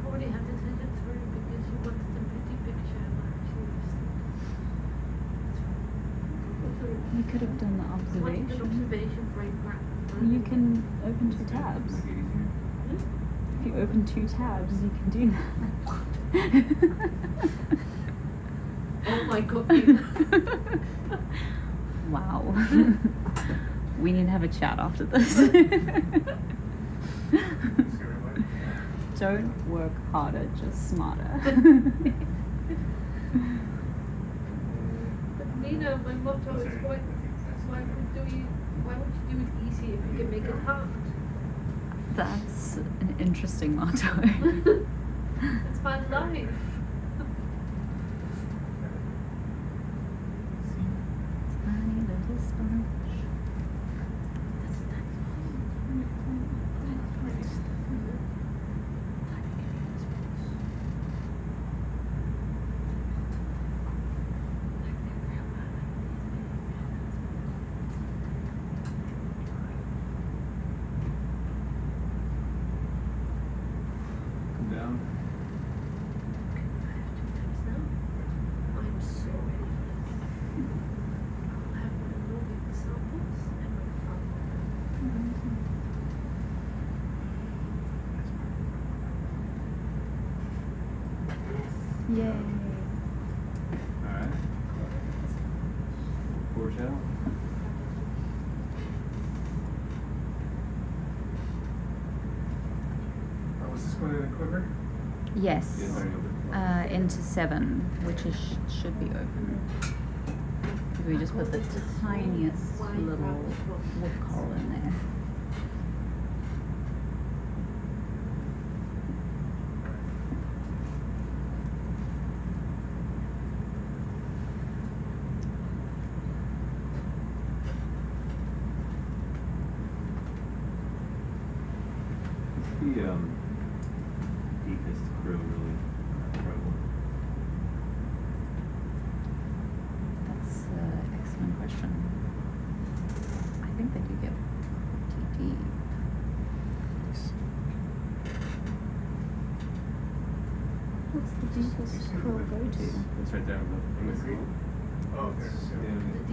already have this headed through because you wanted the pretty picture and actually You could have done the an observation. observation frame graph. You can open 2 tabs. If you open 2 tabs, you can do that. Oh my god. Wow. We need to have a chat after this. Don't work harder, just smarter. But Nina, my motto is why would you do it easy if you can make it hard? That's an interesting motto. It's my life. Tiny little sponge. Come down. I'm so ready for this. I'll have my moving samples and my fun. Yay. Alright. Foretell. Was this going in a quiver? Yes. Yes, already open. Into 7, which is should be open. We just put the tiniest little wood coral in there. The deepest krill really prevalent. That's an excellent question. I think they do get pretty deep. What's the deepest krill go to? It's right there in the green. Oh, okay. The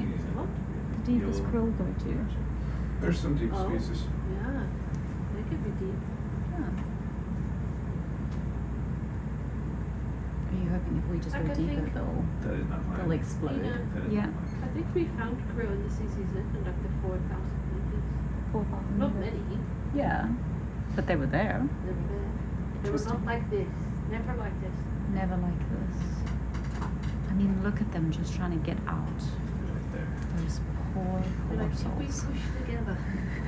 deepest what? The deepest krill go to? There's some deep Oh. species. Yeah, they could be deep. Are you hoping hoping if we just I go can deeper, think- That is not fine. they'll explode. Nina, That is Yeah. not fine. I think we found krill in the CCZ and up to 4,000 meters. 4,000 Not meters. many. Yeah, but they were there. They were there. They were not Interesting. like this. Never like this. Never like this. I mean, look at them just trying to get out. Right there. Those poor, They're poor like, if we souls. push together,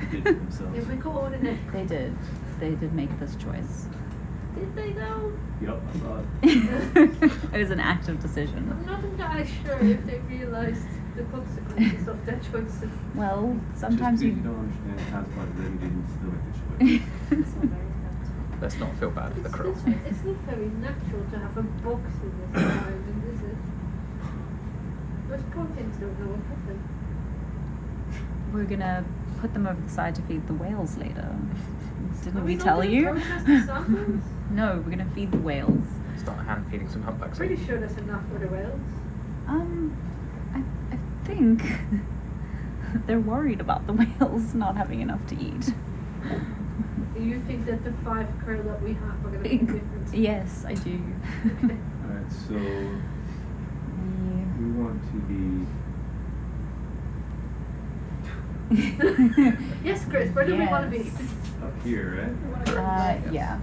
They did it themselves. if we coordinate. They did. They did make this choice. Did they though? Yup, I saw it. It was an active decision. I'm not entirely sure if they realized the consequences of their choices. Well, sometimes Just you. because you don't understand the consequences, then you didn't still make the choice. Let's not feel bad for the krill. It's not very natural to have a box in this environment, is it? Those poor things don't know what happened. We're gonna put them over the side to feed the whales later. Didn't Are we not tell gonna you? process the samples? No, we're gonna feed the whales. Start hand feeding some humpbacks. Pretty sure there's enough for the whales. I think they're worried about the whales not having enough to eat. Do you think that the 5 krill that we have are going to make a difference? Yes, I do. Okay. Alright, so we want to be Yes, Chris, where do we want to be? Yes. up here, right? Yeah.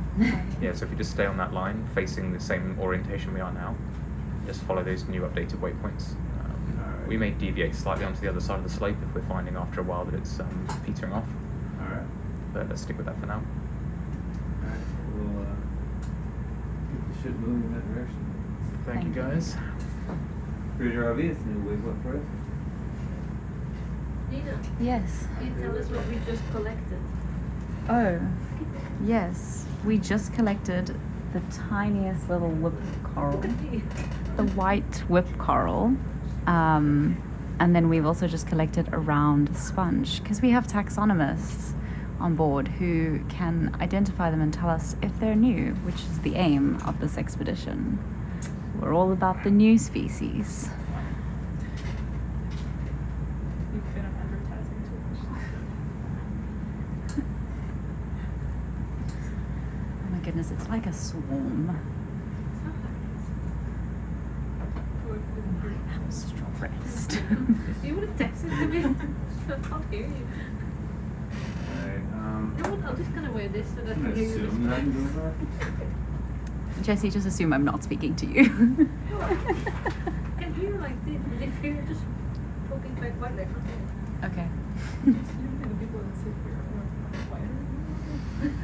Yeah, so if you just stay on that line, facing the same orientation we are now, just follow those new updated waypoints. Alright. We may deviate slightly onto the other side of the slope if we're finding after a while that it's petering off, Alright. but let's stick with that for now. Alright, we'll get the ship moving in that direction. Thank you guys. Here's your RV, it's a new waypoint for us. Nina, Yes. can you tell us what we just collected? Oh, yes. We just collected the tiniest little whip coral, Look at me. the white whip coral. And then we've also just collected a round sponge because we have taxonomists on board who can identify them and tell us if they're new, which is the aim of this expedition. We're all about the new species. You've been on advertising Oh my goodness, it's like a swarm. I'm stressed. You would have texted to me. I can't hear you. Alright, You know what? I'm just going to wear this so that I'm I gonna can hear you. assume that I'm doing that. Jesse, just assume I'm not speaking to you. I can hear like this, but if you're just talking quite quietly, I can't hear you. Okay. usually the people that sit here are quieter.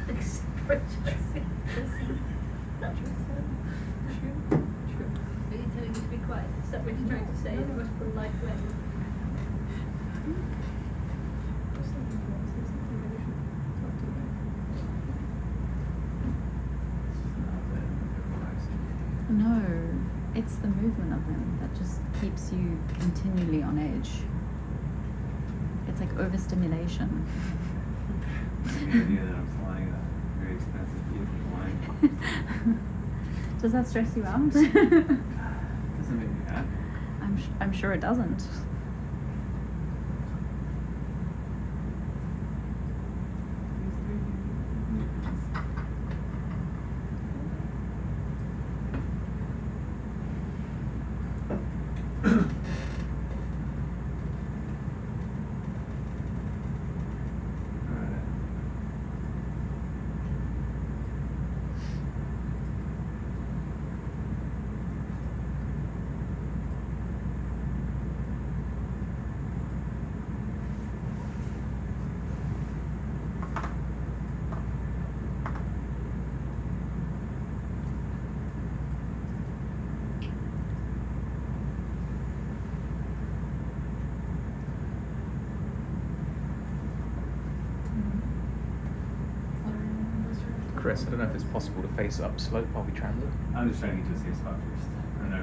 Except for Jesse. Are you telling me to be quiet? Is that what you're trying to say in the most polite way? No, it's the movement of him that just keeps you continually on edge. It's like overstimulation. The idea that I'm flying a very expensive vehicle flying Does that stress you out? doesn't make me happy. I'm sure it doesn't. Alright. Chris, I don't know if it's possible to face up slope while we transit. I'm just trying to get to a safe spot first. And I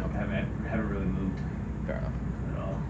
haven't really moved Fair enough. at all.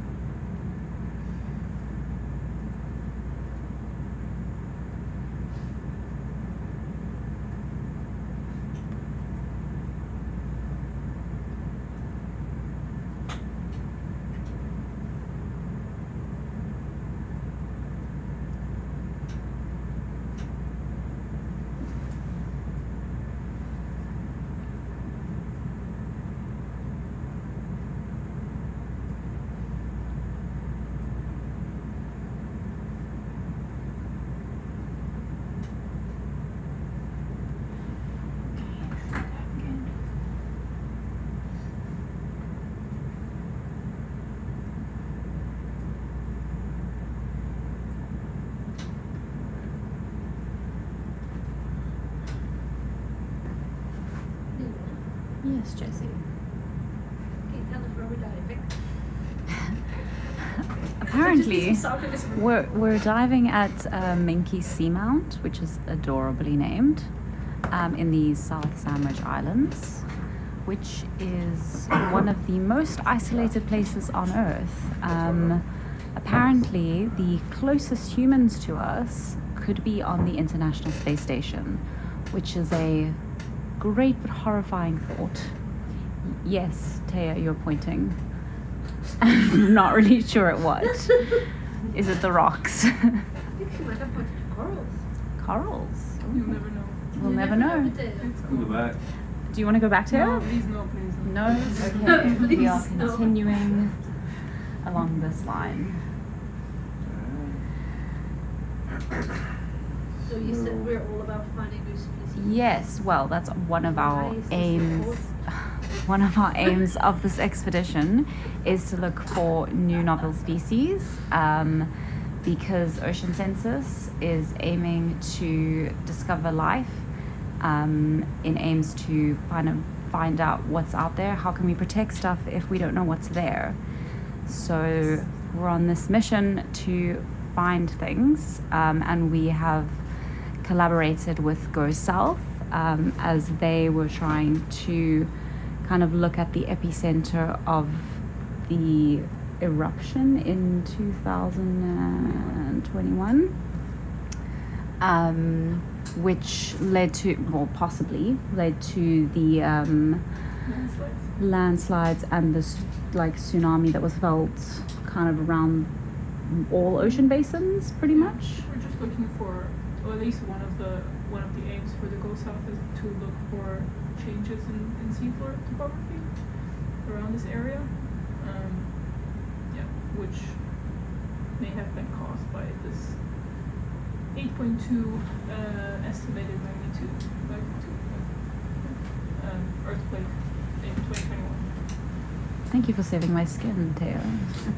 Yes, Jessie. Can you tell us where we're diving? Apparently, we're diving at Minke Seamount, which is adorably named, in the South Sandwich Islands, which is one of the most isolated places on Earth. Apparently, the closest humans to us could be on the International Space Station, which is a great but horrifying thought. Yes, Taya, you're pointing. I'm not really sure at what. Is it the rocks? I think she might have pointed to corals. Corals? You'll never know. We'll never know. It's Go back. Do you want to go back to No, it? please no, please No? Okay. We are Please, no. continuing along this line. So you said we're all about finding new species. Yes, well, that's one of our Why is this aims. important? One of our aims of this expedition is to look for new novel species, because Ocean Census is aiming to discover life, in aims to find out what's out there. How can we protect stuff if we don't know what's there? So we're on this mission to find things, and we have collaborated with Go South, as they were trying to kind of look at the epicenter of the eruption in 2021, which led to, well, possibly led to the landslides and the tsunami that was felt kind of around all ocean basins, pretty much. We're just looking for, or at least one of the aims for the Go South is to look for changes in seafloor topography around this area, which may have been caused by this 8.2 estimated magnitude earthquake in 2021. Thank you for saving my skin, Theo.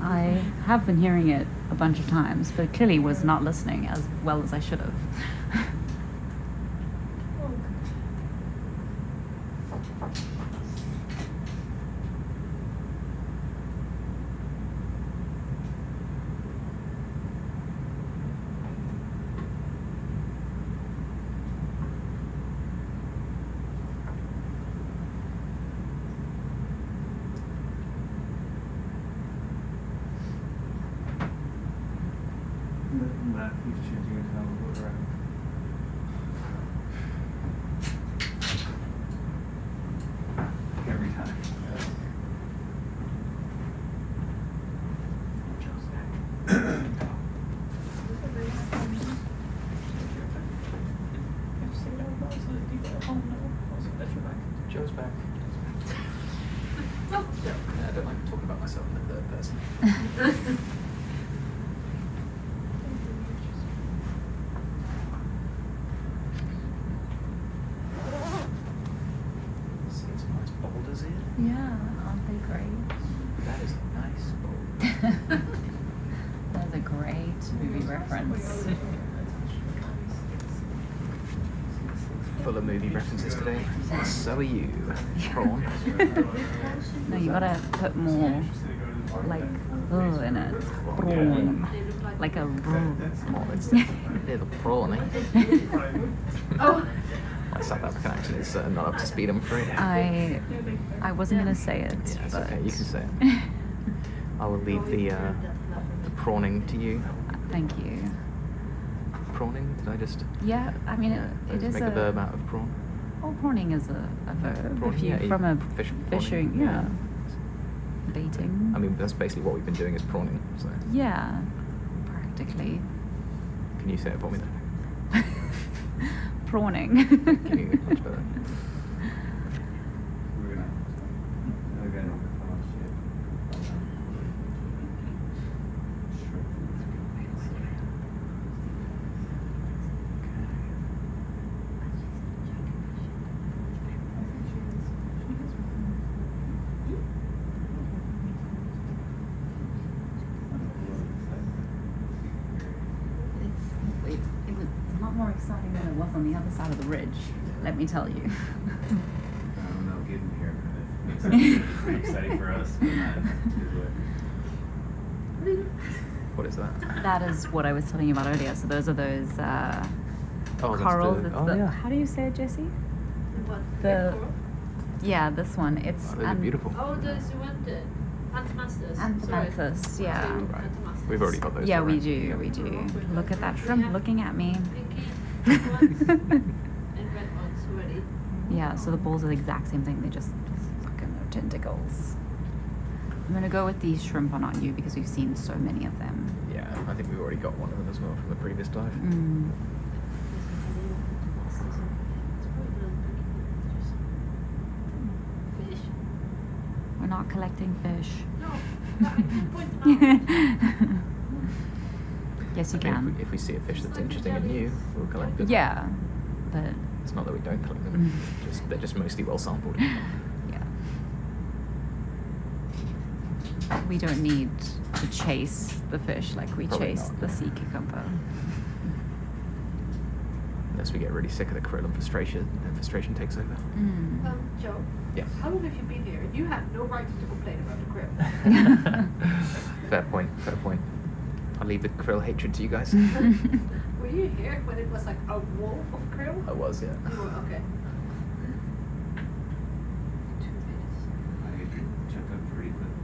I have been hearing it a bunch of times, but clearly was not listening as well as I should have. The map keeps changing and how we go around. Every time. Joe's back. Yeah, I don't like talking about myself in the third person. See some nice boulders here. Yeah, aren't they great? That is a nice boulder. That's a great movie reference. Full of movie references today. So are you, prawn. No, you gotta put more like in it. Prawn. Like a Oh, it's a little prawn, eh? Oh. My South African accent is not up to speed, I'm afraid. I wasn't gonna say it, Yeah, it's but okay, you can say it. I will leave the prawning to you. thank you. Prawning? Did I just Yeah, I mean it is make a verb out of prawn? Oh, prawning is a verb. Prawning, If you yeah, from a fishing, fishing, yeah. Baiting. I mean, that's basically what we've been doing is prawning. So, Yeah, practically. can you say it for me then? Prawning. Can you much better? We're gonna. We're gonna. It was a lot more exciting than it was on the other side of the ridge, let me tell you. I don't know, getting here. Pretty exciting for us, but not What is that? That is what I was telling you about earlier. So those are those Oh, that's corals. the- It's oh, the, yeah. how do you say it, Jesse? What? The Coral? yeah, this one. It's Oh, those are beautiful. Oh, those you want the Antimastus. Anthomanthus, yeah. Right. Antimastus. We've already got those. Yeah, don't we do. We do. Look at that shrimp looking at me. Pinky ones and red ones already. Yeah, so the balls are the exact same thing. They just fucking no tentacles. I'm gonna go with these shrimp on you because we've seen so many of them. Yeah, I think we've already got one of them as well from the previous dive. Mm. Fish? We're not collecting fish. No, but I can point them out. Yes, you I mean, can. if we see a fish that's interesting and new, we'll collect it. Yeah, but It's not that we don't collect them. They're just mostly well sampled. yeah, we don't need to chase the fish like we Probably chase not. the sea cucumber. Unless we get really sick of the krill and frustration takes over. Mm. Joe, Yeah. how long have you been here? You have no right to complain about the krill. Fair point, fair point. I'll leave the krill hatred to you guys. Were you here when it was like a wall of krill? I was, yeah. You were, okay. 2 minutes. I check up pretty quickly.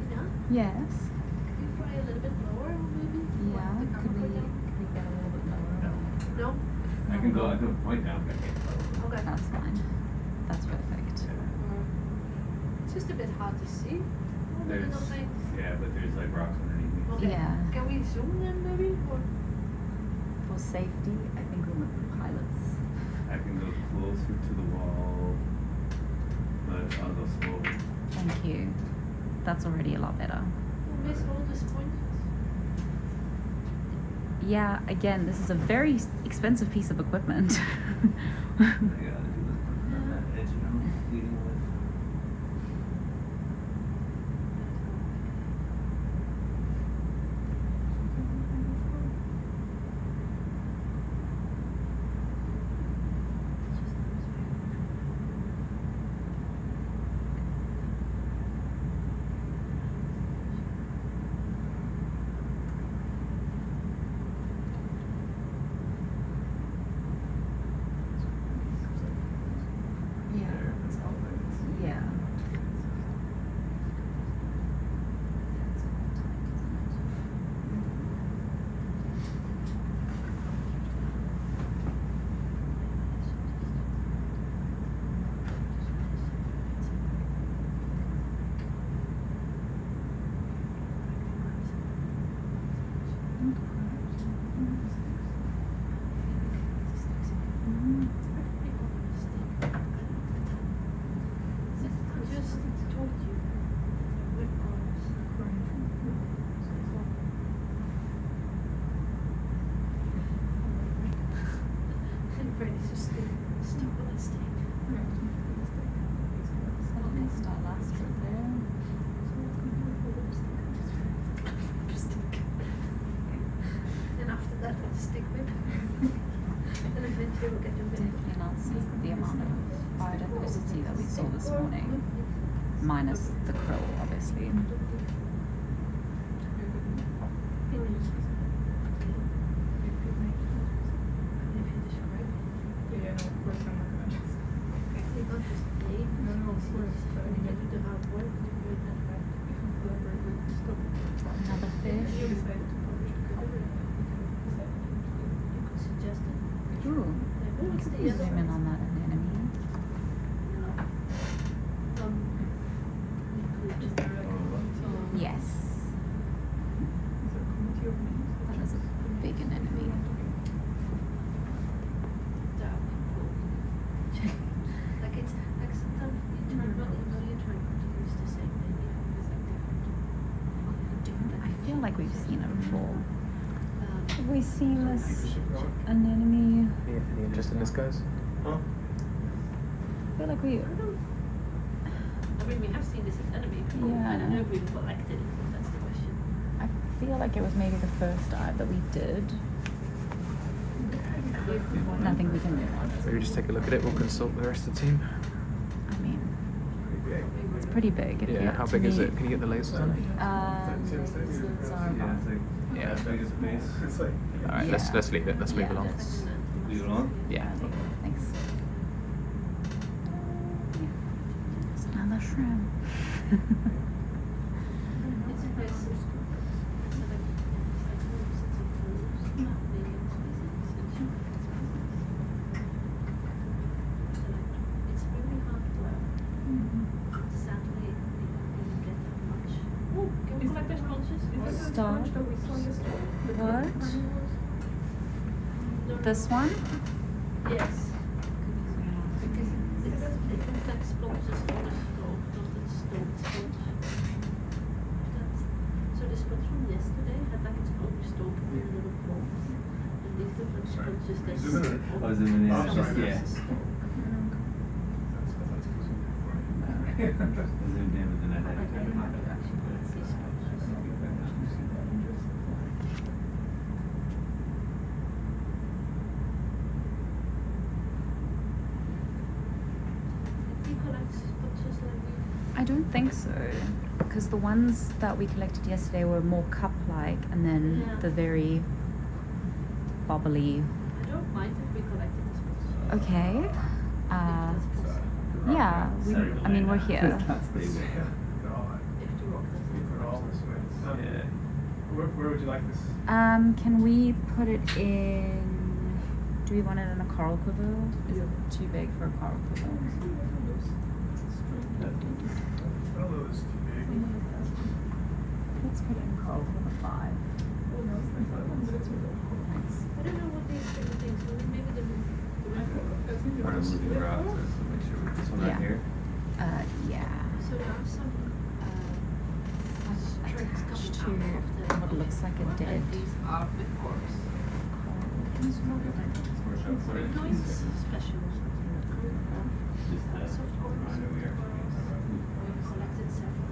Nina, Yes. can you fly a little bit lower, maybe? Yeah. The camera Could we go down? get a little bit lower? No? I can go point down, but I can't go. Okay. That's fine. That's perfect. It's just a bit hard to see. All the There's, little things. yeah, but there's like rocks underneath me. Okay. Yeah. Can we zoom in maybe? Or For safety, I think we want the pilots. I can go closer to the wall, but I'll go slow. Thank you. That's already a lot better. we'll miss all these points? Yeah, again, this is a very expensive piece of equipment. I gotta do this on that edge now, leading with. Yeah. I just told you. With arms. And Freddie's just stuck on the stick. Start last right there. Stick. And after that, we'll stick whip. And eventually we'll get the whip. Definitely not see the amount of biodiversity that we saw this morning. Minus the krill, obviously. Yeah, no, of course I'm not gonna just. You got this day. No, no, of course, but I And mean, then you do hard work, you do it that way. if you collaborate with the scope. Another You fish. decide to publish, you could do it. You could decide to do it. You could suggest it. Ooh. Like, oh, it's the yellow Zoom in one. on that anemone. Is there like a committee? Yes. Is there a committee of names? That is a big anemone. That would be cool. Like it's like sometimes you try not you try not to use the same name even if it's like different. I feel like we've seen it before. Um, Have we seen this anemone? Any interest in this, guys? I feel like we. I mean, we have seen this as enemy before. I don't Yeah. know if we've collected it. That's the question. I feel like it was maybe the first dive that we did. nothing we can move on. Maybe just take a look at it. We'll consult the rest of the team. I mean, it's pretty big. If you Yeah. have How to big is meet- it? Can you get the lasers on it? This is our Yeah, it's like Yeah. as big as space. It's like, All right. Yeah. Let's leave it. Let's move Yeah, along. let's- Leave it on? Yeah. Thanks. There's another shrimp. It's a place. It's really hard work. Sadly, we didn't get that much. Is that the sponges? Is that the Stop. sponge that we saw yesterday? The What? No, This one? Yes. Because it has like sponges on the stove, not the stone sponge. So the sponge from yesterday had like its own stove with little forms. And these different sponges that Zoom in. sit Oh, on zoom in, yeah. Oh, sorry. the Yeah. stove. Zoomed in within a head. Did you collect sponges like you? I don't think so. Because the ones that we collected yesterday were more cup-like, and then Yeah. the very bubbly. I don't mind if we collected the sponges. Okay. If that's possible. Yeah. I mean, we're here. It's not stable. If the rock doesn't. Yeah. where would you like this? Can we put it in? Do we want it in a coral quiver? Is it too big for a coral quiver? I don't know, this is too big. Let's put it in coral quiver 5. I don't know what these things are. Maybe the Part of moving the rocks, so make sure we this one Yeah. right here. Yeah. So there are some strings Attached coming to out of the what looks like a dead and these are with corpse. Sorry. Noise special. Just Soft corpse. reminder we are. We've collected several.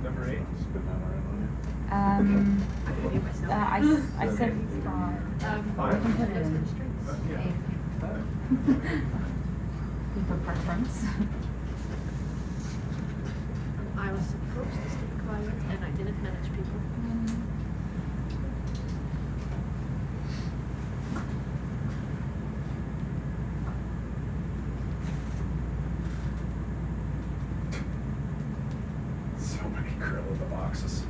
Number 8. I said 5. Five? We can put it in Yeah. 8. People preference. I was supposed to stay quiet and I didn't manage people. So many krill in the boxes.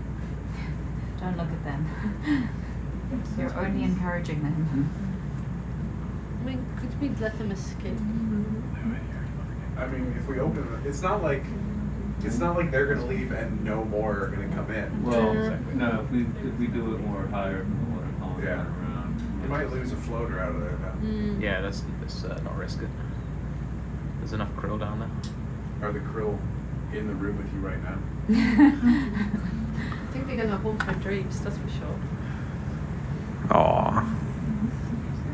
Don't look at them. You're only encouraging them. I mean, could we let them escape? I mean, if we open it, it's not like they're gonna leave and no more are gonna come in. Well, Yeah. no, if we do it more higher from the water column Yeah. around. You might lose a floater out of there now. Mm. Yeah. Let's not risk it. There's enough krill down there. Are the krill in the room with you right now? I think they're gonna haunt my dreams, that's for sure. Aw.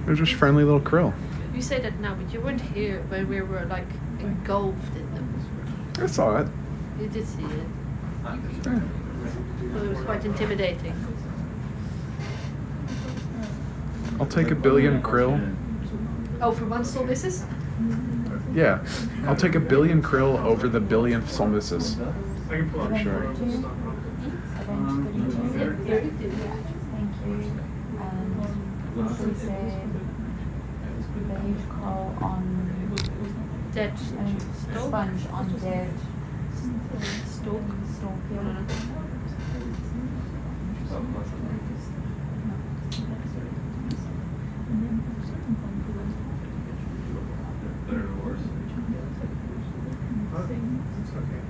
They're just friendly little krill. You say that now, but you weren't here when we were like engulfed in them. I saw it. You did see it. Yeah. So it was quite intimidating. I'll take a billion krill. Oh, for one still misses? Yeah. I'll take a billion krill over the billion solmices. I can pull up Sure. photos and stuff. Thank you. And should we say beige coral on Dead and stalk? sponge on dead Stalk. stalk? Yeah. Better or worse? It's okay.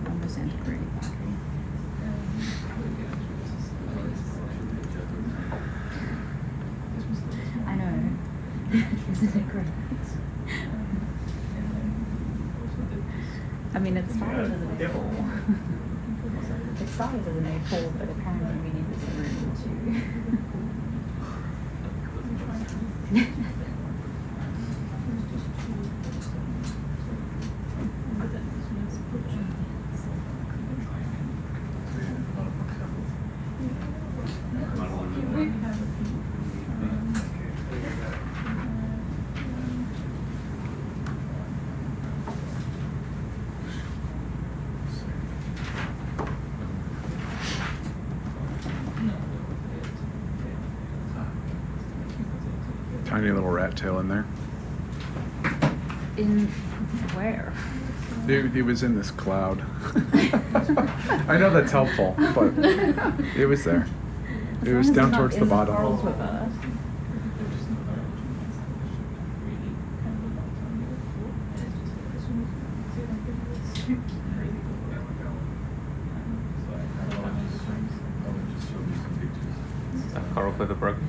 Almost antiquated battery. I know. Isn't it great? I mean, it started as a bit Yep. cool. It started size as an A4, but apparently we need this room to. Tiny little rat tail in there. In where? It was in this cloud. I know that's helpful, but it was there. It was down towards the bottom. Coral feather broken.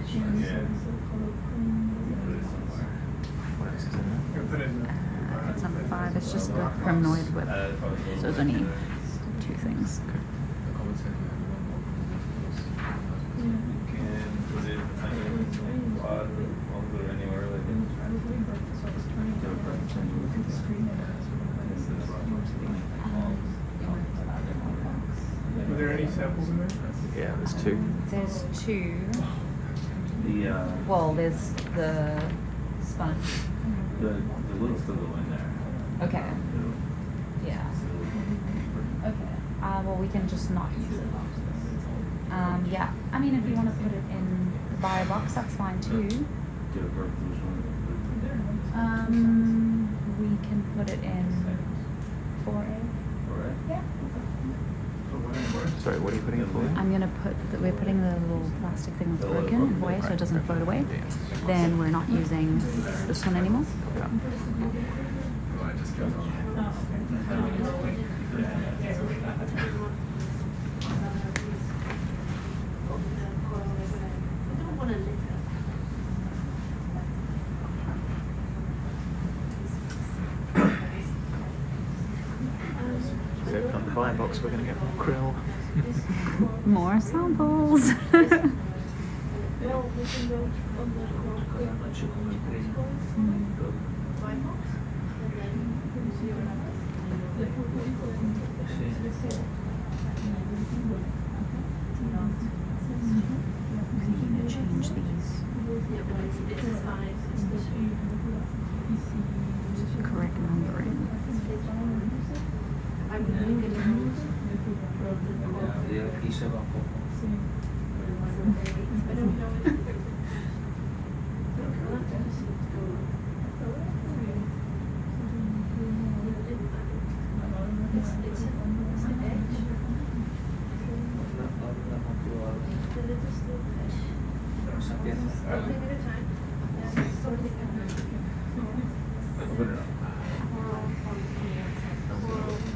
It's number 5. It's just the primnoid whip. So it's only 2 things. Were there any samples in there? Yeah, there's 2. There's 2. The Well, there's the sponge. the little still go in there. Okay. Yeah. Okay. Well, we can just not use it. Yeah. I mean, if you want to put it in the bio box, that's fine too. Do a purple one. We can put it in 4A. Yeah. Sorry, what are you putting it for? I'm gonna put. We're putting the little plastic thing that's broken in 4A so it doesn't float away. Then we're not using this one anymore. Yeah. So on the buy box we're going to get more krill. More samples. Change these. Correct numbering.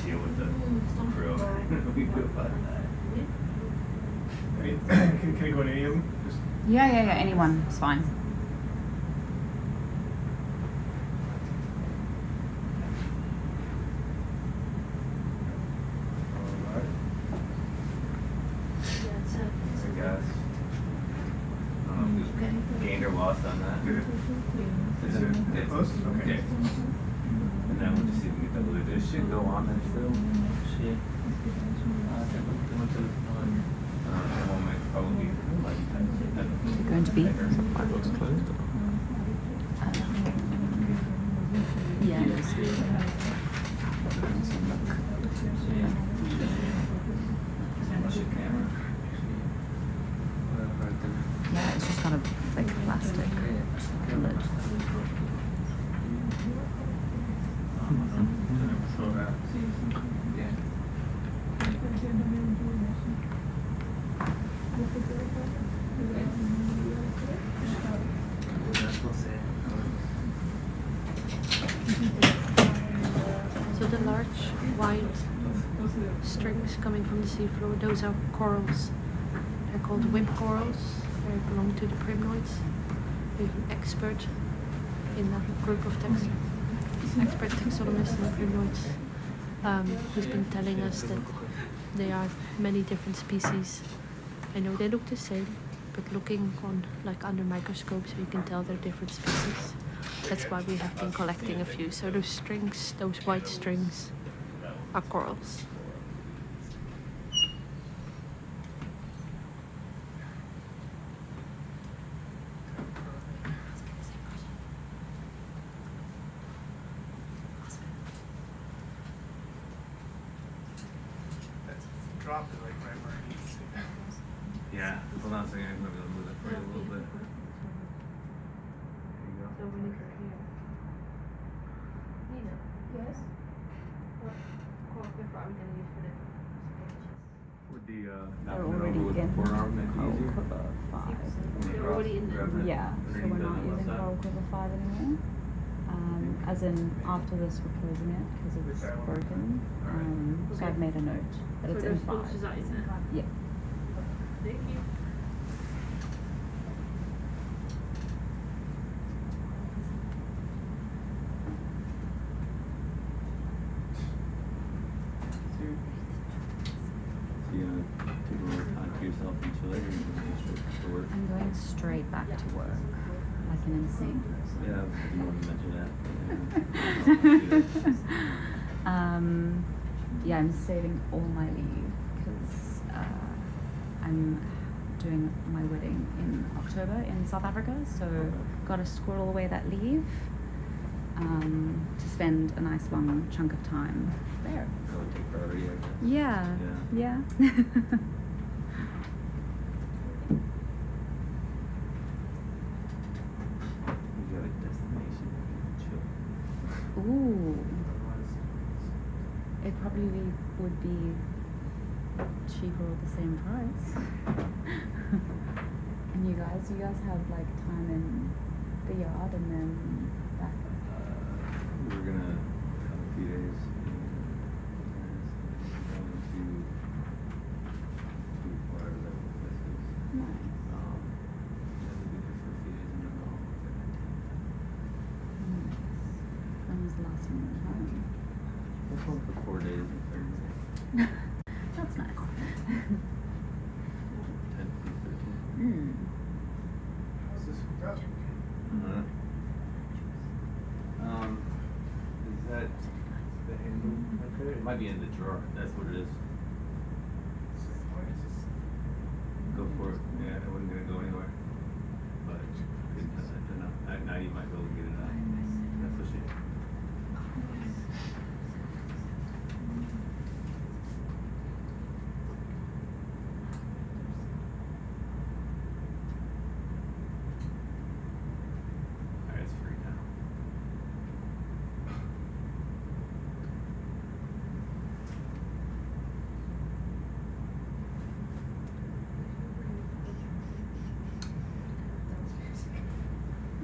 Deal with the crew. We do about that. I mean, can I go in any of them? Just Yeah. Anyone is fine. I guess. I don't know if we gained or lost on that. Is it close? Okay. And then we'll just see if we get the blue. This should go on there still. Shit. One might probably be Going to be? My book's closed. Yeah. Yeah, it's just got a thick plastic lid. So the large white strings coming from the seafloor, those are corals. They're called whip corals. They belong to the primnoids. We have an expert in that group of expert taxonomists in the primnoids who's been telling us that There are many different species. I know they look the same, but looking on like under microscopes, we can tell they're different species. That's why we have been collecting a few. So those strings, those white strings, are corals. That's dropped it like right where it needs to. Yeah, hold on a second, I'm gonna move that for you a little bit. There you go. Yes? What choreographer are we going to use for the Would the, They're already with the in forearm make it Coral easier? Quiver 5. They're already in there. Yeah, so we're not using Coral Quiver 5 anymore. As in, after this, we're closing it because it's broken. So I've made a note that it's in 5. Yeah. Thank you. So you gonna take a little time for yourself and chill, or you gonna go straight to work? I'm going straight back to work, like an insane person. Yeah, I didn't want to mention that. Yeah, I'm saving all my leave because I'm doing my wedding in October in South Africa, so got to squirrel away that leave to spend a nice long chunk of time there. That would take priority, I guess. Yeah. Yeah. You got a destination, chill. Ooh. It probably would be cheaper or the same price. And you guys have like time in the yard and then back. We're gonna have a few days. Going to whatever that place is. Nice. Yeah, we'll be there for a few days and then go home. Nice. When was the last time you were home? We're home for 4 days and 30 minutes. That's nice. 10 to 13. How's this hooked up? Uh-huh. Is that the handle right there? It might be in the drawer. That's what it is. Go for it. Yeah, it wasn't gonna go anywhere. But couldn't touch it enough. Now you might be able to get it out. That's what she did. Alright, it's free now.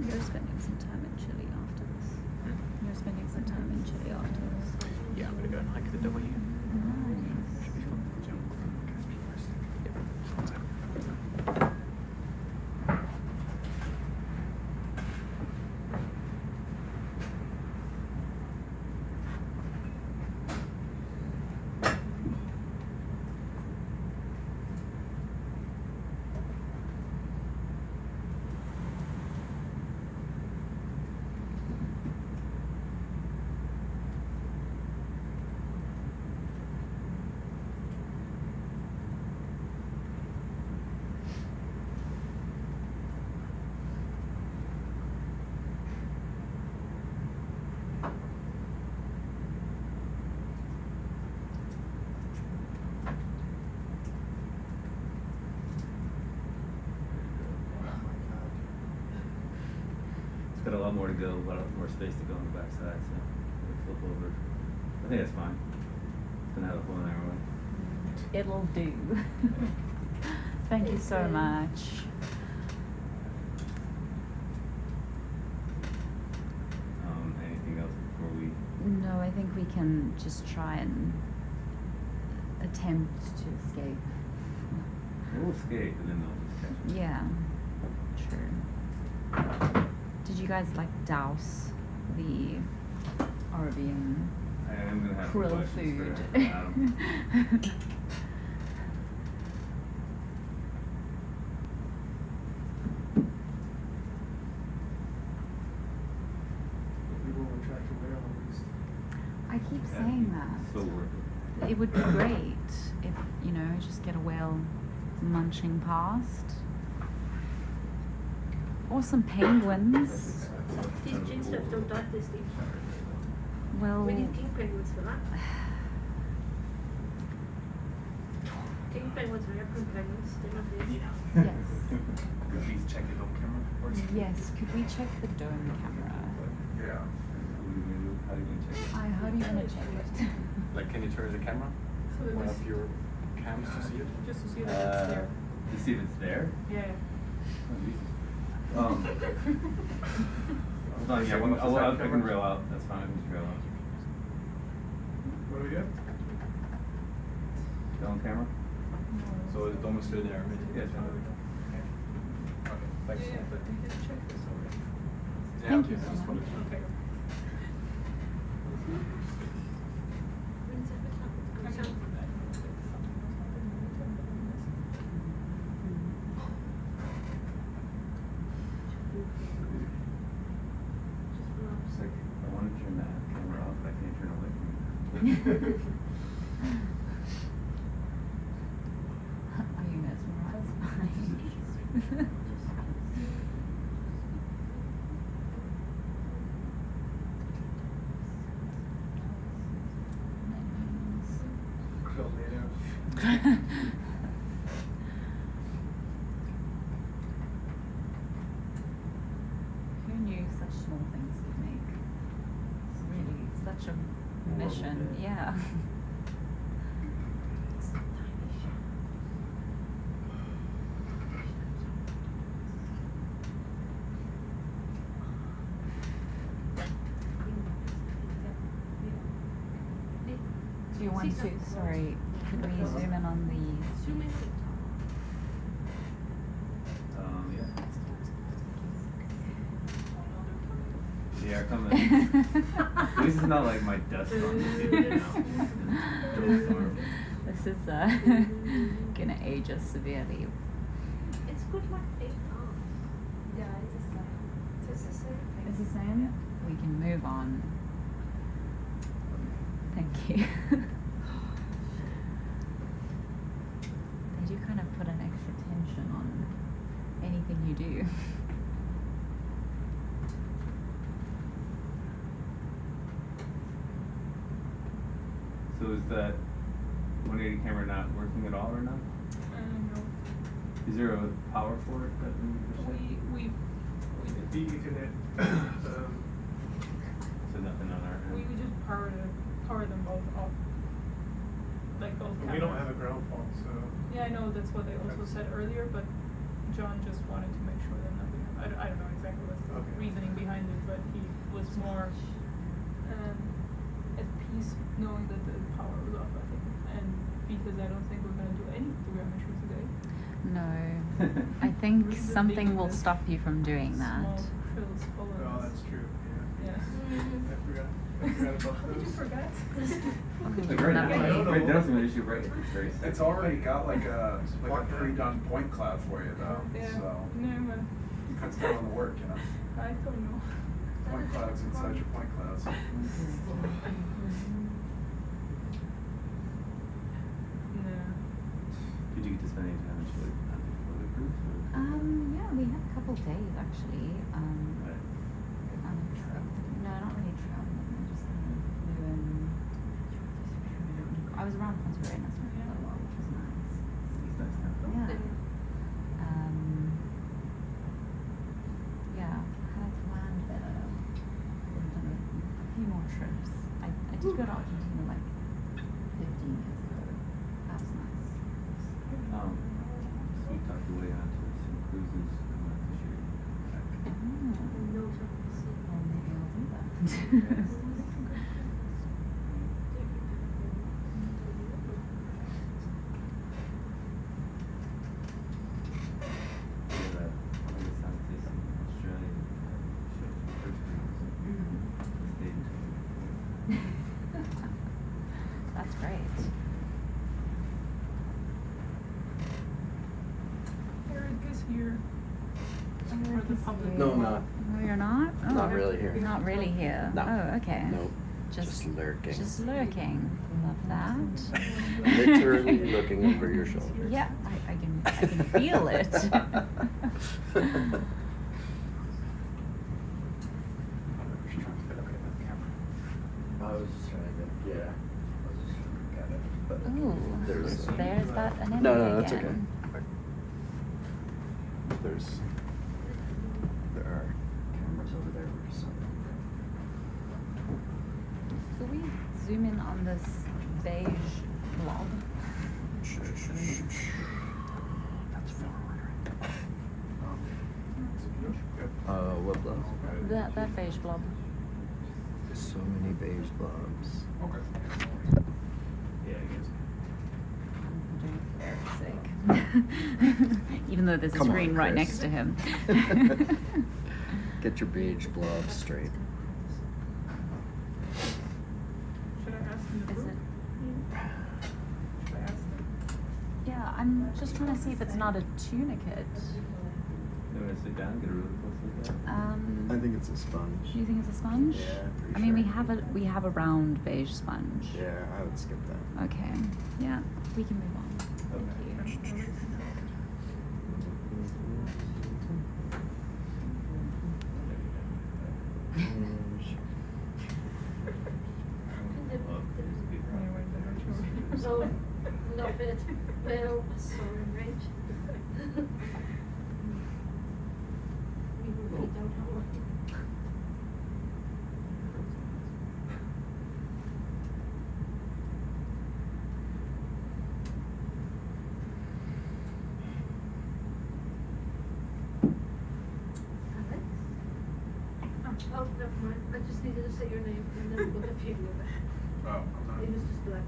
You're spending some time in Chile after this. You're spending some time in Chile after this. Yeah, I'm gonna go and hike the W. Nice. Should be fun. It's got a lot more to go, a lot more space to go on the backside, so it'll flip over. I think that's fine. It's gonna have a whole hour way. It'll do. Thank you so much. Anything else before we? No, I think we can just try and attempt to escape. We'll escape and then they'll just catch us. Yeah, true. Did you guys like douse the RV in I am gonna have some krill questions food? for Adam. keep Yeah, saying that. So worth it. It would be great if, you know, just get a whale munching past. Or some penguins. These gin straps don't dive this deep. Well, We need king penguins for that. King penguins are African penguins. They're not these. yes. Could you please check it on camera for us? Yes, could we check the dome camera? Yeah. How do you check it? How do you want to check it? Like, can you turn the camera? So that One was of your cams to see it? just to see that it's there. To see if it's there? Yeah. Oh, Jesus. Hold on, yeah, I can rail out. That's fine, I can just rail out. What do we get? Still on camera? So it's almost still there. Yes. Okay, thanks. Yeah, but we can check this already. Yeah, Thank okay, you. I just wanted to. Okay. It's like, I want to turn that camera off, but I can't turn away from it. Are you mesmerized by Who knew such small things could make really such a mission? Yeah. Do you want to? Sorry, could we zoom in on the? Zoom in. Yeah. The air coming. This is not like my desk on the TV now. This is gonna age us severely. It's good like 8 hours. Yeah, it's the same. It's the same thing. It's the same? We can move on. Thank you. They do kind of put an extra tension on anything you do. So is that 180 camera not working at all right now? No. Is there a power for it that we We The Ethernet. So nothing on our end? we just power them both off. Like both We don't cameras. have a ground fault, so. Yeah, I know that's what they also said earlier, but John just wanted to make sure that nothing. I don't know exactly what's the Okay. reasoning behind it, but he was more at peace knowing that the power was off. I think, and because I don't think we're gonna do any telemetry today. No. I think Reason something being will that stop you from doing that. Small fills following Oh, us. that's true, yeah. Yeah. I forgot about How did you those. forget? Like right now, Nothing. right now, it's an issue, right? It's very It's already got like a pre-done point cloud for you though, Yeah. so No, it cuts down on the work, you know. I don't know. Point clouds inside your point clouds. No. Did you get to spend any time in Chile before the cruise? Yeah, we had a couple days actually. Right. No, not really traveling. I just kind of flew in. I was around Ponte Arenas for a little while, which was nice. It's nice now. Yeah. Yeah, I had planned better. Would have done a few more trips. I did go to Argentina like 15 years ago. That was nice. So we talked your way onto some cruises coming up this year. No trouble. Well, maybe I'll do that. That's great. Eric is here. Eric For the is public. here. No, I'm not. No, you're not? Oh, Not really here. Not really here. No. Oh, okay. Nope. Just lurking. Just lurking. Love that. Literally looking over your shoulder. Yeah, I can feel it. I was just trying to get, yeah. I was just trying to get it. But Ooh, there's that anemone No, that's okay. again. There are cameras over there. We're just Could we zoom in on this beige blob? That's forward, right? What blob? That beige blob. So many beige blobs. Okay. Yeah, I guess. For Eric's sake. Even though there's a Come on, screen right Chris. next to him. Get your beige blob straight. Should I ask him to Is group? it? Should I ask him? Yeah, I'm just trying to see if it's not a tunicate. You want to sit down, get a really close look at it? I think it's a sponge. Do you think it's a sponge? Yeah, pretty I mean, sure. we have a round beige sponge. Yeah, I would skip that. Okay. Yeah, we can move on. Thank you. No, no fit. Well, sorry, Rich. We don't know. Oh, never mind. I just needed to say your name and then look at you. Oh, I'm not. It was just black.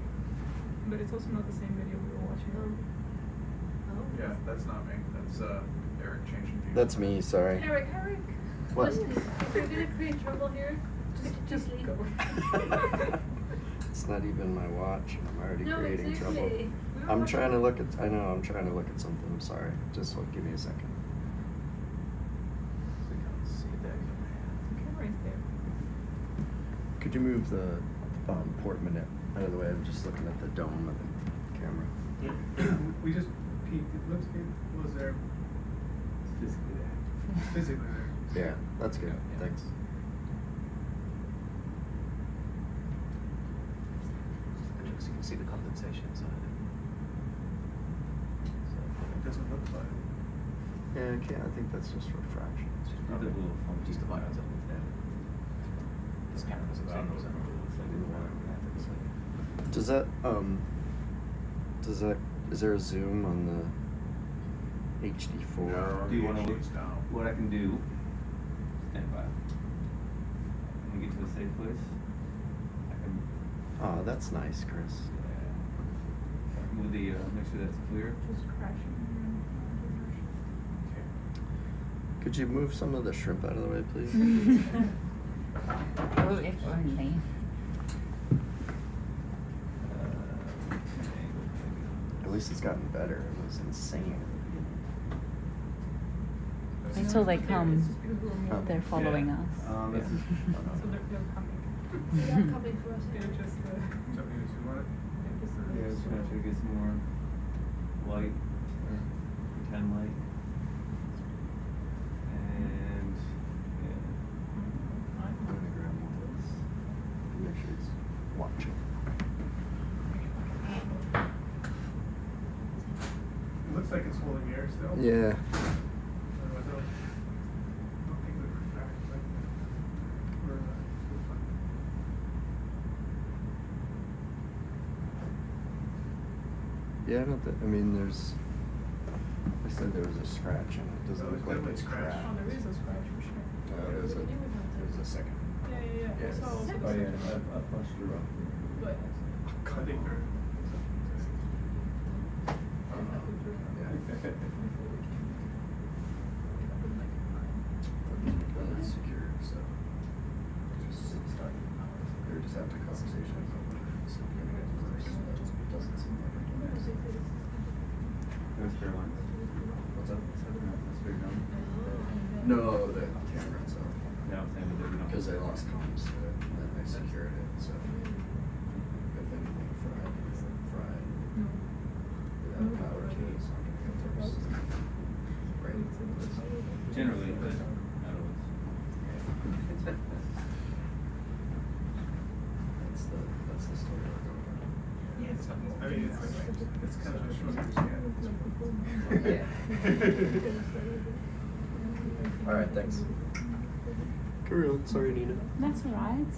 But it's also not the same video we were watching. Oh. Yeah, that's not me. That's Eric changing views. That's me, sorry. Eric, What? listen, if you're gonna create trouble here, just leave. It's not even my watch. I'm already No, creating trouble. exactly. I'm trying to look at, I know, I'm trying to look at something. I'm sorry. Just give me a second. Camera is there. Could you move the port minute out of the way? I'm just looking at the dome of the camera. We just peeked. It looks good. Was there It's physically there. physically there? Yeah, that's good. Yeah. Thanks. So you can see the condensation inside it. It doesn't look like. Yeah, I think that's just refraction. It's just Not the probably little foam just the piece. light underneath there. This camera doesn't I don't know see what it looks like in the water. Does that, is there a zoom on the HD4? No. Do you want to look? PhD's down. What I can do, stand by. When we get to a safe place, I can Oh, that's nice, Chris. move the, make sure that's clear. Just crashing. Could you move some of the shrimp out of the way, please? Oh, if only. At least it's gotten better. It was insane. Wait till they It's come. just because we were moving. They're following us. This is, So they're coming. They are coming for us. They're just Something to zoom on it? they're just yeah, just gonna try to get some more light, or pretend light. And, yeah. I'm gonna grab one of this. Make sure it's watching. It looks like it's holding air still. Yeah. I don't think we refract like that. Or, Yeah, I don't think, I mean, there's, I said there was a scratch and it doesn't Oh, look it's like definitely it's scratched. cracked. Oh, there is a scratch for sure. There's a second. Yeah. I Yes. saw also the Oh, yeah, second. I punched it around. But I think they're. It's secure, so just start. Or just have the conversation. So getting it worse. It doesn't seem like it. There's fair lines. What's up? That's fair down. No, the camera itself. Yeah, I'm saying that we don't. Because they lost comms to it, and then they secured it, so if anything fried, without power to it, it's not gonna get toast. Right? Generally, but not always. That's the story we're going on. Yeah, it's, I mean, it's kind of a short All right, thanks. Carry on. Sorry, Nina. That's all right.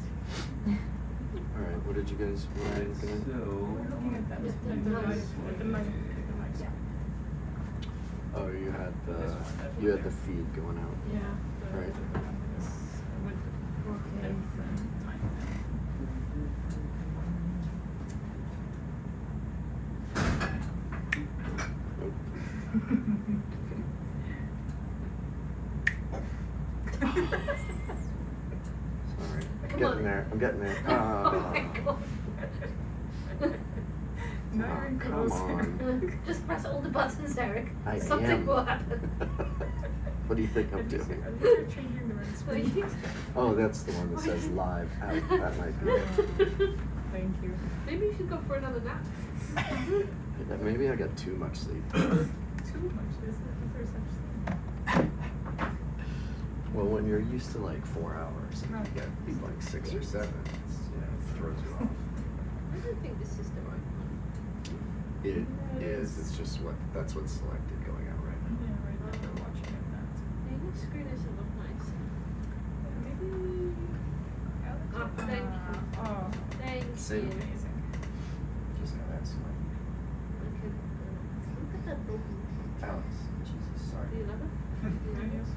All right, what did you guys? What are you looking at? We're looking at that, at the light. Oh, you had the feed going out. Yeah. Right. With length and time. Sorry. Come Getting on. there. I'm getting there. Oh my God. Now you're in Come close. on. Just press all the buttons, Eric. I Something am. will happen. What do you think I I'm think doing? you're changing the red screen. Oh, that's the one that says live out. That might be it. Thank you. Maybe you should go for another nap. Maybe I got too much sleep. Too much, is there such thing? Well, when you're used to like 4 hours and you get like 6 or 7, it throws you off. I don't think this is the right one. It is. It's just that's what's selected going out right now. Yeah, right now we're watching it that. Yeah, your screen doesn't look nice. Maybe. Oh, thank you. Oh, Thank See? you. amazing. Just now that's my Okay. Look at that broken. Alex. Jesus, Do sorry. you love it? Yes.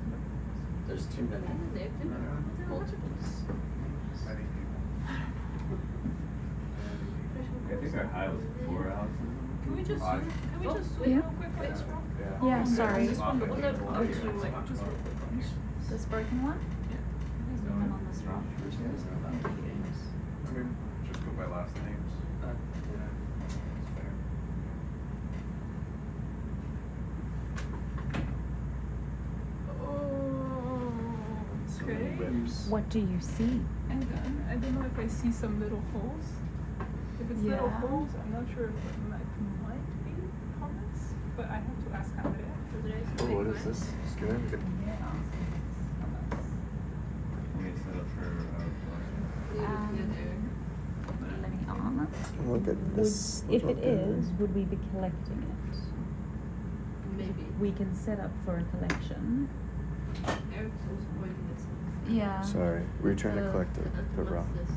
There's too many. Multiples. Many people. I think our high was 4 hours. Can we just zoom? Can we just zoom Yeah. real quick on this rock? Yeah, sorry. Just one, Okay. just real quick on this. This broken one? Yeah. There's nothing on this rock. I mean, just go by last names. Yeah, that's fair. So many Okay. whips. What do you see? And then, I don't know if I see some little holes. If it's little Yeah. holes, I'm not sure if it might be comets, but I have to ask Andrea. Oh, what is this? Good. We need to set up for, Let me on. Look at this. If it is, would we be collecting it? Maybe. We can set up for a collection. Eric's also pointing at something. Yeah. Sorry, we were trying to collect the What's rock. this?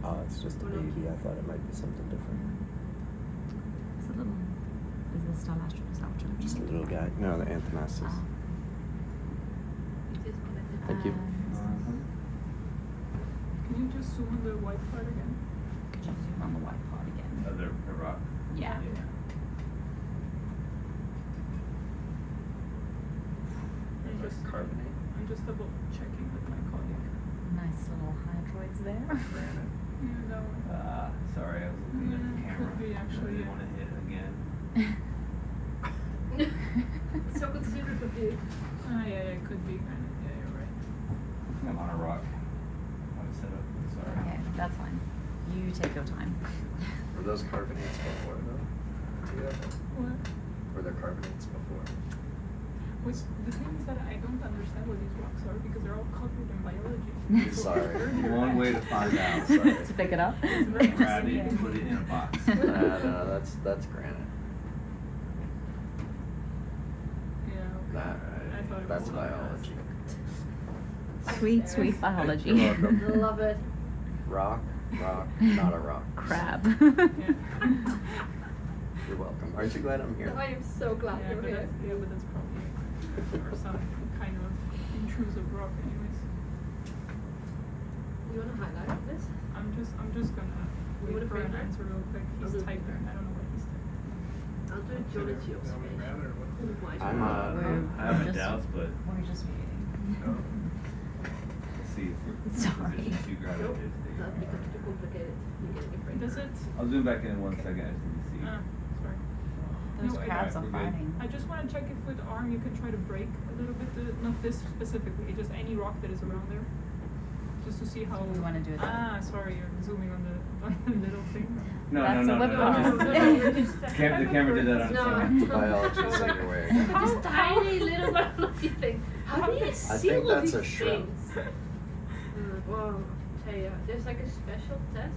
Oh, it's just a baby. I thought it might be something different. It's a little. Is this Stalastrum? Is that what you're looking Just a at? little guy. No, the Anthemasis. Ah. It is connected. Thank you. Can you just zoom on the white part again? Could you zoom on the white part again? the rock. Yeah. I'm just double checking with my colleague. Nice little hydroids there. Granite. Yeah, that one. Sorry, I was looking at the camera. Could be actually. I didn't want to hit it again. It's so considerate of you. Yeah, it could be granite. Yeah, you're right. I'm on a rock. I was set up. Sorry. Okay, that's fine. You take your time. Were those carbonates before though? Do you have them? What? Were there carbonates before? Which, the thing is that I don't understand what these rocks are because they're all covered in biology. So Sorry. One way to find out. Sorry. To pick it up. It's very Grab it and fascinating. put it in a box. That's granite. Yeah. I thought it That's was biology. Sweet, sweet biology. You're welcome. Love it. Rock, not a rock. Crab. You're welcome. Aren't you glad I'm here? I am so glad Yeah, you're but here. that's probably or some kind of intrusive rock, anyways. You want to highlight this? I'm just gonna You wait wanna for an print it? answer real quick. I'll He's do it. typing. I don't know what he's typing. I'll do a geology of space. Why? I'm I have my just- doubts, but We're just waiting. let's see if we're Sorry. positions you grab Nope. it. That becomes too complicated. You get a different. Does it? I'll zoom back in 1 second. I just need to see. Sorry. Those No, crabs are we're good. fighting. I just want to check if with the arm you could try to break a little bit, not this specifically, just any rock that is around there. Just to see how. You wanna do it that Ah, sorry, you're zooming on the little thing. No, That's no, a no, whip no, arm. no, the camera did that on its No. own. Biology is underway. This tiny little biology thing. How do you see think all that's these a shrimp. things? Well, hey, there's like a special test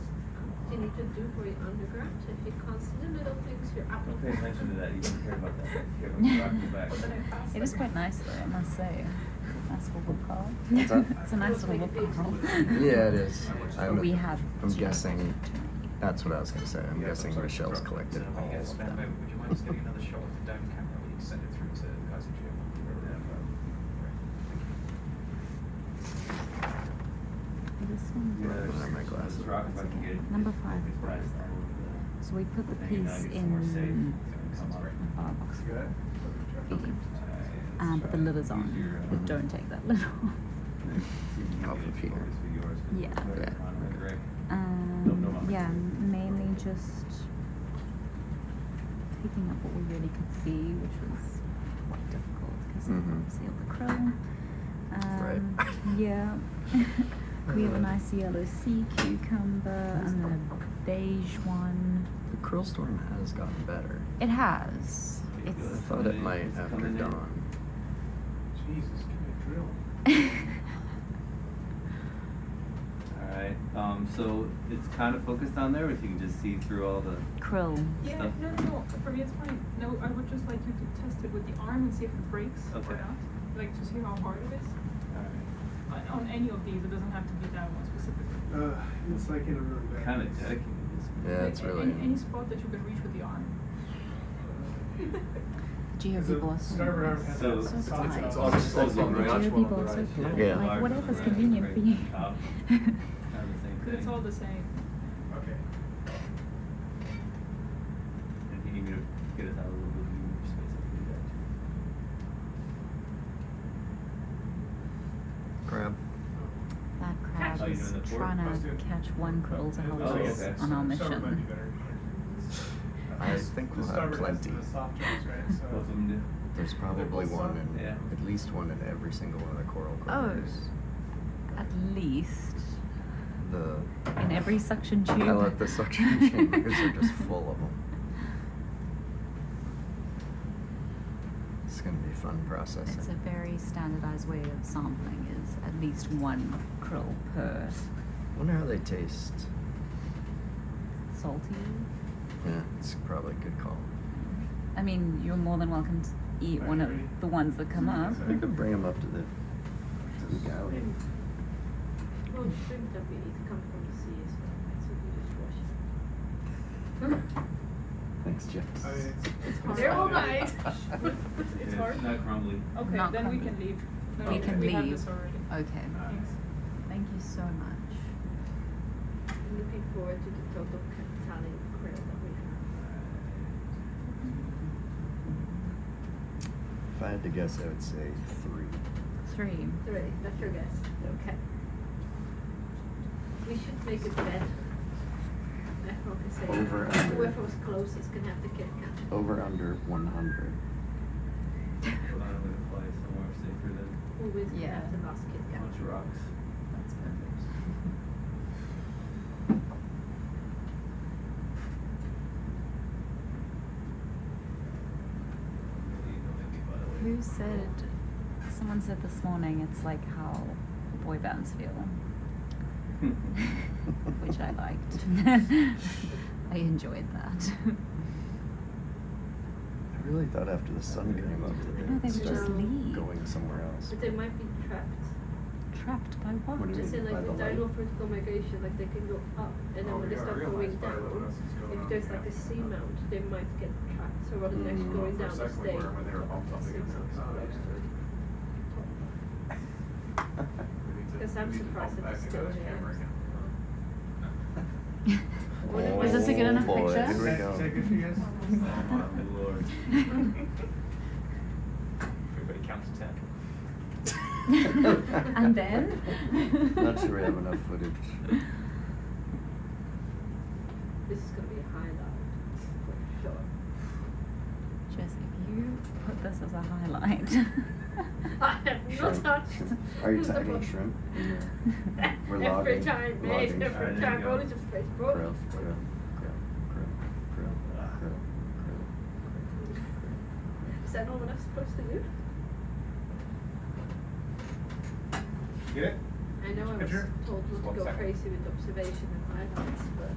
you need to do for your undergrad. So if you can't see the little things, you're out of Pay attention to that, you don't care about that. You have them back to back. It is quite nice though, I must say. Nice little wood carl. What's that? It's a nice little wood carl. Yeah, it is. We have I'm two. guessing. That's what I was gonna say. I'm guessing Michelle's collected all Yes, of ma'am, them. would you mind just getting another shot with the dome camera? We can send it through to the guys at Geo. This one. Yeah, Put on my glasses. this rock, if I can get- Number 5 it's is right. So we put the Hanging piece out, gets more safe. in Come up. a bar box. Good. Okay. But the lid is on. Mhm. Don't take that lid off. Off of here. Yeah. Yeah. Yeah, mainly just picking up what we really could see, which was quite difficult because of Mhm. obviously of the krill. Right. Yeah. We have a nice yellow sea cucumber and a beige one. The krill storm has gotten better. It has. I It's thought it might after dawn. Jesus, give me a drill. Alright, so it's kind of focused on there, or if you can just see through all the krill. Yeah, stuff? no. For me, it's fine. No, I would just like you to test it with the arm and see if it breaks Okay. or not. Like to see how hard it is. Alright. On any of these, it doesn't have to be that one specifically. It's like in a really bad. Kind of place. dedicated, isn't it? Yeah, it's really. Any spot that you can reach with the arm. Geo The people are so starboard arm nice. has So- So it's polite. it's all just Close on the right. Geo people are so polite. Yeah. Like whatever's convenient for you. Top. Kind of the same Because it's thing. all the same. Okay. If you need me to get it out a little bit more space, I can do that too. Crab. That crab Oh, you're is doing the trying Let's to do it. catch one krill to help Oh, us okay. on our Starboard might mission. be better. I think we'll The have starboard has plenty. the soft jaws, right? So. Both of them do. There's probably one in, Yeah. at least one in every single one of the coral Oh, corners. at least The in every suction tube. I let the suction chambers are just full of them. It's gonna be fun processing. It's a very standardized way of sampling. Is at least one krill per Wonder how they taste. salty. Yeah, it's probably a good call. I mean, you're more than welcome to eat one of the ones that come up. We could bring them up to the galley. Well, the shrimp that we eat come from the sea as well, right? So we just wash it. Thanks, James. I mean, it's hard. They're all right. It's Yeah, hard. Not crumbly. Okay, Not then we crumbly. can leave. No, We can we have leave. this already. Okay. Thanks. Thank you so much. I'm looking forward to the total tally of krill that we have. If I had to guess, I would say 3. 3. 3, that's your guess. Okay. We should make a bet. Everyone can say Over, under. whoever was closest can have the Kit Kat. Over under 100. Hold on, I'm gonna fly somewhere safer than Who wins can Yeah. have the last Kit a Kat. bunch of rocks. That's perfect. Who said? Someone said this morning it's like how boy bands feel, which I liked. I enjoyed that. I really thought after the sun came up that I know, they they would would start just leave. going somewhere else. But they might be trapped. Trapped by what? What do you Just mean? in By like the the light? tidal vertical migration, like they can go up, and then Oh, when they yeah, start real going nice by the down, way, that's going if on, there's like yeah. a seamount, they might get trapped. So rather than actually going For a down, they second stay. when they were bumped up against the side. Because I'm surprised that it's still there. Is this a good enough Oh, boy, picture? Here we Is go. that good for you guys? Oh my lord. Everybody counts to 10. And then? Not sure we have enough footage. This is gonna be a highlight for sure. this as a highlight. I have no Shrimp. touched. Are you tagging shrimp? We're Every logging. time, mate. Logging. Every Alright, there time. you go. Only just Facebook. Krill, krill, krill, krill, krill, krill, Is that not what I'm supposed to do? Get it? I know I was Picture? told Just not to one go second. crazy with observation and highlights, but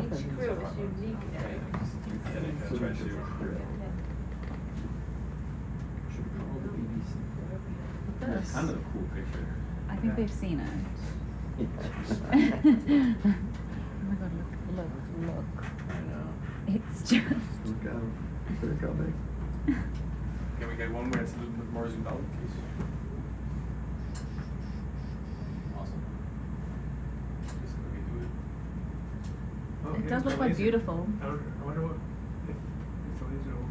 each krill is unique. That's kind of a cool picture. I think they've seen it. krill. Oh my god, look. I know. It's just. Look out. They're coming. Can we get one where it's a little bit more zoomed out, please? Awesome. Just let me do it. Oh, It yeah, does it's look so quite easy. beautiful. I wonder what, if it's a laser will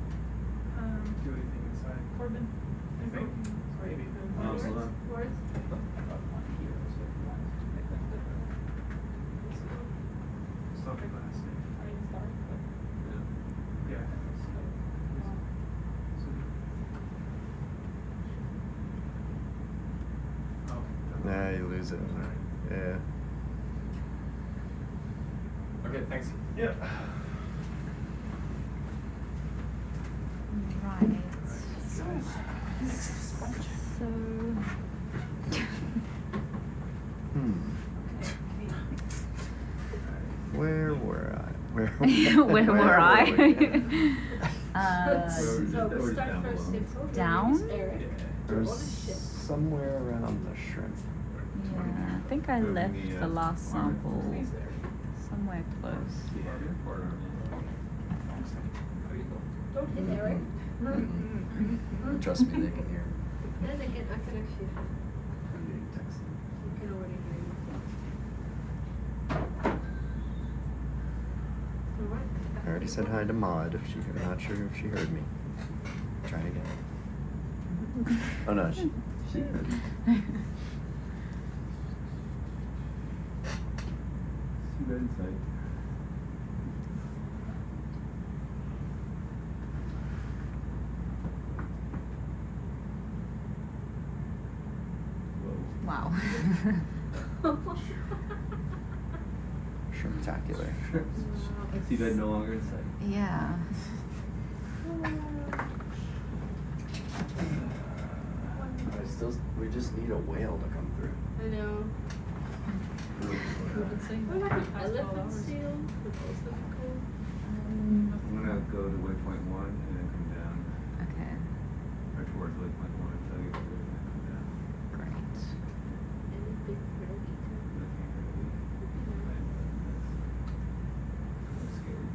do anything inside. Corbin. I think, maybe. Oh, hold on. Words? Something glass. Yeah. Nah, you lose it. Yeah. Okay, thanks. Yeah. Right. So. Where were I? Where Where were I? we? So we start first simple. Down? There's somewhere around the shrimp. Yeah, I think I left the last sample somewhere close. Don't hit Eric. Trust me, they can hear. Then again, I can actually. You can already hear you. Alright. I already said hi to Maud. I'm not sure if she heard me. Try again. Oh no, she heard me. See that inside? Wow. Shrimptacular. See that no longer inside? Yeah. We just need a whale to come through. I know. We've been saying What that about for the the past 12 elephant hours. seal? Would also be cool. I'm gonna go to waypoint 1 and then come down. Okay. Or towards waypoint 1 until I get through and then come down. Great. And a big krill eater. Looking really that's scary.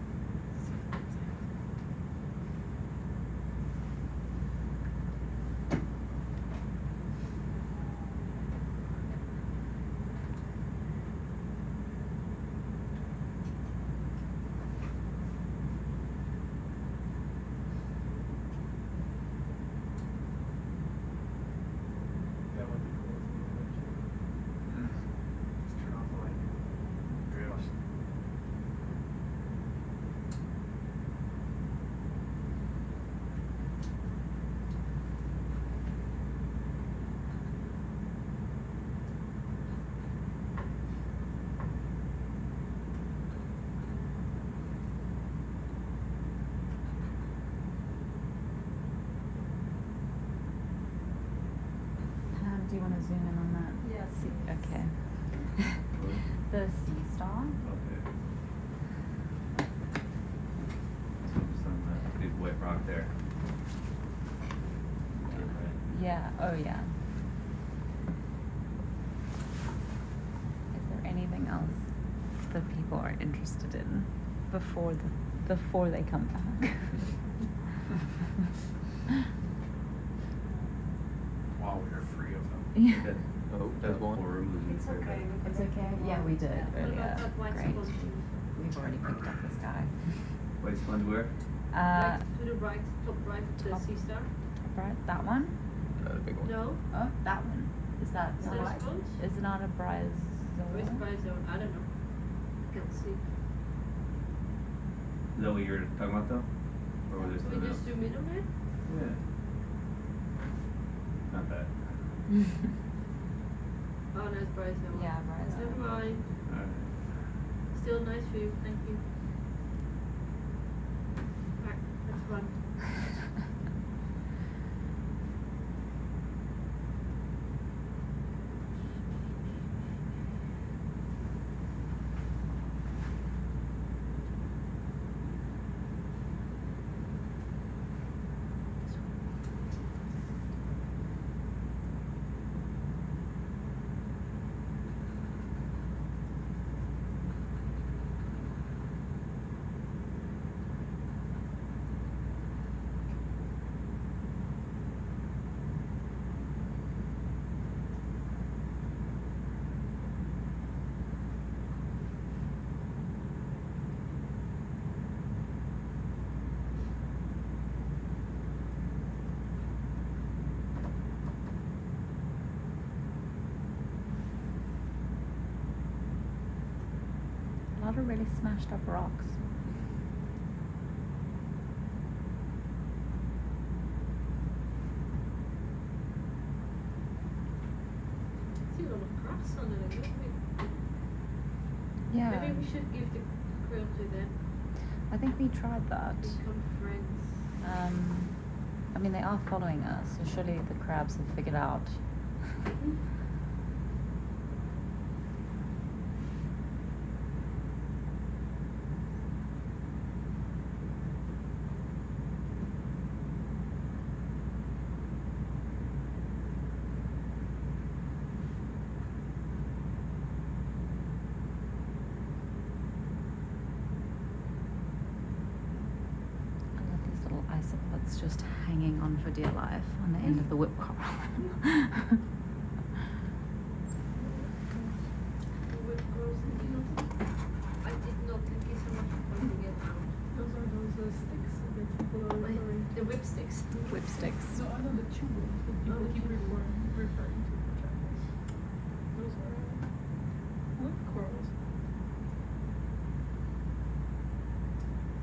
That would be cool. Just turn off the light. Grills. Do you want to zoom in on that? Yes. Okay. The sea star. Okay. Some big wet rock there. Yeah. Oh yeah. Is there anything else that people are interested in before they come back? Wow, we are free of them. Yeah. Oh, there's one. It's okay. It's okay. Yeah, we did What earlier. about that white Great. sponge? We've already picked up this guy. White sponge where? Right to the right, top right of the top. sea star. Right, that one. Not a big one. No? Oh, that one. Is that Is not that a right? sponge? Is it not a bryozoa? Or is it bryozoa? I don't know. Can't see. Is that what you're talking about though? Or was there Can we something just else? zoom in on it? Yeah. Not bad. Oh, no, it's Bryce Hill. Yeah, Bryce Hill. Never mind. Alright. Still nice view, thank you. Right, that's fun. A lot of really smashed up rocks. See a lot of grass on it, don't we? Yeah. Maybe we should give the krill to them. I think we tried that. Become friends. I mean, they are following us, so surely the crabs have figured out. Isopods just hanging on for dear life on the end of the whip coral. Whip corals, you know, I did not thank you so much for pointing it out. Those are those sticks that people are referring to. The whip sticks. Whip sticks. No, I know the tube that people keep referring to for jackals. Those are whip corals.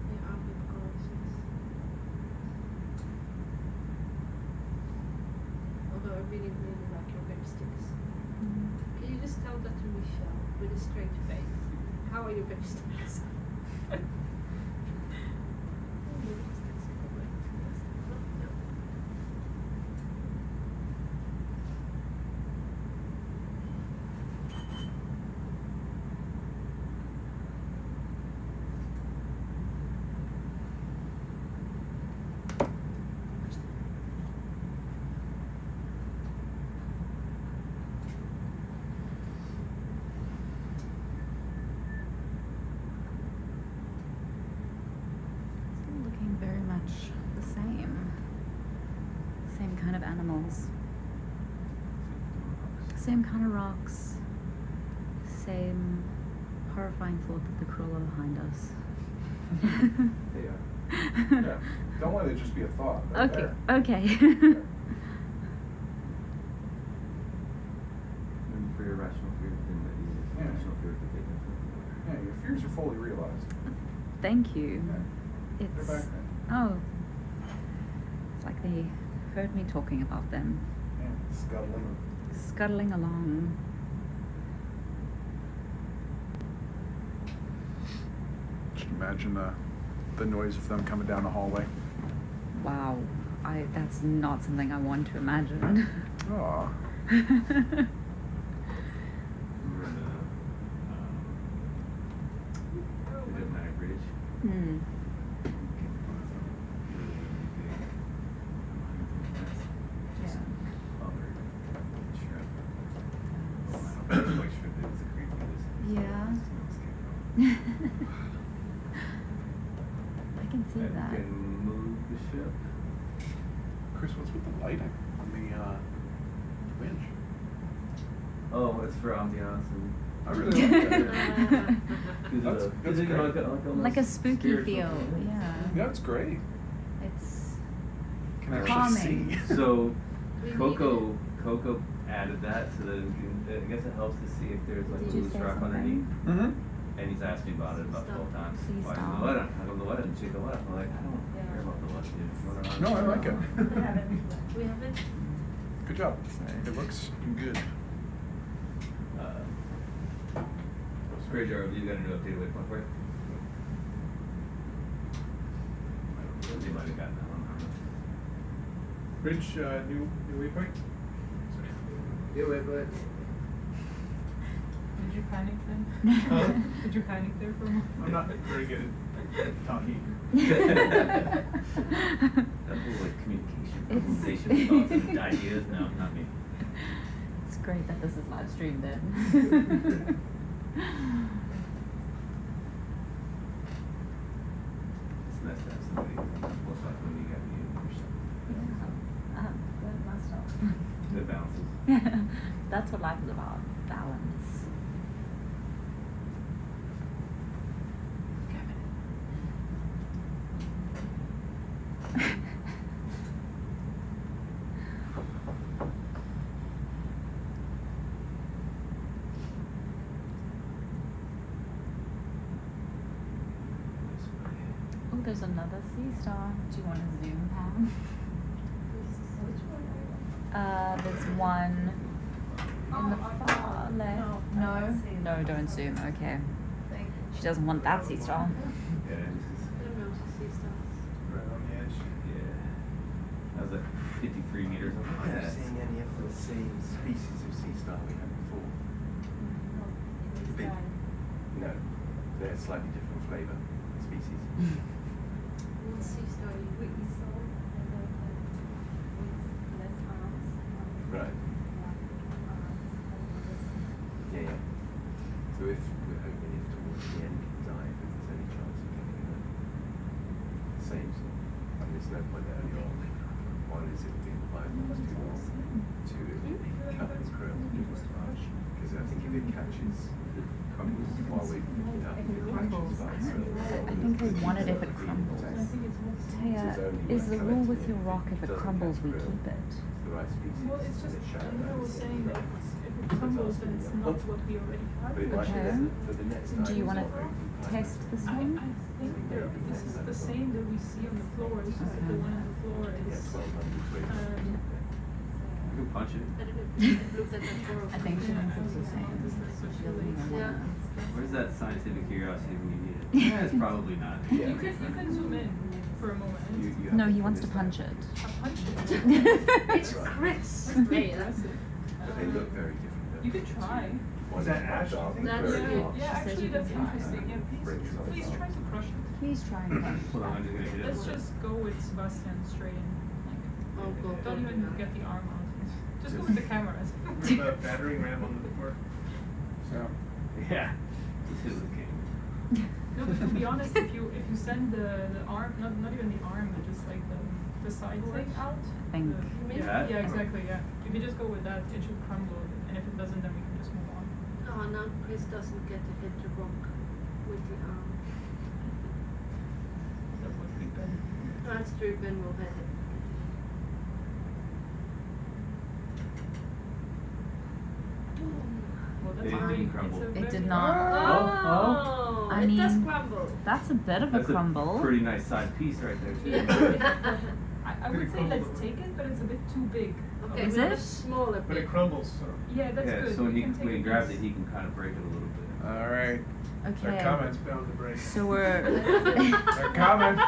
They are whip corals, yes. Although I really, really like your whip sticks. Can you just tell that to Michelle with a straight face? How are your whip sticks? Still looking very much the same. Same kind of animals. Same kind of rocks. Same horrifying thought that the krill are behind us. They are. Yeah. Don't let it just be a thought. They're Okay, there. okay. And for your rational fear, then that you use Yeah. rational fear to take it. Yeah, your fears are fully realized. Thank you. They're It's back there. oh, it's like they heard me talking about them, Yeah, scuttling. scuttling along. Just imagine the noise of them coming down the hallway. Wow, that's not something I want to imagine. Aw. We were in the Atlantic Bridge. Hmm. Yeah. I can see that. You can move the ship. Chris, what's with the lighting on the winch? Oh, it's for ambiance and. I really like that. That's great. Like a spooky feel, yeah. Yeah, it's great. It's Can actually calming. see. So, Coco added that so that it can, I guess it helps to see if there's like Did a you loose say rock something? underneath. Mm-hmm. And he's asked me about it about 12 times. Sea Why star. the letter? How come the letter didn't take the letter? I'm like, I don't care about the letter. Dude. No, I like it. We haven't. Good job. It looks good. Great job. You got a new updated waypoint for you? They might have gotten that one. Bridge, new waypoint? New waypoint. Did you panic then? Huh? Did you panic there for a moment? I'm not very good at talking. That whole like communication, It's- conversation, thoughts and ideas. No, not me. It's great that this is live streamed then. It's nice to have somebody close up when you got me or something. Good myself. That balances. That's what life is about. Balance. Oh, there's another sea star. Do you want to zoom, Pam? There's one in the far left. No, don't zoom. Okay. She doesn't want that sea star. Yeah, this is I don't know if sea stars. Right on the edge. yeah. That was like 53 meters. I'm like, Are you yeah, seeing any of the same species of sea star we had before? The big? No, they're slightly different flavour species. What sea star you Right. Yeah, yeah. So if we're hoping if towards the end it dive, if there's any chance of getting the same sort of, I mean, there's no point early on. One is it being applied last too long. Two, it will cut the krill. Because I think if it catches, if it crumbles while we're picking up, if it catches by itself. I think I want it if it crumbles. Taya, is the rule with your rock if it crumbles we keep it? The right species. Well, it's just, and it I was shallows. saying that if it crumbles, then it's not what we already have. But it actually Okay. doesn't, for the next Do time you it's want not very to good. test this I one? think this is the same that we see on the floor. It's just that the one on the floor Yeah, is. 1200 twigs. you can punch it. I don't know if you've looked at that before. I think she Yeah, thinks it's the same. She doesn't even Yeah. wanna- Where's that scientific curiosity when you need it? Yeah, it's probably not. Yeah. You can zoom in for a moment. You No, have he to wants to understand. punch it. A punch it. It's crisp. That's pretty Yeah. aggressive. But they look very different. don't You could they? try. One Is that quite ash, dark, you think? That's very good. dark. Yeah, She says actually you that's can try. interesting. Yeah, Brings on please top. try to crush it. Please try and punch. Hold on, I'm just gonna hit it. Let's just go with Sebastian straight in. Oh, go. Don't even get the arm out. Just go with the cameras. The battering ram on the board. So, Yeah. Just hit it with a cane. No, but to be honest, if you send the arm, not even the arm, but just like the side thing out. I think. Yeah. Yeah, exactly. Yeah. If you just go with that, it should crumble, and if it doesn't, then we can just move on. Oh, now Chris doesn't get to hit the rock with the arm. That would be better. That's true, Ben will hit it. Well, that's It a didn't very, crumble. it's a It very- did not. Oh, I it does mean- crumble. That's a bit of a That's crumble. a pretty nice sized piece right there too. Yeah. I would say let's take it, but it's a bit too big. Okay, Is we have a it? smaller But it bit. crumbles, so. Yeah, that's Yeah, good. so when We he can take when he a grabs piece. it, he can kind of break it a little bit. all right. Okay. They're coming. Bound to break. So we're. They're coming.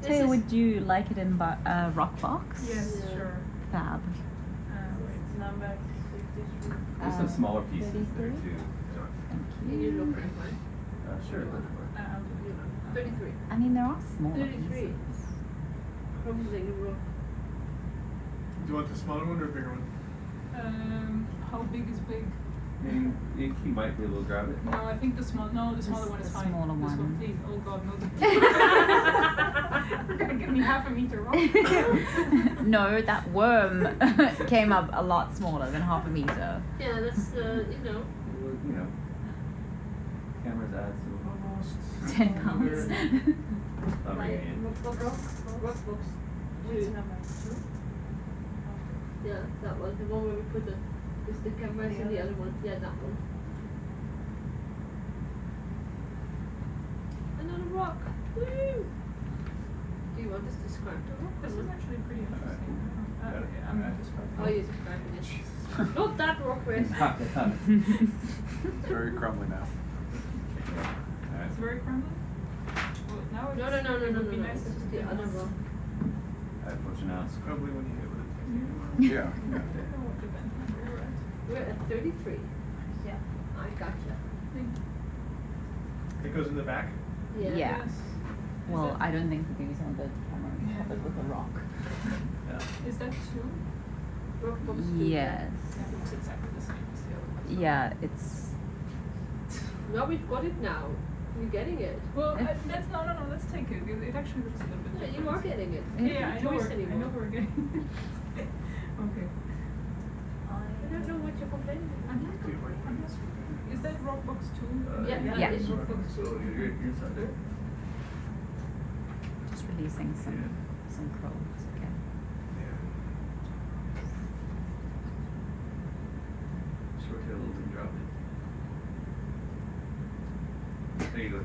Taya, would you like it in rock box? Yes, Yeah. sure. Fab. Wait. Number 53. There's some smaller pieces there 33? too. Thank You you. look at mine. Sure. Go for it. I'll do it. 33. I mean, there are smaller 33. pieces. Crumbling rock. Do you want the smaller one or a bigger one? How big is big? I mean, he might be able to grab it. No, I think the smaller one is The fine. smaller This one. please. Oh God, no. You're gonna give me half a meter wrong. No, that worm came up a lot smaller than half a meter. Yeah, that's, you know. Well, you know, cameras add so 10 pounds. I'll bring it in. Rock box. 2. Yeah, that one. The one where we put the Is the camera in the other one? Yeah, that one. Another rock. Woo! Do you want us to describe the rock? This is actually pretty interesting. Yeah. I'm not describing. Oh, you're describing it. Not that rock, Chris. It's very crumbly now. It's very crumbly. Well, now it's, No. it would be nice This if is it the was- other rock. Pushing out. It's probably when you hit with a Yeah. I don't know what the band number we're at. We're at 33. Yeah. I gotcha. It goes in the back? Yeah. Yes. Well, I don't think the views on the camera is covered with a rock. Is that two? Rock box 2. Yes. That looks exactly the same as the other one. Yeah, it's. Now we've got it now. You're getting it. Well, let's no. Let's take it. It actually looks a little bit Yeah, different. you are getting it. Yeah, I know Choice I anymore. know we're getting it. Okay. I don't know what you're complaining about. I'm not sure. Is that Rockbox 2? Yeah, Yeah. it's Rock box 2. You're inside there? Just releasing some probes again. Short tail little drop it. There you go.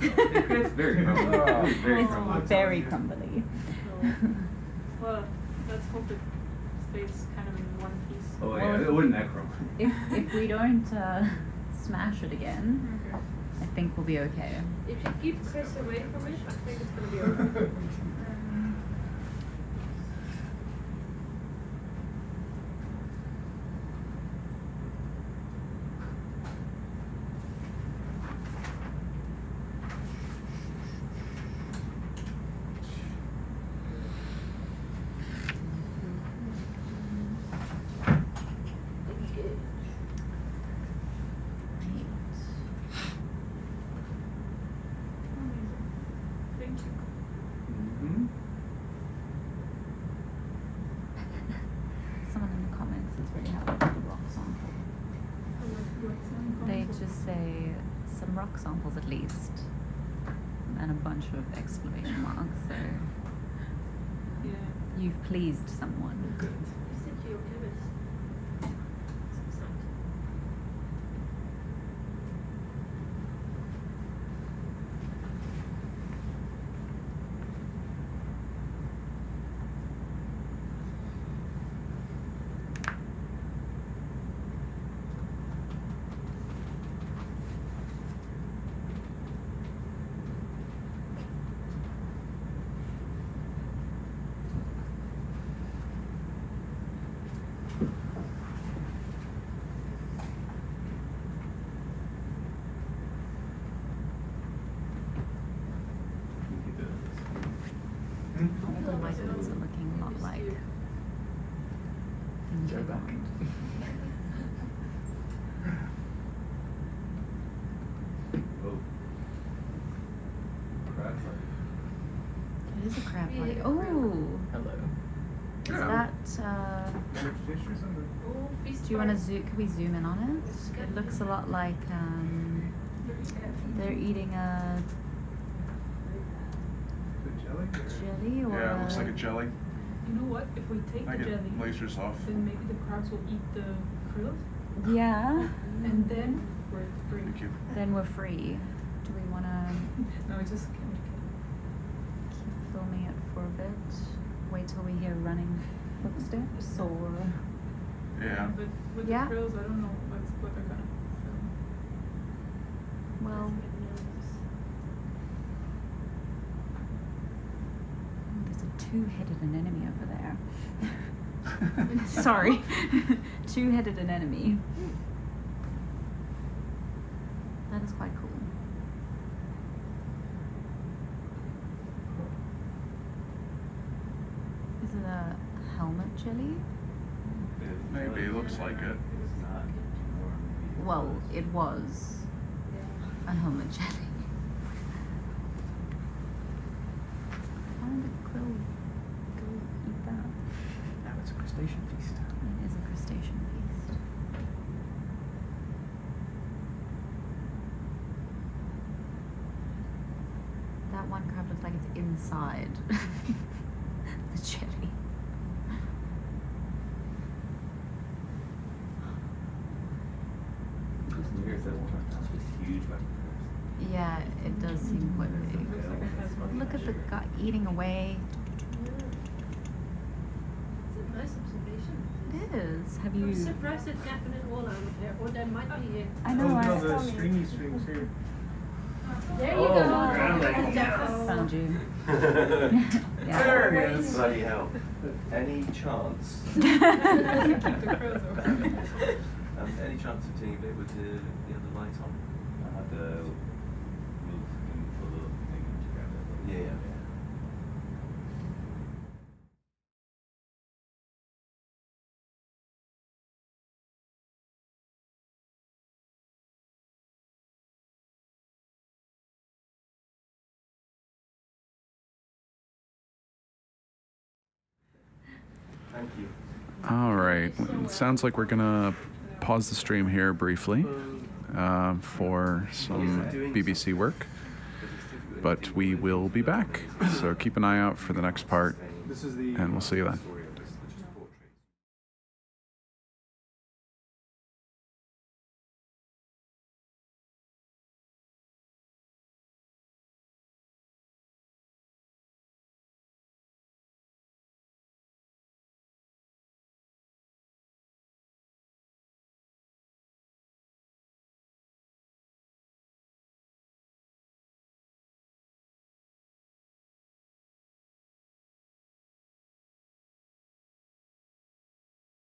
It's very crumbly. It's very crumbly. It's very crumbly. Well, let's hope it stays kind of in one piece. Oh yeah, it wasn't that crumbly. If we don't smash it again, Okay. I think we'll be okay. If you keep Chris away from it, I think it's going to be okay. Okay. Amazing. Thank you. Mm-hmm. Someone in the comments is really happy with the rock sample. They just say some rock samples at least, and a bunch of exclamation marks. So Yeah. you've pleased someone. You said you're a chemist. Some scientist. All the licenses are looking a lot like things we got. Oh. Crab party. It is a crab Yeah, party. crab. Oh, Hello. is Yeah. that? Fish or something? Oh, feast Do you want to bar. zoom? Can we zoom in on it? It looks a lot like they're eating a The jelly? jelly or. Yeah, it looks like a jelly. You know what? If we take I the get jelly, lasers off. then maybe the crabs will eat the krills, Yeah. and then we're free. Thank you. Then we're free. Do we want to No, we just can't. keep filming it for a bit? Wait till we hear running footsteps, or Yeah. But with Yeah. the krills, I don't know what they're gonna film. well, there's a two-headed anemone over there. Sorry, two-headed anemone. That is quite cool. Is it a helmet jelly? Maybe it looks like it. It's not. Well, it was a helmet jelly. Why did the krill go eat that? Now it's a crustacean feast. It is a crustacean feast. That one crab looks like it's inside the jelly. missing way. Look at the guy eating away. It's a nice observation. It is. Have I'm you? surprised it's definite wall out there, or there might be. I know. I the stringy strings here. There you Oh, go. really? found you. Yeah. There he is. Bloody hell. Any chance? Keep the crows over. Any chance of seeing a bit with the other light on? The roof and put the thing together. Yeah. Thank you. All right. Sounds like we're gonna pause the stream here briefly for some BBC work, but we will be back. So keep an eye out for the next part, and we'll see you then.